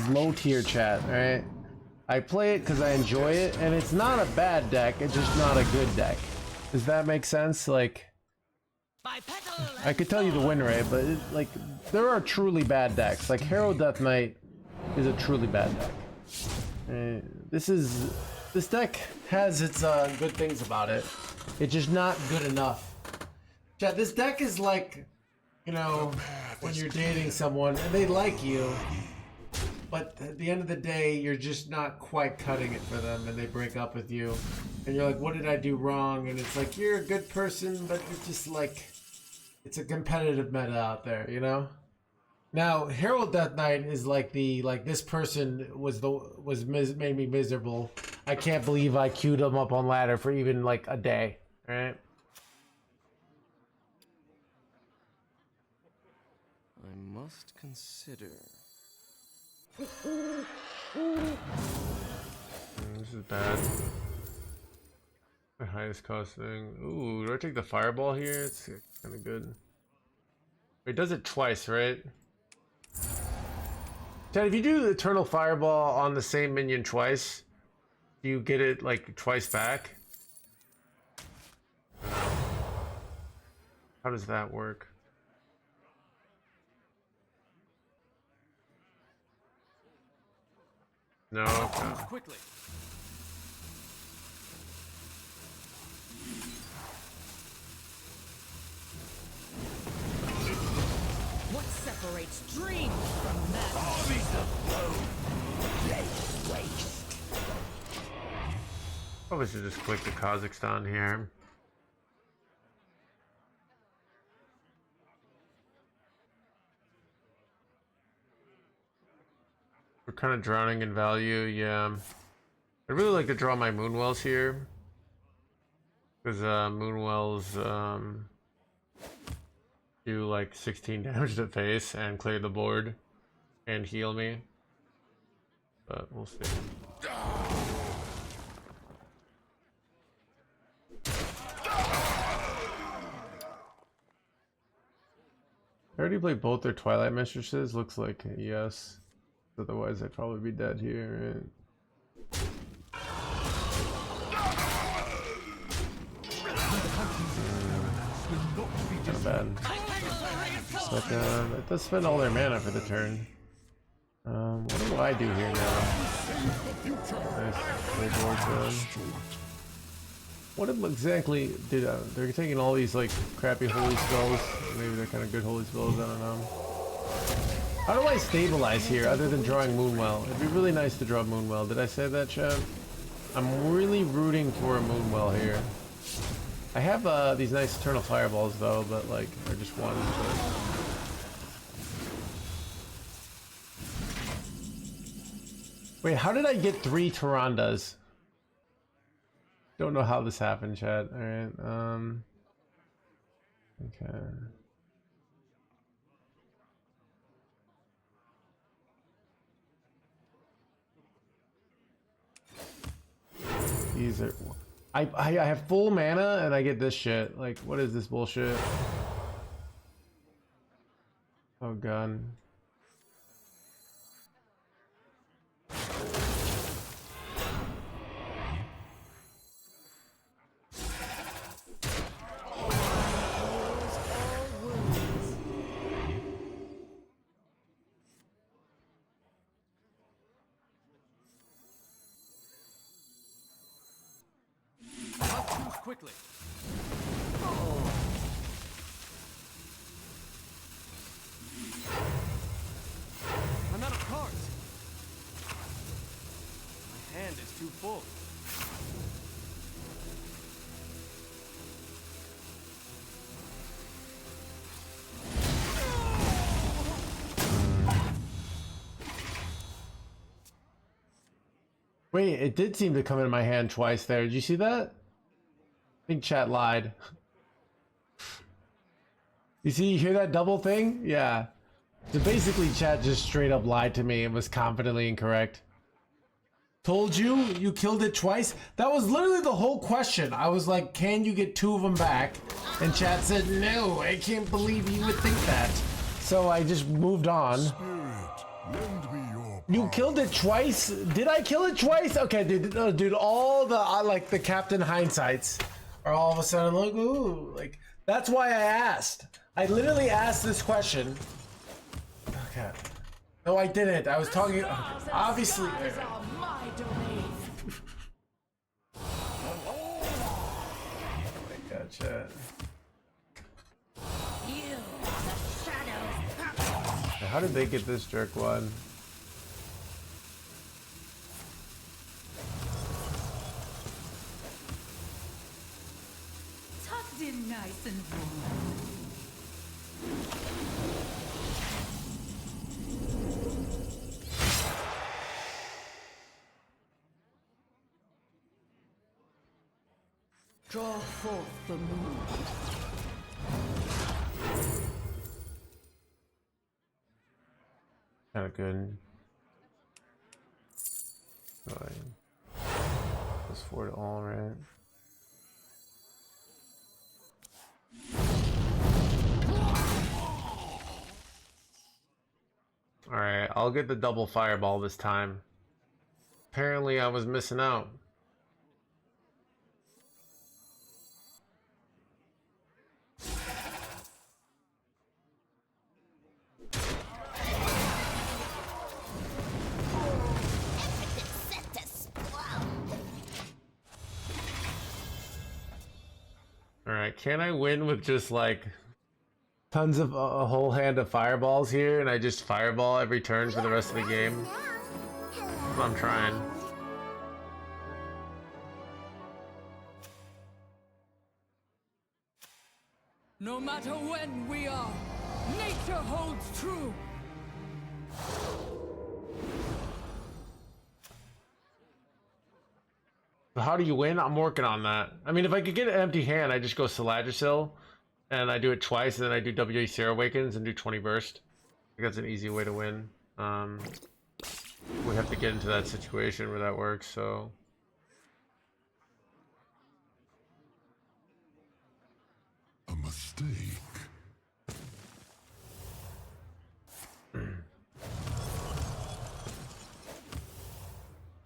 low tier, chat. All right, I play it because I enjoy it, and it's not a bad deck. It's just not a good deck. Does that make sense? Like, I could tell you the win rate, but like, there are truly bad decks. Like Herald Death Knight is a truly bad deck. This deck has its good things about it. It's just not good enough. Chat, this deck is like, you know, when you're dating someone and they like you, but at the end of the day, you're just not quite cutting it for them, and they break up with you, and you're like, what did I do wrong? And it's like, you're a good person, but it's just like, it's a competitive meta out there, you know? Now, Herald Death Knight is like this person made me miserable. I can't believe I queued him up on ladder for even like a day, right? I must consider. This is bad. The highest cost thing. Ooh, do I take the fireball here? It's kind of good. It does it twice, right? Chad, if you do the Eternal Fireball on the same minion twice, do you get it like twice back? How does that work? No. Okay. Quickly. What separates dreams from madness? Probably should just click the Kazakhstan here. We're kind of drowning in value, yeah. I'd really like to draw my Moonwells here, because Moonwells do like 16 damage to face and clear the board and heal me, but we'll see. I already played both their Twilight Mistresses. Looks like yes. Otherwise, I'd probably be dead here. Right? Not bad. But it does spend all their mana for the turn. What do I do here now? Nice play board done. What exactly did they're taking all these like crappy holy spells? Maybe they're kind of good holy spells. I don't know. How do I stabilize here other than drawing Moonwell? It'd be really nice to draw Moonwell. Did I say that, Chad? I'm really rooting for a Moonwell here. I have these nice Eternal Fireballs though, but like they're just ones. Wait, how did I get 3 Tyrandas? Don't know how this happened, Chad. All right. Okay. These are. I have full mana and I get this shit. Like, what is this bullshit? Oh god. Quickly. I'm out of cards. My hand is too full. Wait, it did seem to come in my hand twice there. Did you see that? I think chat lied. You see, you hear that double thing? Yeah. So basically chat just straight up lied to me and was confidently incorrect. Told you, you killed it twice. That was literally the whole question. I was like, can you get 2 of them back? And chat said, no, I can't believe you would think that. So I just moved on. You killed it twice? Did I kill it twice? Okay, dude, all the, like, the Captain Hindsights are all of a sudden like, ooh, like, that's why I asked. I literally asked this question. Okay. No, I didn't. I was talking, obviously. Gotcha. How did they get this jerk one? Tucked in nice and warm. Draw forth the moon. Kind of good. Fine. Let's forward all right. All right, I'll get the double fireball this time. Apparently, I was missing out. Alright, can I win with just like tons of a whole hand of fireballs here and I just fireball every turn for the rest of the game? I'm trying. No matter when we are, nature holds true. How do you win? I'm working on that. I mean, if I could get an empty hand, I just go Saladrisil, and I do it twice, and then I do WACR Awakens and do 20 Burst. I think that's an easy way to win. We have to get into that situation where that works, so... A mistake.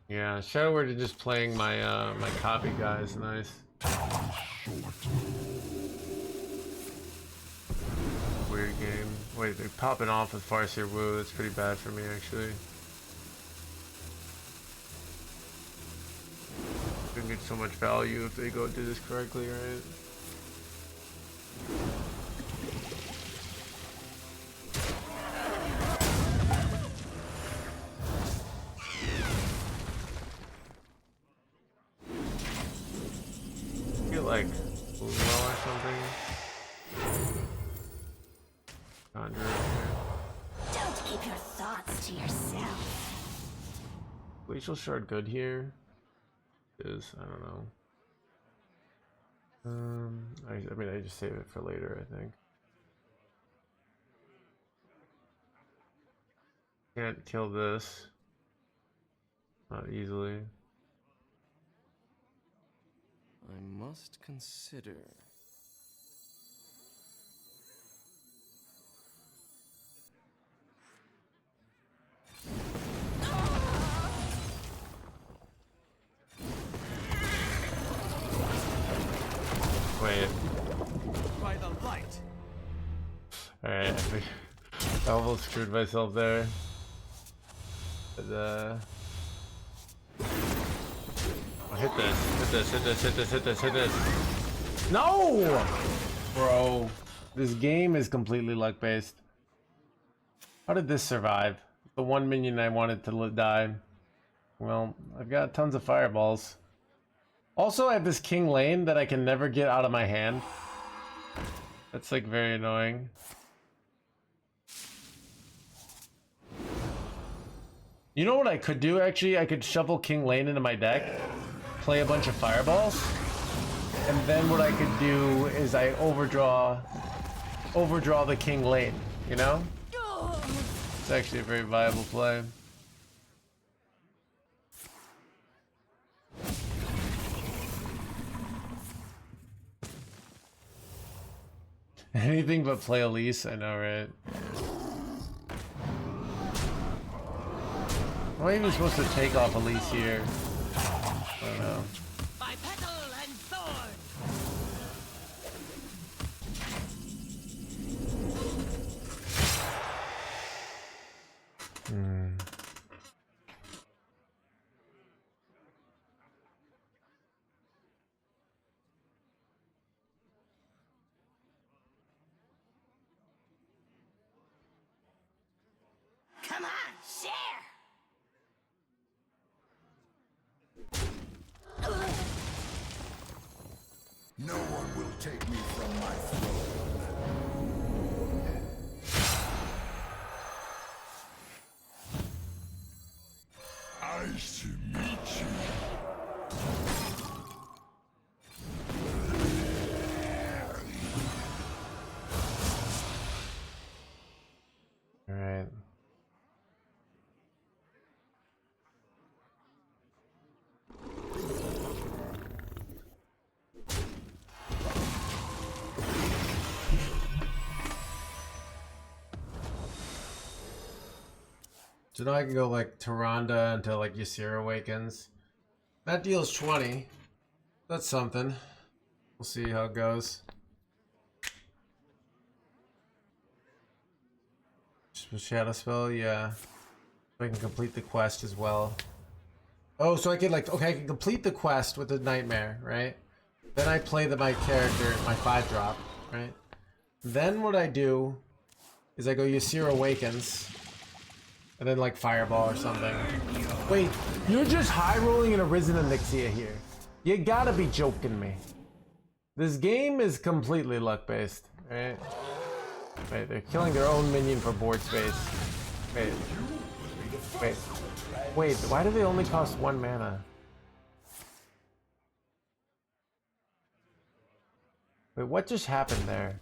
Yeah, Shadow Word just playing my my copy guy is nice. Weird game. Wait, they're popping off with Farseer Wu. That's pretty bad for me, actually. Gonna get so much value if they go do this correctly, right? Like blue well or something. Don't keep your thoughts to yourself. Glacial Shard good here? Is I don't know. I mean I just save it for later, I think. Can't kill this. Not easily. I must consider. Wait. By the light. Alright, I almost screwed myself there. But hit this. No! Bro, this game is completely luck based. How did this survive? The one minion I wanted to die. Well, I've got tons of fireballs. Also, I have this King Lane that I can never get out of my hand. That's like very annoying. You know what I could do actually? I could shuffle King Lane into my deck, play a bunch of fireballs, and then what I could do is I overdraw the King Lane, you know? It's actually a very viable play. Anything but play Elise, I know, right? Am I even supposed to take off Elise here? I don't know. By petal and thorn. Come on, share! No one will take me from my throne. I shall meet you. All right. So now I can go like Tyrande until like Ysera awakens. That deals 20. That's something. We'll see how it goes. Shadow spell, yeah. I can complete the quest as well. Oh, so I can like, okay, I can complete the quest with the nightmare, right? Then I play my character, my 5-drop, right? Then what I do is I go Ysera awakens. And then like Fireball or something. Wait, you're just high rolling an Arisen Elixir here. You gotta be joking me. This game is completely luck based, right? Wait, they're killing their own minion for board space. Wait. Wait. Wait, why do they only cost 1 mana? Wait, what just happened there?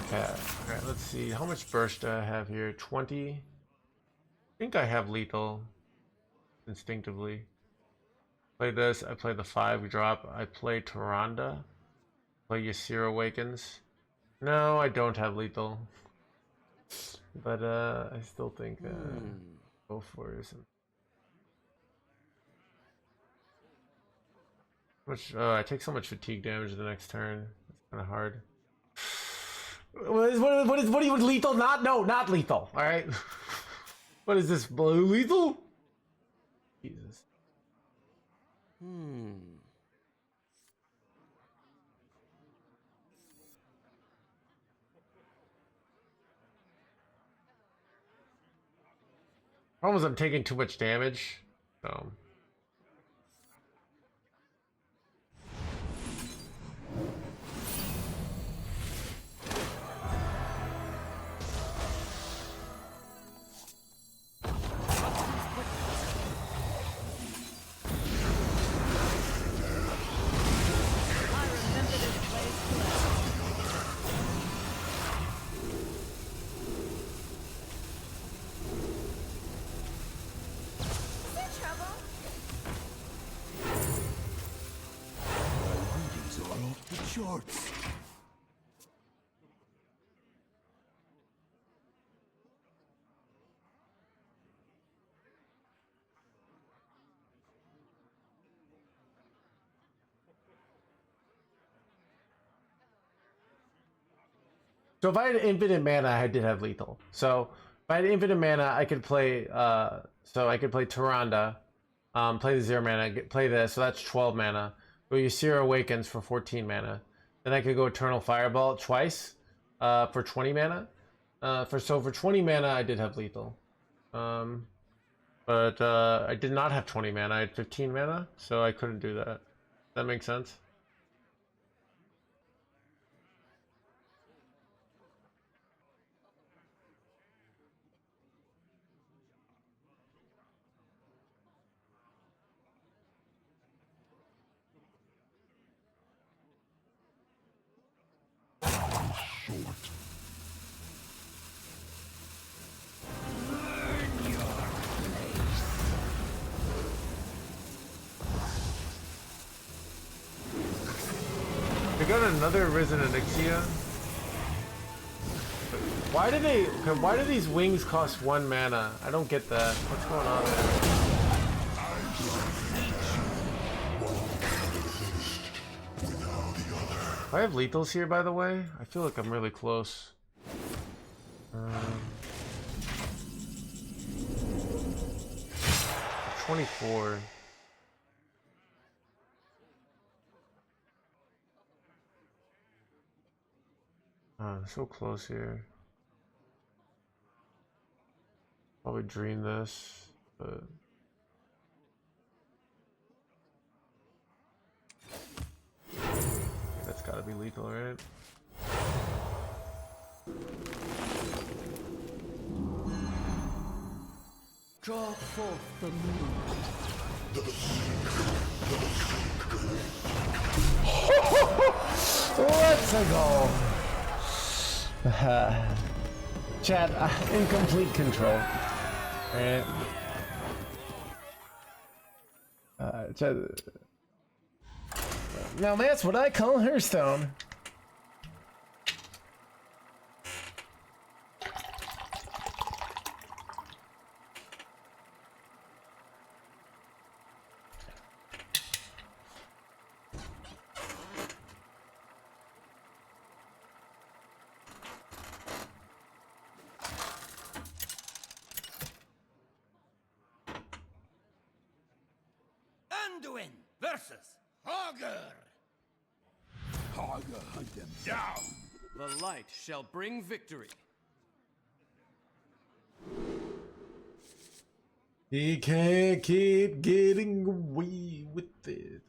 Okay, alright, let's see. How much burst do I have here? 20? I think I have lethal. Instinctively. Play this, I play the 5-drop. I play Tyrande. Play Ysera Awakens. No, I don't have lethal. But I still think go for it. I take so much fatigue damage the next turn. It's kind of hard. What do you lethal? Not lethal. All right. What is this? Blue lethal? Jesus. Problem is I'm taking too much damage. So. Shorts. So if I had infinite mana, I did have lethal. So if I had infinite mana, I could play. So I could play Tyrande, play the 0 mana, play this. So that's 12 mana. Go Ysera Awakens for 14 mana. Then I could go Eternal Fireball twice, for 20 mana. For 20 mana, I did have lethal. But I did not have 20 mana. I had 15 mana, so I couldn't do that. That makes sense. got another Risen Onyxia. Why do these wings cost 1 mana? I don't get that. What's going on there? I have lethals here, by the way. I feel like I'm really close. 24. So close here. Probably dream this, but that's gotta be lethal, right? Draw forth the moon. Let's go. Chat, in complete control. Alright. Chat. Now that's what I call Hearthstone. Anduin versus Hogger. Hogger, hunt them down. The light shall bring victory. He can't keep getting away with it.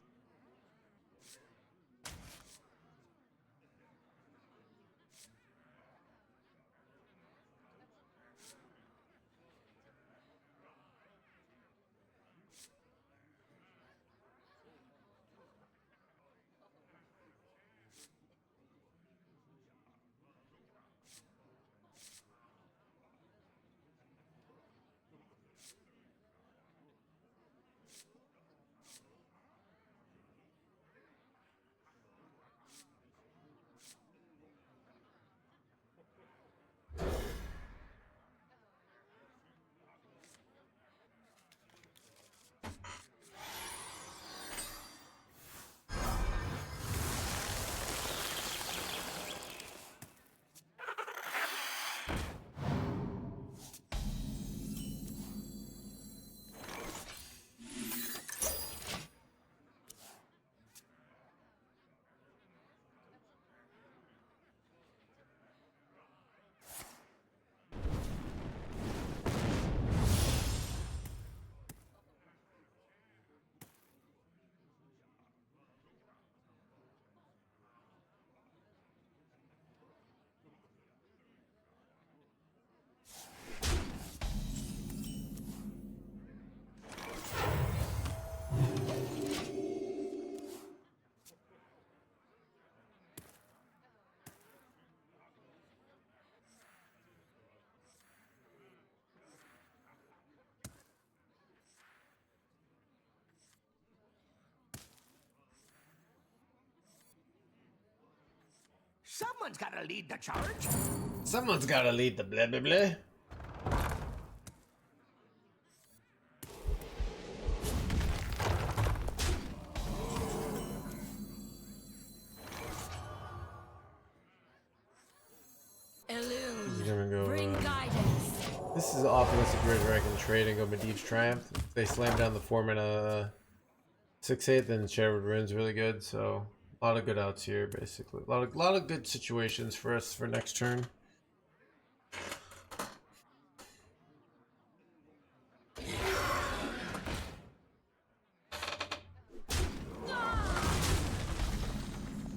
Someone's gotta lead the charge. Someone's gotta lead the blah blah blah. Illume. Bring guidance. This is offensive grid where I can trade and go Medivh's Triumph. If they slam down the 4-mana 6/8, then Sherwood Rune's really good, so a lot of good outs here, basically. A lot of good situations for us for next turn.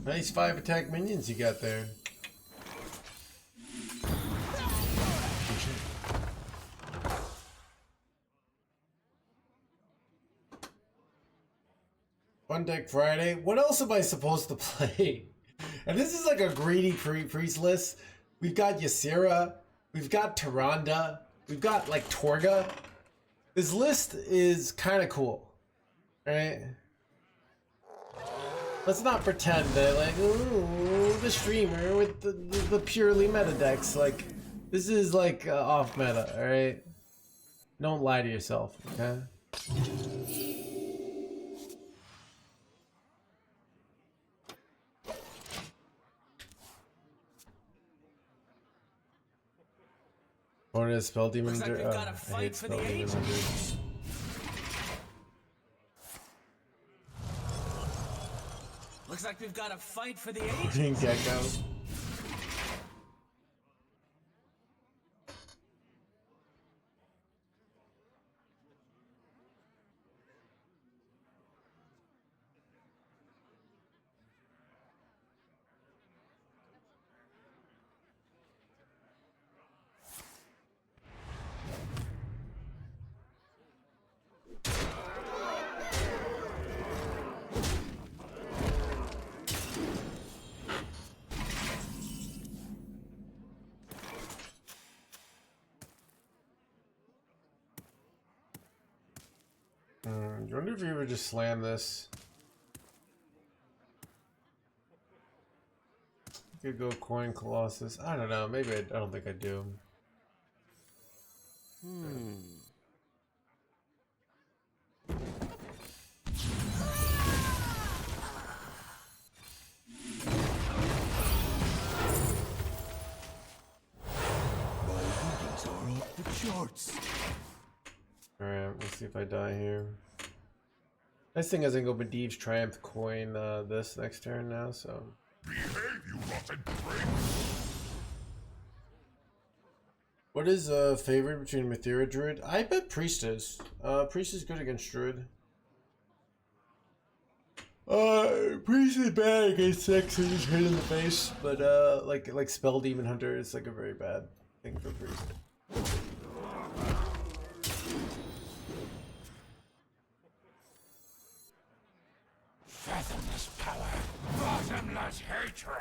Nice 5 attack minions you got there. Fun Deck Friday. What else am I supposed to play? And this is like a greedy priest list. We've got Ysera. We've got Tyrande. We've got like Torga. This list is kind of cool. Right? Let's not pretend that like, ooh, the streamer with the purely meta decks. Like, this is like off meta, all right? Don't lie to yourself, okay? What is spell demon? Looks like we've got a I fight hate for spell the demon ages. hunters. Looks like we've got a fight for the Green ages. Gecko. I wonder if you ever just slam this. Could go coin Colossus. I don't know. Maybe I don't think I do. My readings are off the charts. Alright, let's see if I die here. Nice thing is I can go BwjwnwSg+, Triumph, coin this next turn now, so. Behave, you rotten prick! What is favorite between Mythera Druid? I bet Priest is. Priest is good against Druid. Priest is bad against Sex and just hit in the face, but like Spell Demon Hunter is like a very bad thing for Priest. Fathomless power, bottomless hatred!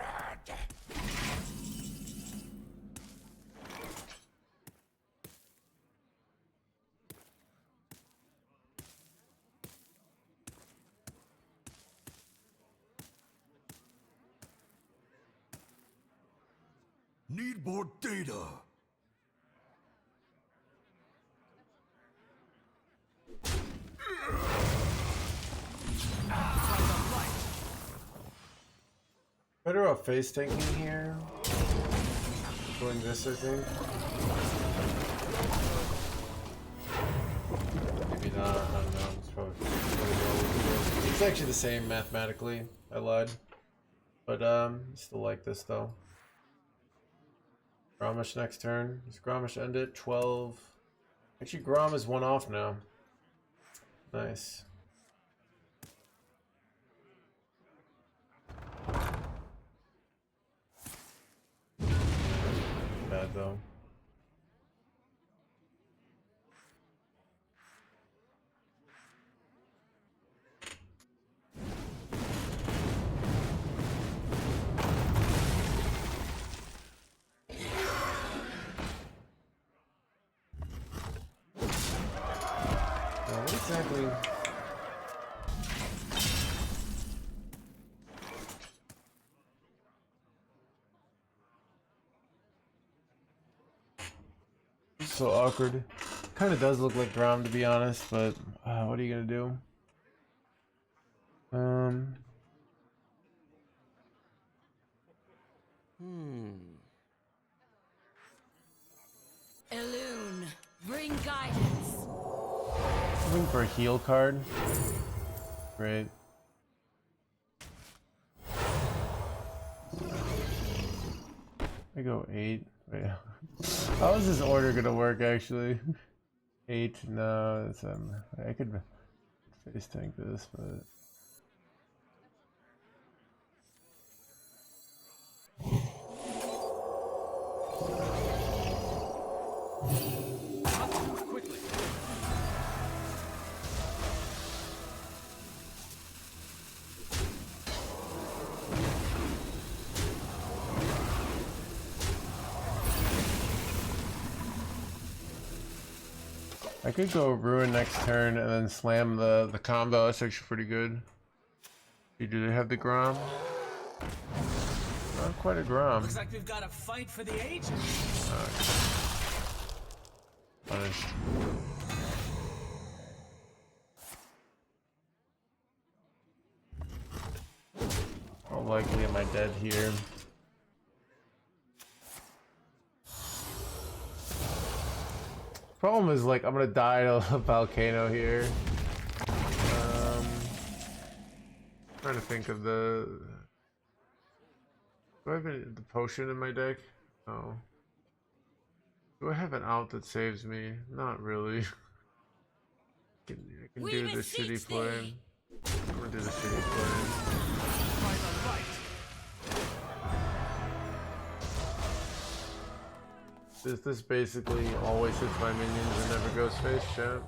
Need more data. Better off face tanking here. Doing this, I think. Maybe not. I don't know. It's probably it's actually the same mathematically. I lied, but still like this though. Grommash next turn. Does Grommash end it? 12. Actually, Grom is one off now. Nice. Bad though. What exactly? So awkward. Kind of does look like Grom, to be honest, but what are you gonna do? Elune, bring guidance. Looking for a heal card. Great. I go 8. Wait, how is this order gonna work actually? 8? No, it's I could face tank this, but. Quickly. I could go Ruin next turn and then slam the combo. That's actually pretty good. Do they have the Grom? Not quite a Grom. Looks like we've got a fight for the ages. Punished. How likely am I dead here? Problem is, like, I'm gonna die to a volcano here. Trying to think of the. Do I have the potion in my deck? Oh. Do I have an out that saves me? Not really. I can do the shitty play. I'm gonna do the shitty play. By the light. This basically always hits my minions and never goes face, chat.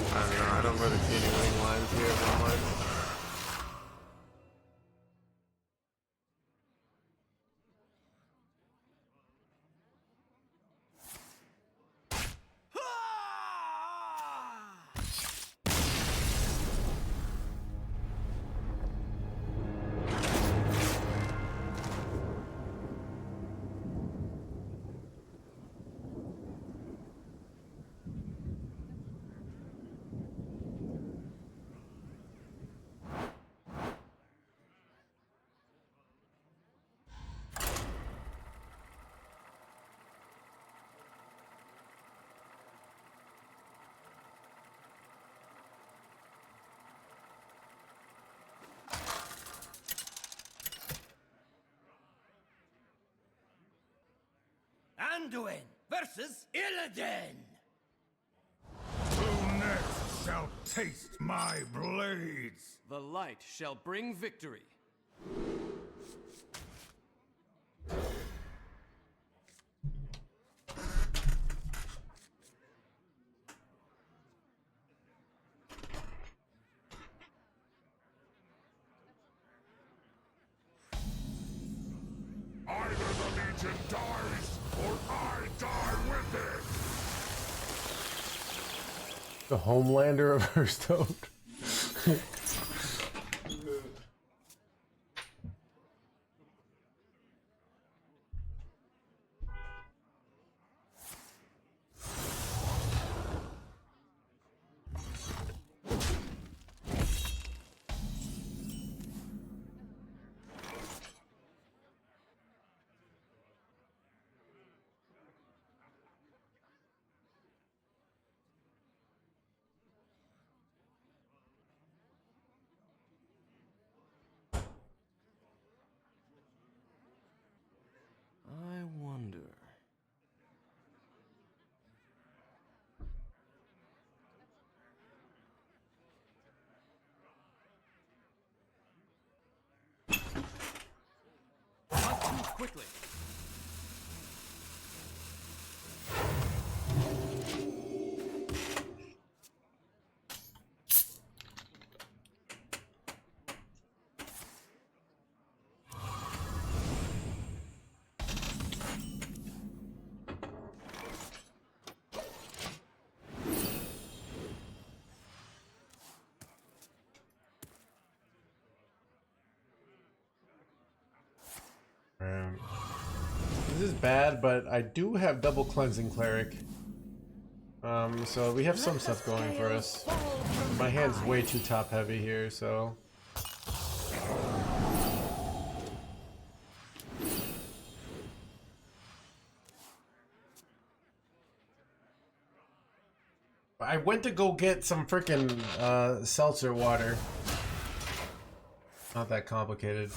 I don't know, I don't really see any winning lines here that much. Anduin versus Illidan. Who next shall taste my blades? The light shall bring victory. Either the Legion dies, or I die with it! The Homelander of Hearthstone. I wonder. Must move quickly. This is bad, but I do have double cleansing cleric. So we have some stuff going for us. My hand's way too top heavy here, so. I went to go get some freaking seltzer water. Not that complicated.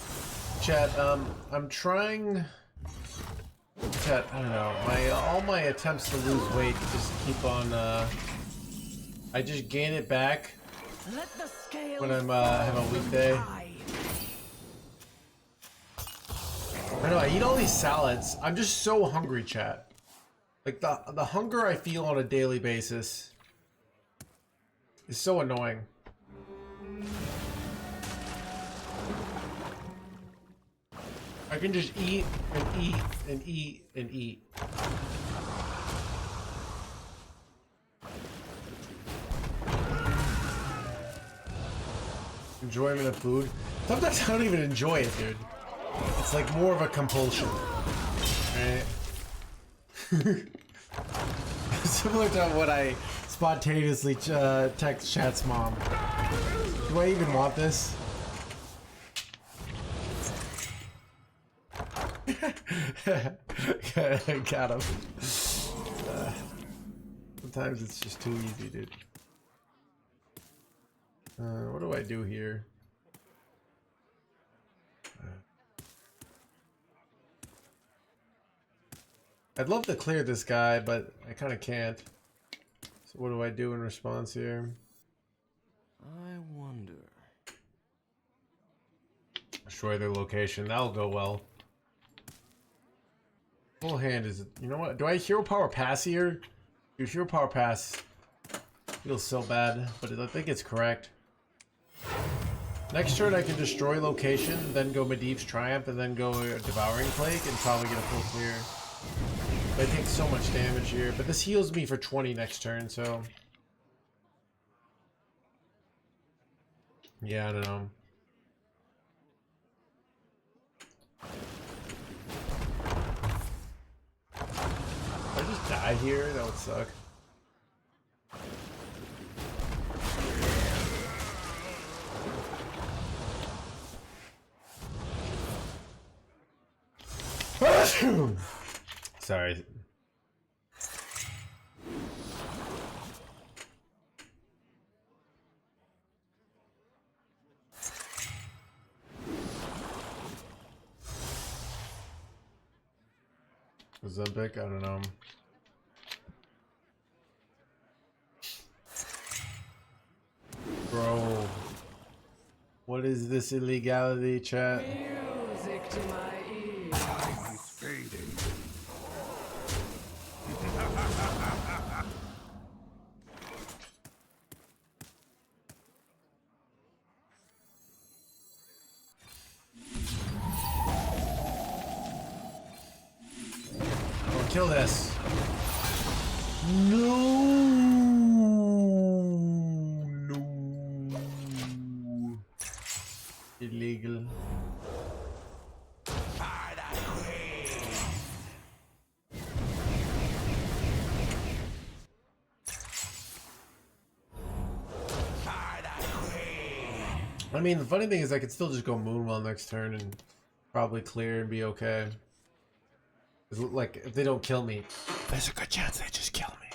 Chat, I'm trying. Chat, I don't know. All my attempts to lose weight just keep on. I just gain it back when I'm have a weekday. I know. I eat all these salads. I'm just so hungry, chat. Like the hunger I feel on a daily basis is so annoying. I can just eat and eat and eat and eat. Enjoyment of food. Sometimes I don't even enjoy it, dude. It's like more of a compulsion. Right? Similar to what I spontaneously text chat's mom. Do I even want this? Got him. Sometimes it's just too easy, dude. What do I do here? I'd love to clear this guy, but I kind of can't. So what do I do in response here? I wonder. Destroy their location. That'll go well. Full hand is... You know what? Do I hero power pass here? Your hero power pass feels so bad, but I think it's correct. Next turn I can destroy location, then go Medivh's Triumph, and then go Devouring Plague, and probably get a full clear. But I take so much damage here, but this heals me for 20 next turn, so... Yeah, I don't know. If I just die here, that would suck. Sorry. Ozempic? I don't know. Bro. What is this illegality, chat? Music to my ears. Time is fading. Oh, kill this. No. Illegal. I mean, the funny thing is I could still just go Moonwell next turn and probably clear and be okay. Like, if they don't kill me, there's a good chance they just kill me.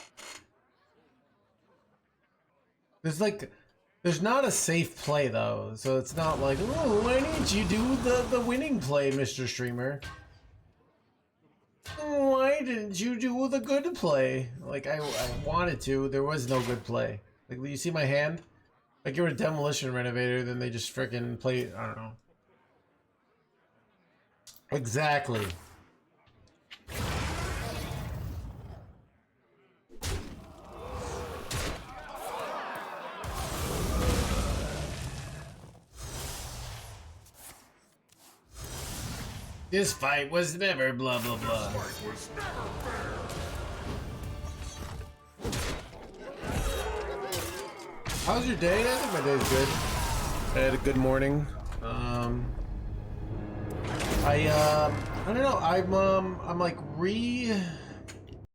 There's not a safe play though, so it's not like, oh, why didn't you do the winning play, Mr. Streamer? Why didn't you do the good play? Like, I wanted to, there was no good play. Like, you see my hand? Like, you're a demolition renovator, then they just freaking play, I don't know. Exactly. This fight was never blah blah blah. This fight was never fair. How's your day? I think my day's good. I had a good morning. I don't know. I'm like